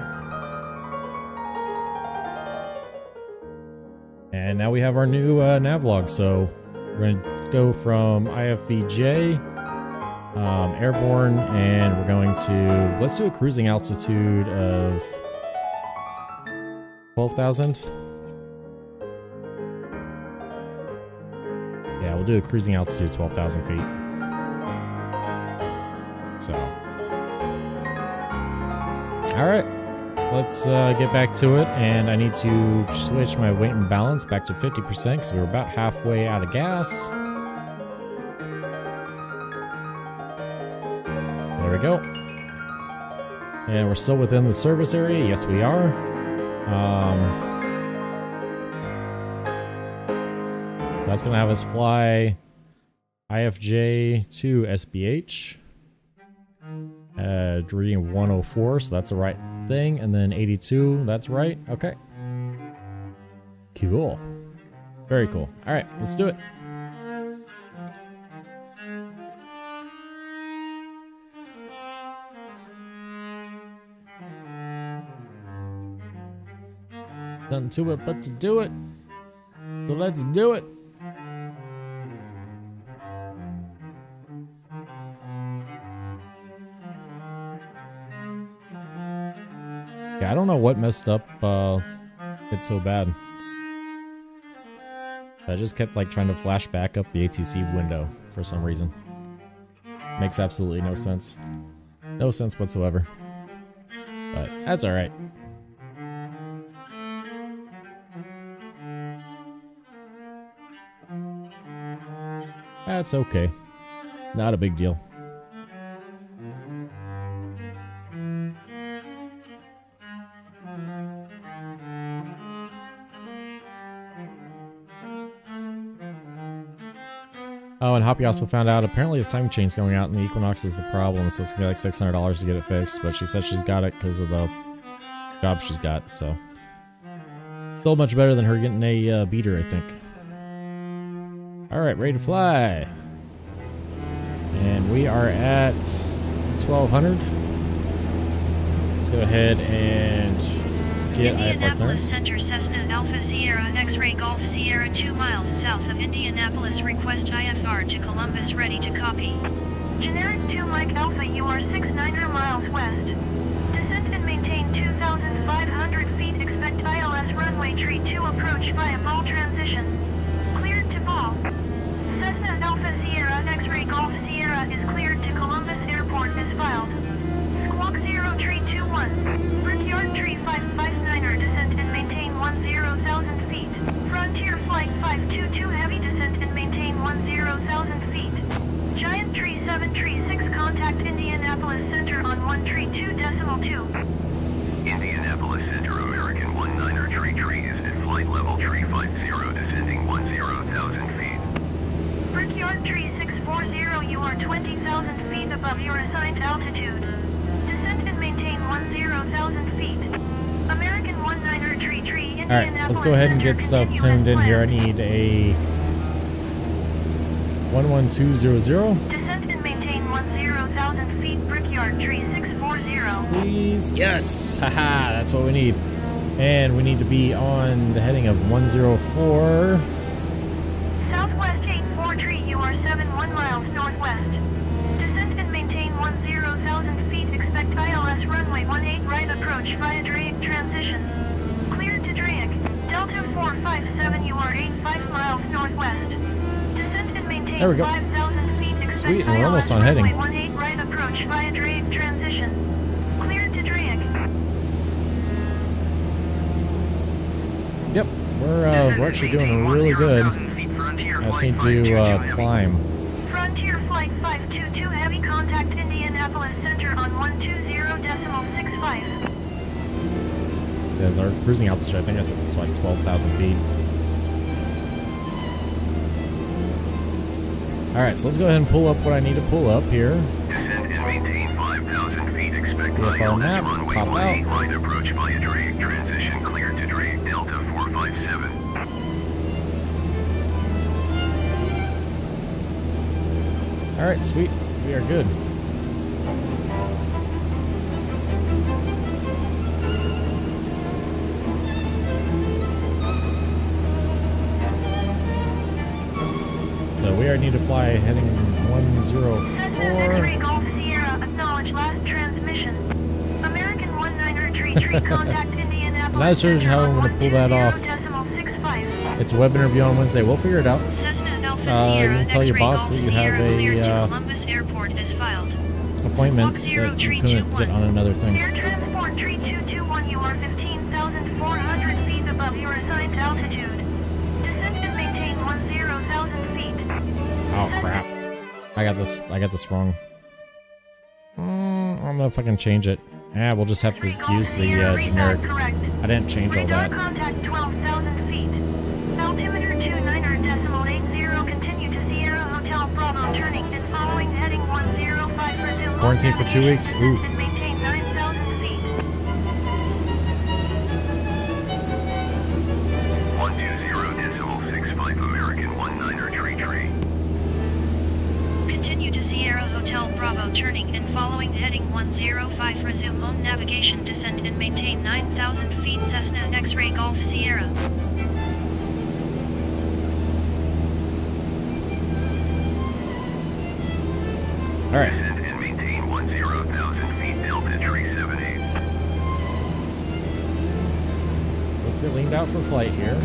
And now we have our new nav log. So we're gonna go from IFVJ, airborne, and we're going to, let's do a cruising altitude of 12,000. Yeah, we'll do a cruising altitude 12,000 feet. So, all right, let's get back to it. And I need to switch my weight and balance back to 50% because we were about halfway out of gas. There we go. And we're still within the service area. Yes, we are. That's going to have us fly IFJ to SBH. Reading 104, so that's the right thing. And then 82, that's right. Okay. Cool. Very cool. All right, let's do it. Nothing to it but to do it. So let's do it. Yeah, I don't know what messed up it so bad. I just kept like trying to flash back up the ATC window for some reason. Makes absolutely no sense. No sense whatsoever. But that's alright. That's okay. Not a big deal. Oh, and Hoppy also found out apparently the time chain's going out and the Equinox is the problem, so it's gonna be like $600 to get it fixed, but she said she's got it because of the job she's got, so. Still much better than her getting a beater, I think. Alright, ready to fly. And we are at 1200. Let's go ahead and get IFR Indianapolis clearance. Center, Cessna Alpha Sierra X-Ray Golf Sierra 2 miles south of Indianapolis. Request IFR to Columbus, ready to copy. Generic 2 Mike Alpha, you are 69er miles west. Descend and maintain 2,500 feet. Expect ILS runway tree 2 approach via ball transition. Cleared to ball. Cessna Alpha Sierra X-Ray Golf Sierra is cleared to Columbus Airport as filed. Squawk 0 tree 21. Brickyard tree 559er, descent and maintain 10,000 feet. Frontier flight 522 heavy, descent and maintain 10,000 feet. Giant tree 7 tree 6, contact Indianapolis Center on 1 tree 2.2. Indianapolis Center, American 19er tree is at flight level tree 50, descending 10,000 feet. Brickyard tree 640, you are 20,000 feet above your assigned altitude. Descend and maintain 10,000 feet. American 19er tree, Indianapolis. Alright, let's go ahead and get stuff tuned in here. I need a 11200. Descend and maintain 10,000 feet. Brickyard tree 640. Please. Yes! Haha, that's what we need. And we need to be on the heading of 104. Southwest 84 tree, you are 71 miles northwest. Descend and maintain 10,000 feet. Expect ILS runway 18 right approach via Drake transition. Cleared to Drake. Delta 457, you are 85 miles northwest. Descend and maintain There we go. 5,000 feet. Expect Sweet, and we're ILS almost on heading. runway 18 right approach via Drake transition. Cleared to Drake. Yep, we're actually doing really good. I just need to climb. Frontier flight 522 heavy, contact Indianapolis Center on 120.65. There's our cruising altitude. I think I said it's like 12,000 feet. Alright, so let's go ahead and pull up what I need to pull up here. Descend and VFR map, pop out. Right approach via drag, transition cleared to drag, Delta 457. Alright, sweet. We are good. So we are need to fly heading 104. X-ray Golf Sierra, acknowledge last transmission. American 19er tree contact Indianapolis. I'm not sure how I'm going to pull that off. It's a web interview on Wednesday. We'll figure it out. Cessna Alpha You Sierra, can tell your X-ray boss Golf that you have Sierra cleared to a Columbus Airport is filed. appointment Squawk 0 that you tree couldn't 21. get on another thing. Air transport tree 221, you are 15,400 feet above your assigned altitude. Descend and maintain 10,000 feet. Oh crap! I got this wrong. I don't know if I can change it. Yeah, we'll just have to use the generic. I didn't change all Radar that. contact 12,000 feet. Altimeter 29.80. Continue to Sierra Hotel Bravo, turning and following heading 105 for Zoom. Quarantine for 2 weeks? Ooh. And maintain 9,000 feet. 120.65 American 19er tree. Continue to Sierra Hotel Bravo, turning and following heading 105. Resume home navigation, descend and maintain 9,000 feet. Cessna X-ray Golf Sierra. All right. Descend and maintain 10,000 feet, Delta tree 78. Let's get leaned out for flight here.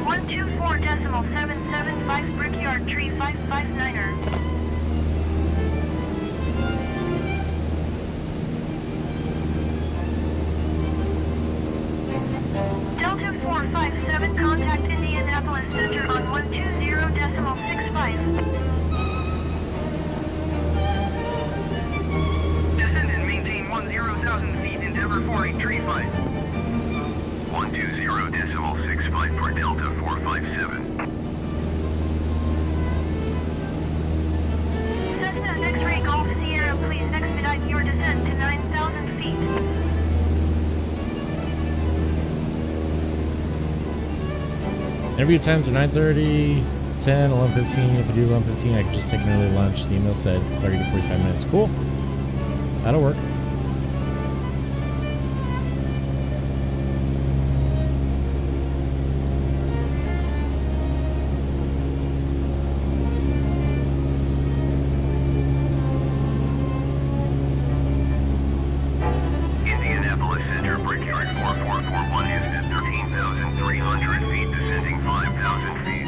One 124.775 Brickyard Tree 559er. Delta 457, contact Indianapolis Center on 120.65. Descend and maintain 10,000 feet, Endeavor 4835. 120.65 for Delta 457. Cessna X-ray Golf Sierra, please expedite your descent to 9,000 feet. Interview times are 9:30, 10, 11:15. If you do 11:15, I can just take an early lunch. The email said 30 to 45 minutes. Cool. That'll work. Indianapolis Center, Brickyard 4441 is at 13,300 feet, descending 5,000 feet.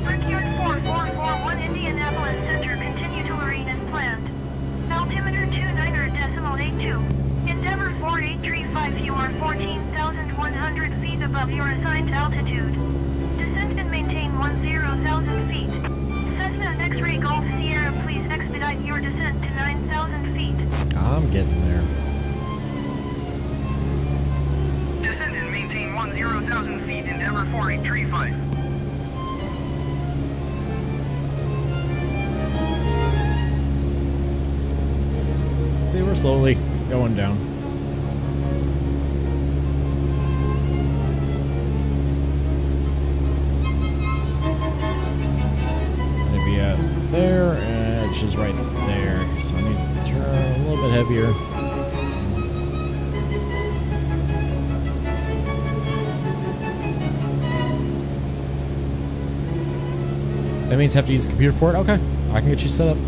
Brickyard 4441, Indianapolis Center, continue to Lorraine as planned. Altimeter 29.82. Endeavor 4835, you are 14,100 feet above your assigned altitude. Descend and maintain 10,000 feet. Cessna X-ray Golf Sierra, please expedite your descent to 9,000 feet. I'm getting there. Descend and maintain 10,000 feet, Endeavor 4835. They were slowly going down. Gonna be at there, and it's just right there. So I need to turn a little bit heavier. That means I have to use a computer for it? Okay, I can get you set up.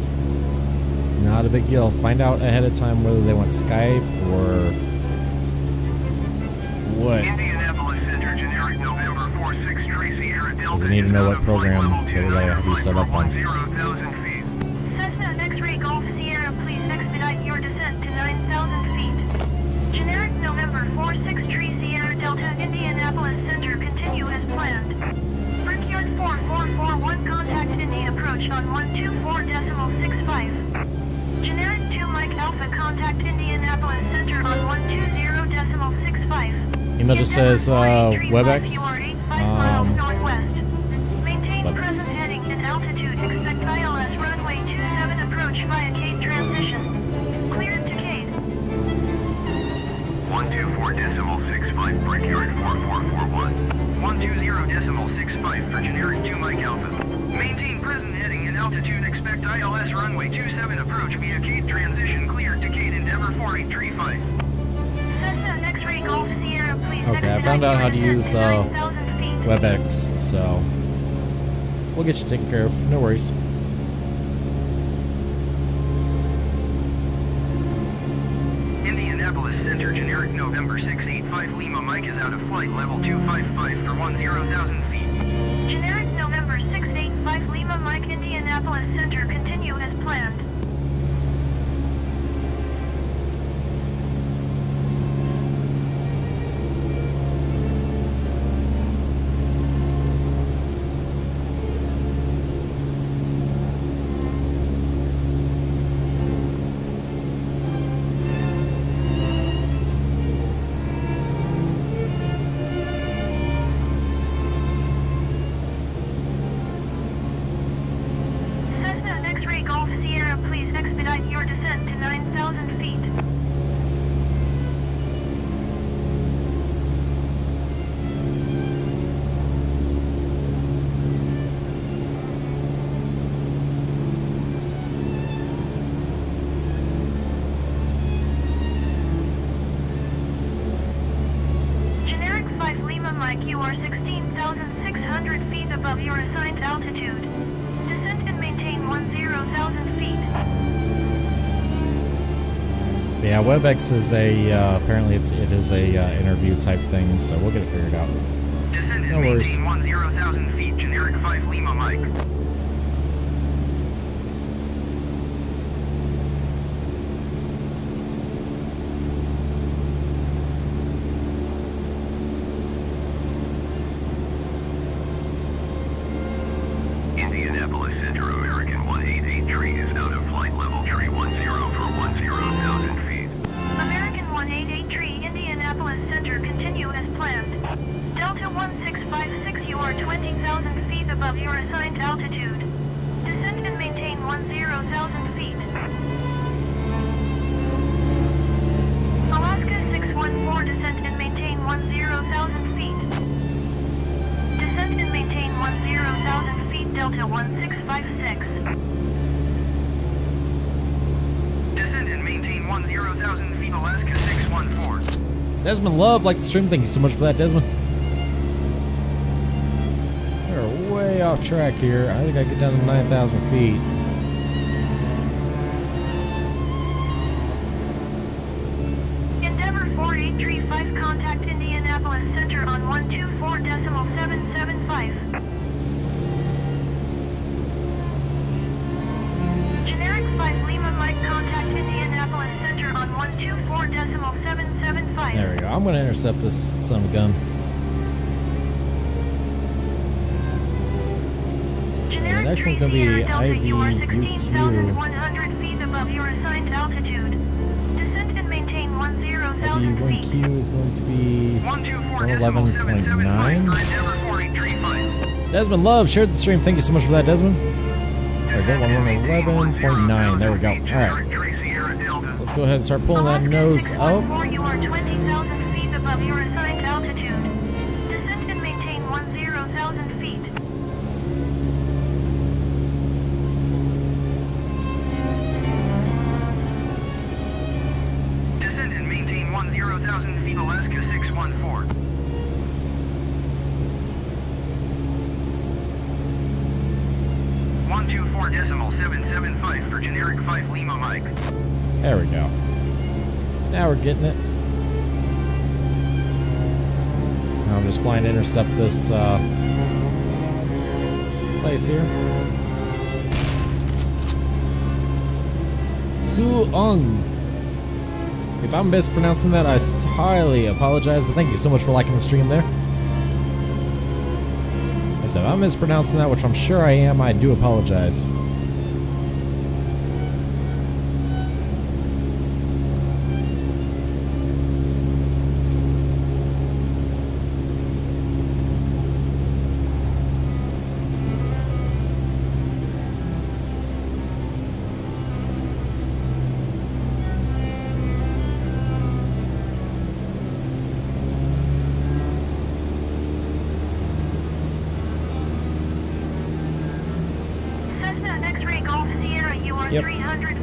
Not a big deal. Find out ahead of time whether they want Skype or what. Indianapolis Center, generic November 46 Tracy Sierra Delta. Because I need to know what program they would have you set up on. 10,000 feet. Cessna X-ray Golf Sierra, please expedite your descent to 9,000 feet. Generic November 46 Tree Sierra Delta, Indianapolis Center, continue as planned. Brickyard 4441, contact Indy approach on 124.65. Generic 2 Mike Alpha, contact Indianapolis Center on 120.65. Email just says WebEx. Maintain present heading and altitude. Expect ILS runway 124.65 Brickyard 4441. 120.65 for generic 2 Mike Alpha. Maintain present heading and altitude. Expect ILS runway 27 approach via Cape transition cleared to Cape Endeavor 4835. Cessna X-ray Golf Sierra, please. Okay, I found out how to use WebEx, so we'll get you taken care of. No worries. Indianapolis Center, generic November 685 Lima Mike is out of flight level 255 for 10,000 feet. Generic November 685 Lima Mike, Indianapolis Center, continue as planned. Mike, you are 16,600 feet above your assigned altitude. Descend and maintain 10,000 feet. Yeah, WebEx is a apparently it is a interview type thing, so we'll get it figured out. Descend and No worries. maintain 10,000 feet. Generic 5 Lima Mike. Indianapolis Center, American 188 is out of flight level 310 for 10,000 feet. American 188 Indianapolis Center, continue as planned. Delta 1656, you are 20,000 feet above your assigned altitude. Descend and maintain 10,000 feet. Alaska 614, descend and maintain 10,000 feet. Descend and maintain 10,000 feet, Delta 1656. Descend and maintain 10,000 feet. Alaska 614. Desmond Love, like the stream. Thank you so much for that, Desmond. We're way off track here. I think I get down to 9,000 feet. Endeavor 4835, contact Indianapolis Center on 124.775. Generic 5 Lima Mike, contact Indianapolis Center on 124.775. There we go. I'm going to intercept this son of a gun. Generic next one's gonna 3 be Sierra Delta, you are IVUQ. 16,100 feet above your assigned altitude. Descend and maintain 10,000 feet. IVU1Q is going to be 124.775 for 11.9. Endeavor 4835. Desmond Love shared the stream. Thank you so much for that, Desmond. There we go. 11.9. There we go. All right. Let's go ahead and start pulling that nose up. You are 20,000 feet above your assigned altitude. Descend and maintain 10,000 feet. Descend and maintain 10,000 feet. Alaska 614. .775 for generic 5 Lima Mike. There we go. Now we're getting it. Now I'm just flying to intercept this place here. Suong. If I'm mispronouncing that, I highly apologize, but thank you so much for liking the stream there. I said, if I'm mispronouncing that, which I'm sure I am, I do apologize.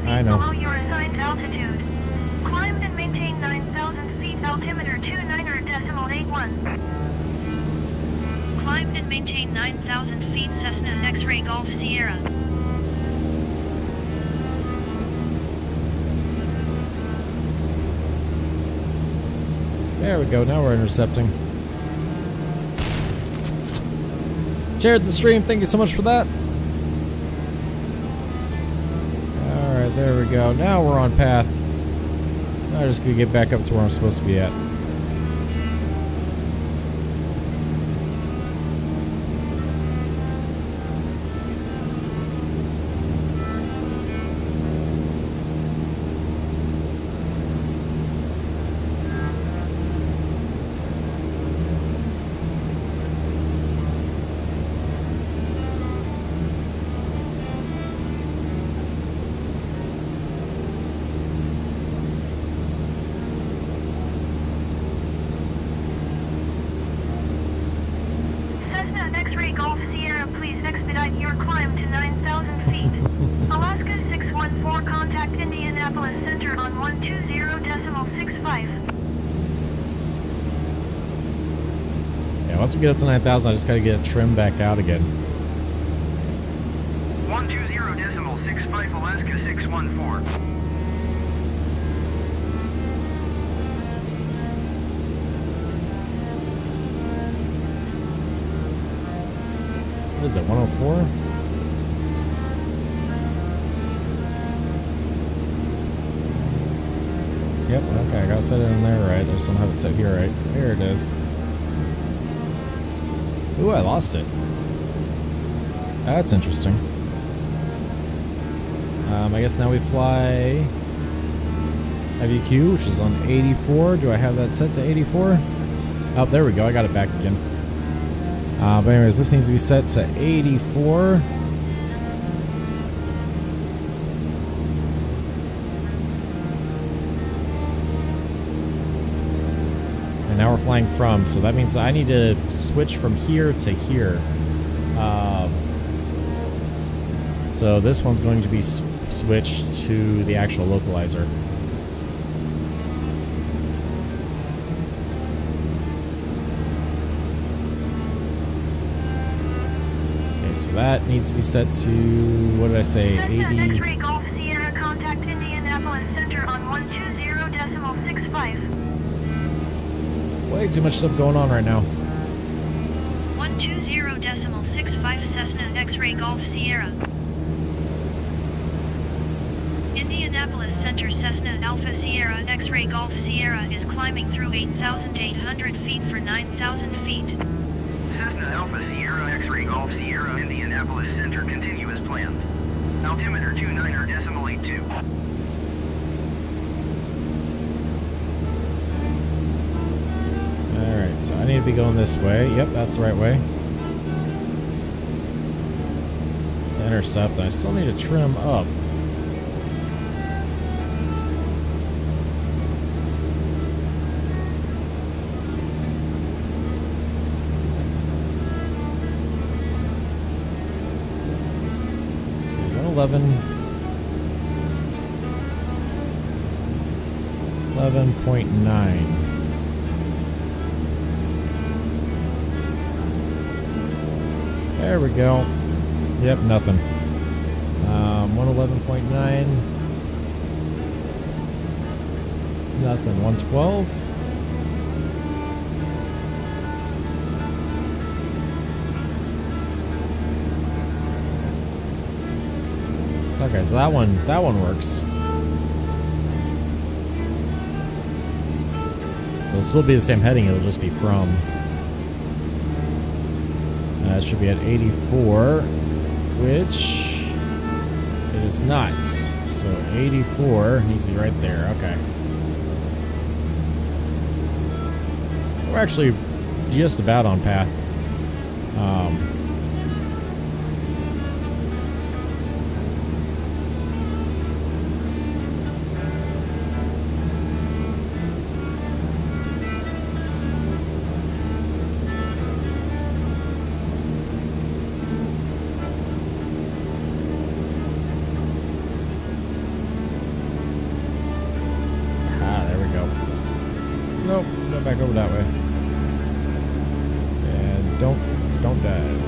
feet I know. below your assigned altitude. Climb and maintain 9,000 feet, altimeter 29.81. Climb and maintain 9,000 feet, Cessna X-Ray Golf Sierra. There we go, now we're intercepting. Shared the stream, thank you so much for that. Alright, there we go. Now we're on path. Now I'm just gonna get back up to where I'm supposed to be at. Cessna X-Ray Golf Sierra, please expedite your climb to 9,000 feet. Alaska 614, contact Indianapolis Center on 120.65. Yeah, once we get up to 9,000, I just gotta get it trimmed back out again. 120.65, Alaska 614. What is it, 104? Yep, okay, I gotta set it in there right. I just don't have it set here right. There it is. Ooh, I lost it. That's interesting. I guess now we fly IVQ, which is on 84. Do I have that set to 84? Oh, there we go. I got it back again. But anyways, this needs to be set to 84. And now we're flying from, so that means that I need to switch from here to here. So this one's going to be switched to the actual localizer. So that needs to be set to, what did I say, 80? Cessna X-Ray Golf Sierra, contact Indianapolis Center on 120.65. Way too much stuff going on right now. 120.65 Cessna X-Ray Golf Sierra. Indianapolis Center Cessna Alpha Sierra X-Ray Golf Sierra is climbing through 8,800 feet for 9,000 feet. Cessna Alpha Sierra X-Ray Golf Sierra Indianapolis Center, continue as planned. Altimeter 29.82. Alright, so I need to be going this way. Yep, that's the right way. Intercept, I still need to trim up. $11.9. There we go. Yep, nothing. 111.9. Nothing. 112. Okay, so that one works. It'll still be the same heading, it'll just be from. It should be at 84, which it is not. So 84 needs to be right there. Okay. We're actually just about on path. back over that way. And don't dive.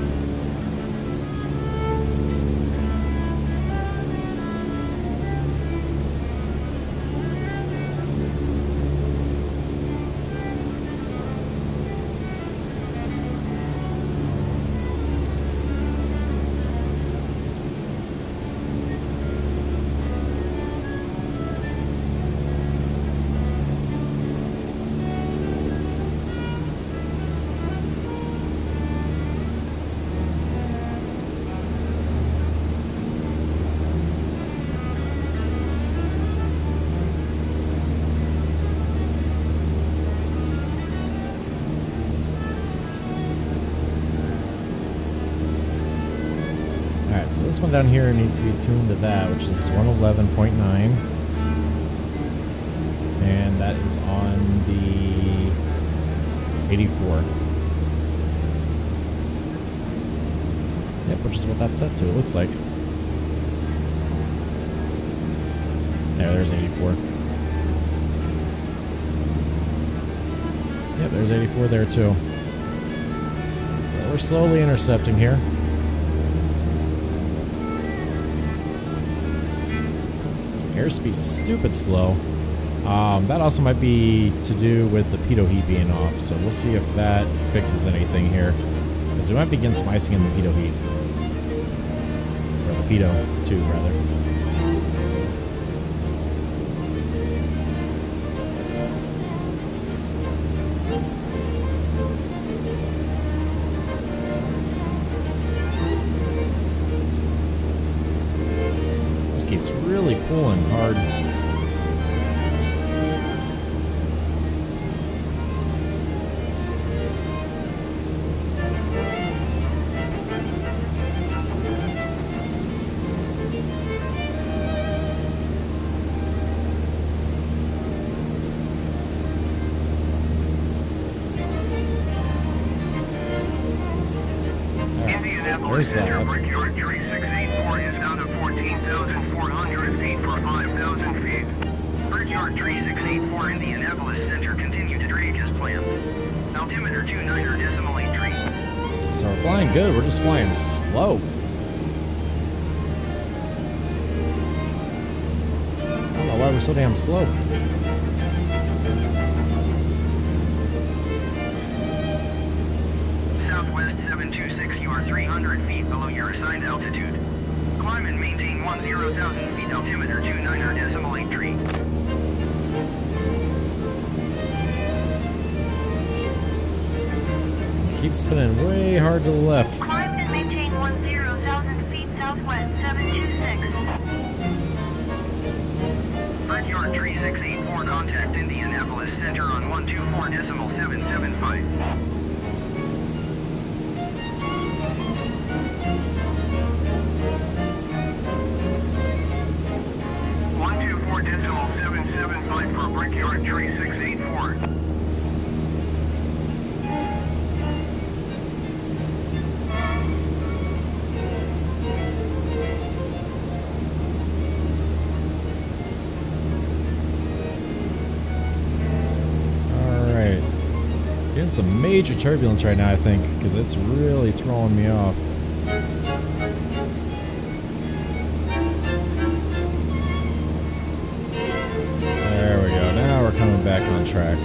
So this one down here needs to be tuned to that, which is 111.9. And that is on the 84. Yep, which is what that's set to, it looks like. There's 84. Yep, there's 84 there too. Well, we're slowly intercepting here. Airspeed is stupid slow. That also might be to do with the pitot heat being off, so we'll see if that fixes anything here. Because we might begin some icing in the pitot heat. Or the pitot 2, rather. Keeps really pulling hard. There's that. So we're flying good, we're just flying slow. I don't know why we're so damn slow. Southwest 726, you are 300 feet below your assigned altitude. Climb and maintain 10,000 feet, altimeter 29.83. Keeps spinning way hard to the left. Climb and maintain 10,000 feet southwest 726. Brickyard 3684, contact Indianapolis Center on 124.775. 124.775 for Brickyard 3684. Getting some major turbulence right now, I think, because it's really throwing me off. There we go. Now we're coming back on track.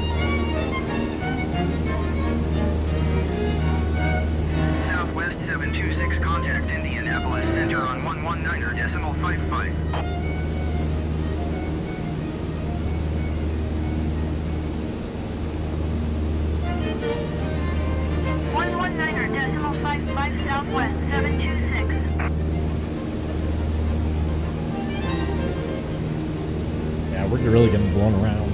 Southwest 726, contact Indianapolis Center on 119.55. 119.55 southwest 726. Yeah, we're really getting blown around.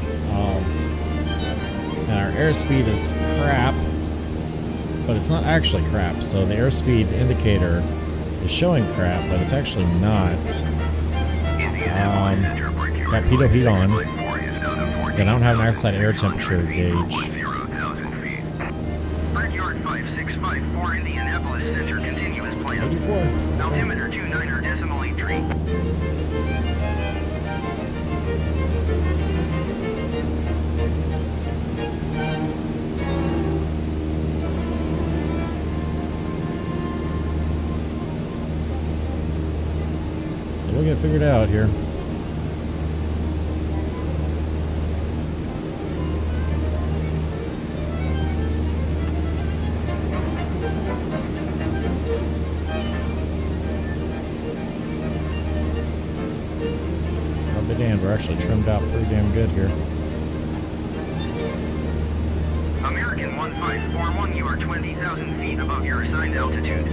And our airspeed is crap, but it's not actually crap. So the airspeed indicator is showing crap, but it's actually not. Got pitot heat on. Then I don't have an outside air temperature gauge. Brickyard 5654, Indianapolis Center, continuous plan. 84. Altimeter 29.83. out here. I'll be damned, we're actually trimmed out pretty damn good here. American 1541, you are 20,000 feet above your assigned altitude.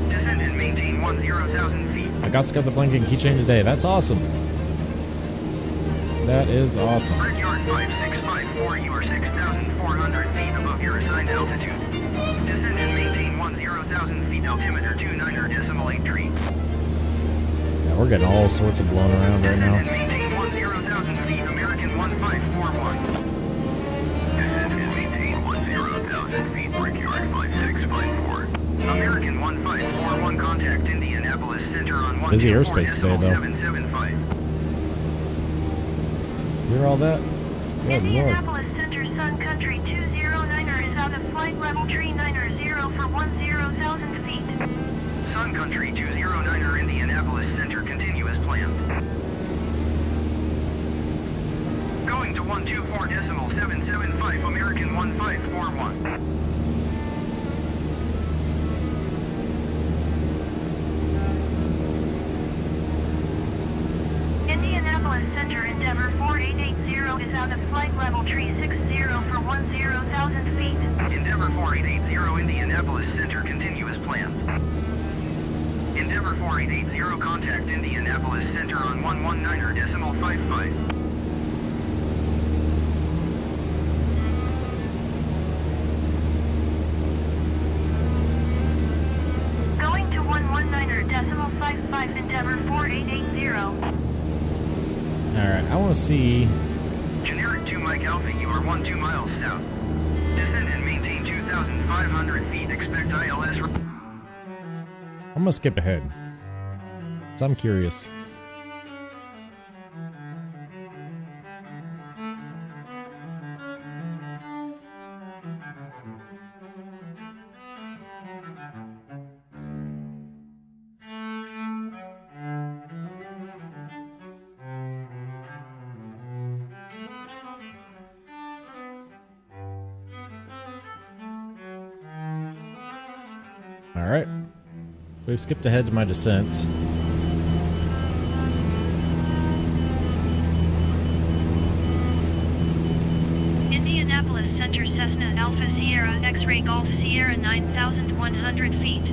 Descend and maintain 10,000 feet. I got to get the blanket keychain today. That's awesome. That is awesome. Brickyard 5654, you are 6,400 feet above your assigned altitude. Descend and maintain 10,000 feet, altimeter 29.83. Yeah, we're getting all sorts of blown around right now. Descend and maintain 10,000 feet, American 1541. Descend and maintain 10,000 feet, Brickyard 5654. American 1541, contact Indianapolis Center on 1. Busy airspace today, though. 775. Hear all that? Good lord. Indianapolis Center Sun Country 209er is out of flight level tree 90 for 10,000 feet. Sun Country 209er, Indianapolis Center, continue as planned. Going to 124.775, American 1541. Indianapolis Center Endeavor 4880 is out of flight level tree 60 for 10,000 feet. Endeavor 4880, Indianapolis Center, continue as planned. Endeavor 4880, contact Indianapolis Center on 119.55. Going to 119.55, Endeavor 4880. Alright, I want to see. Generic 2 Mike Alpha, you are 12 miles south. Descend and maintain 2,500 feet, expect ILS. I'm gonna skip ahead. So I'm curious. Alright. We've skipped ahead to my descents. Indianapolis Center Cessna Alpha Sierra X-Ray Golf Sierra 9,100 feet.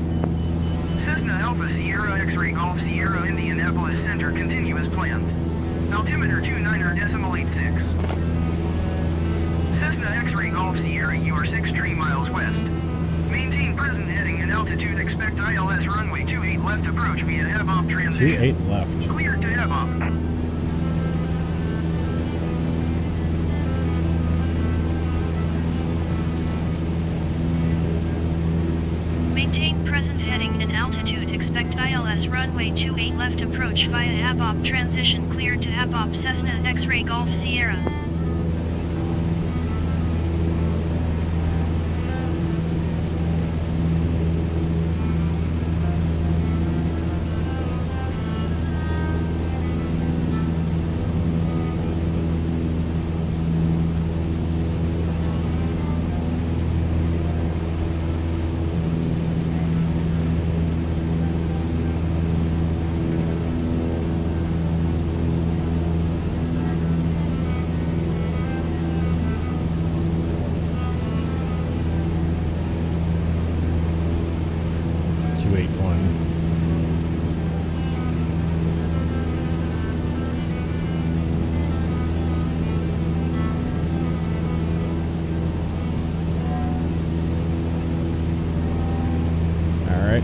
Cessna Alpha Sierra X-Ray Golf Sierra, Indianapolis Center, continue as planned. Altimeter 29.86. Cessna X-Ray Golf Sierra, you are 6 miles west. Maintain present heading and altitude, expect ILS runway 28 left approach via have-off transition. 28 left. Cleared to have-off. Maintain present heading and altitude, expect ILS runway 28 left approach via have-off transition, cleared to have-off Cessna X-Ray Golf Sierra.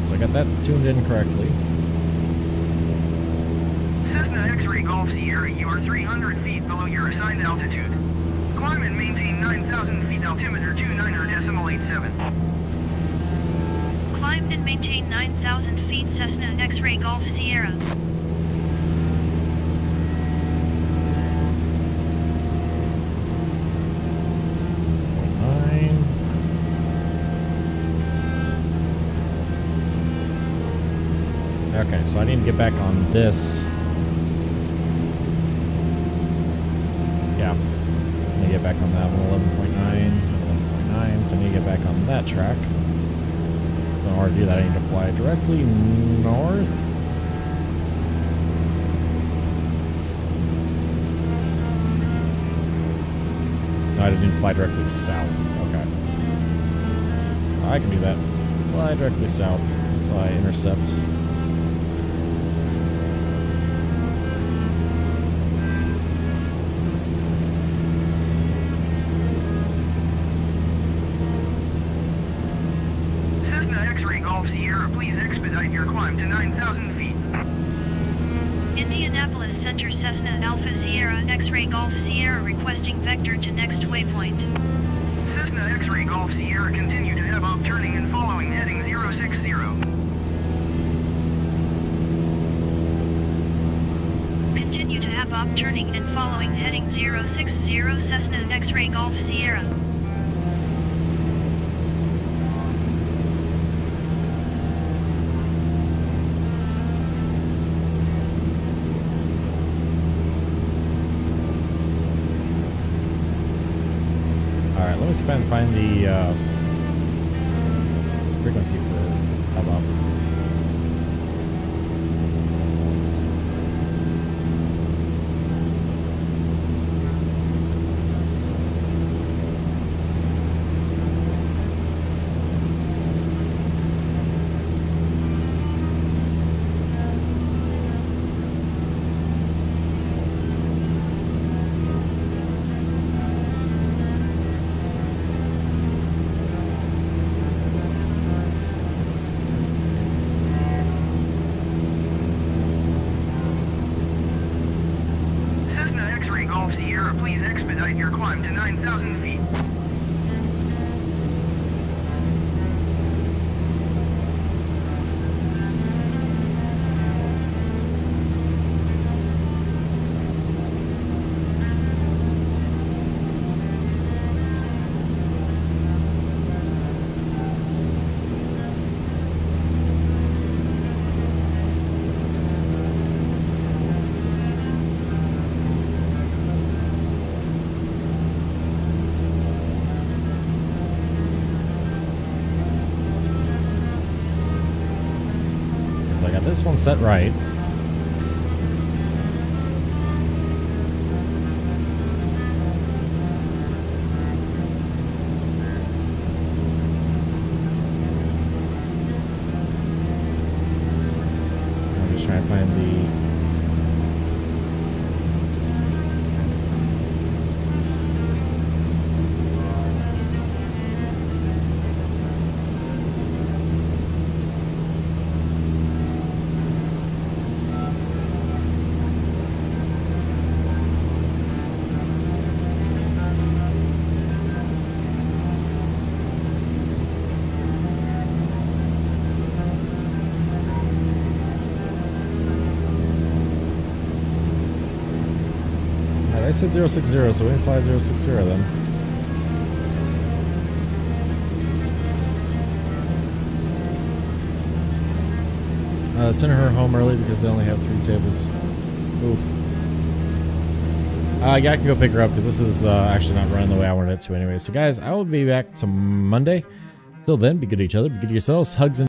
So I got that tuned in correctly. Cessna X-Ray Golf Sierra, you are 300 feet below your assigned altitude. Climb and maintain 9,000 feet, altimeter 29.87. Climb and maintain 9,000 feet, Cessna X-Ray Golf Sierra. Okay, so I need to get back on this back on that one, 11.9, so I need to get back on that track. In order to do that, I need to fly directly north. No, I didn't fly directly south. Okay. I can do that. Fly directly south until I intercept. Cessna X-Ray Golf Sierra, please expedite your climb to 9,000 feet. Indianapolis Center Cessna Alpha Sierra X-Ray Golf Sierra requesting vector to next waypoint. Cessna X-Ray Golf Sierra, continue to have upturning and following heading 060. Continue to have upturning and following heading 060 Cessna X-Ray Golf Sierra. Alright, let me see if I can find the frequency for hub up. Cessna X-Ray Golf Sierra, please expedite your climb to 9,000 feet. So I got this one set right. I'm just trying to find the I said 060, so we can fly 060 then. Send her home early because they only have 3 tables. Oof. Yeah, I can go pick her up because this is actually not running the way I wanted it to anyway. So guys, I will be back to Monday. Till then, be good to each other, be good to yourselves. Hugs and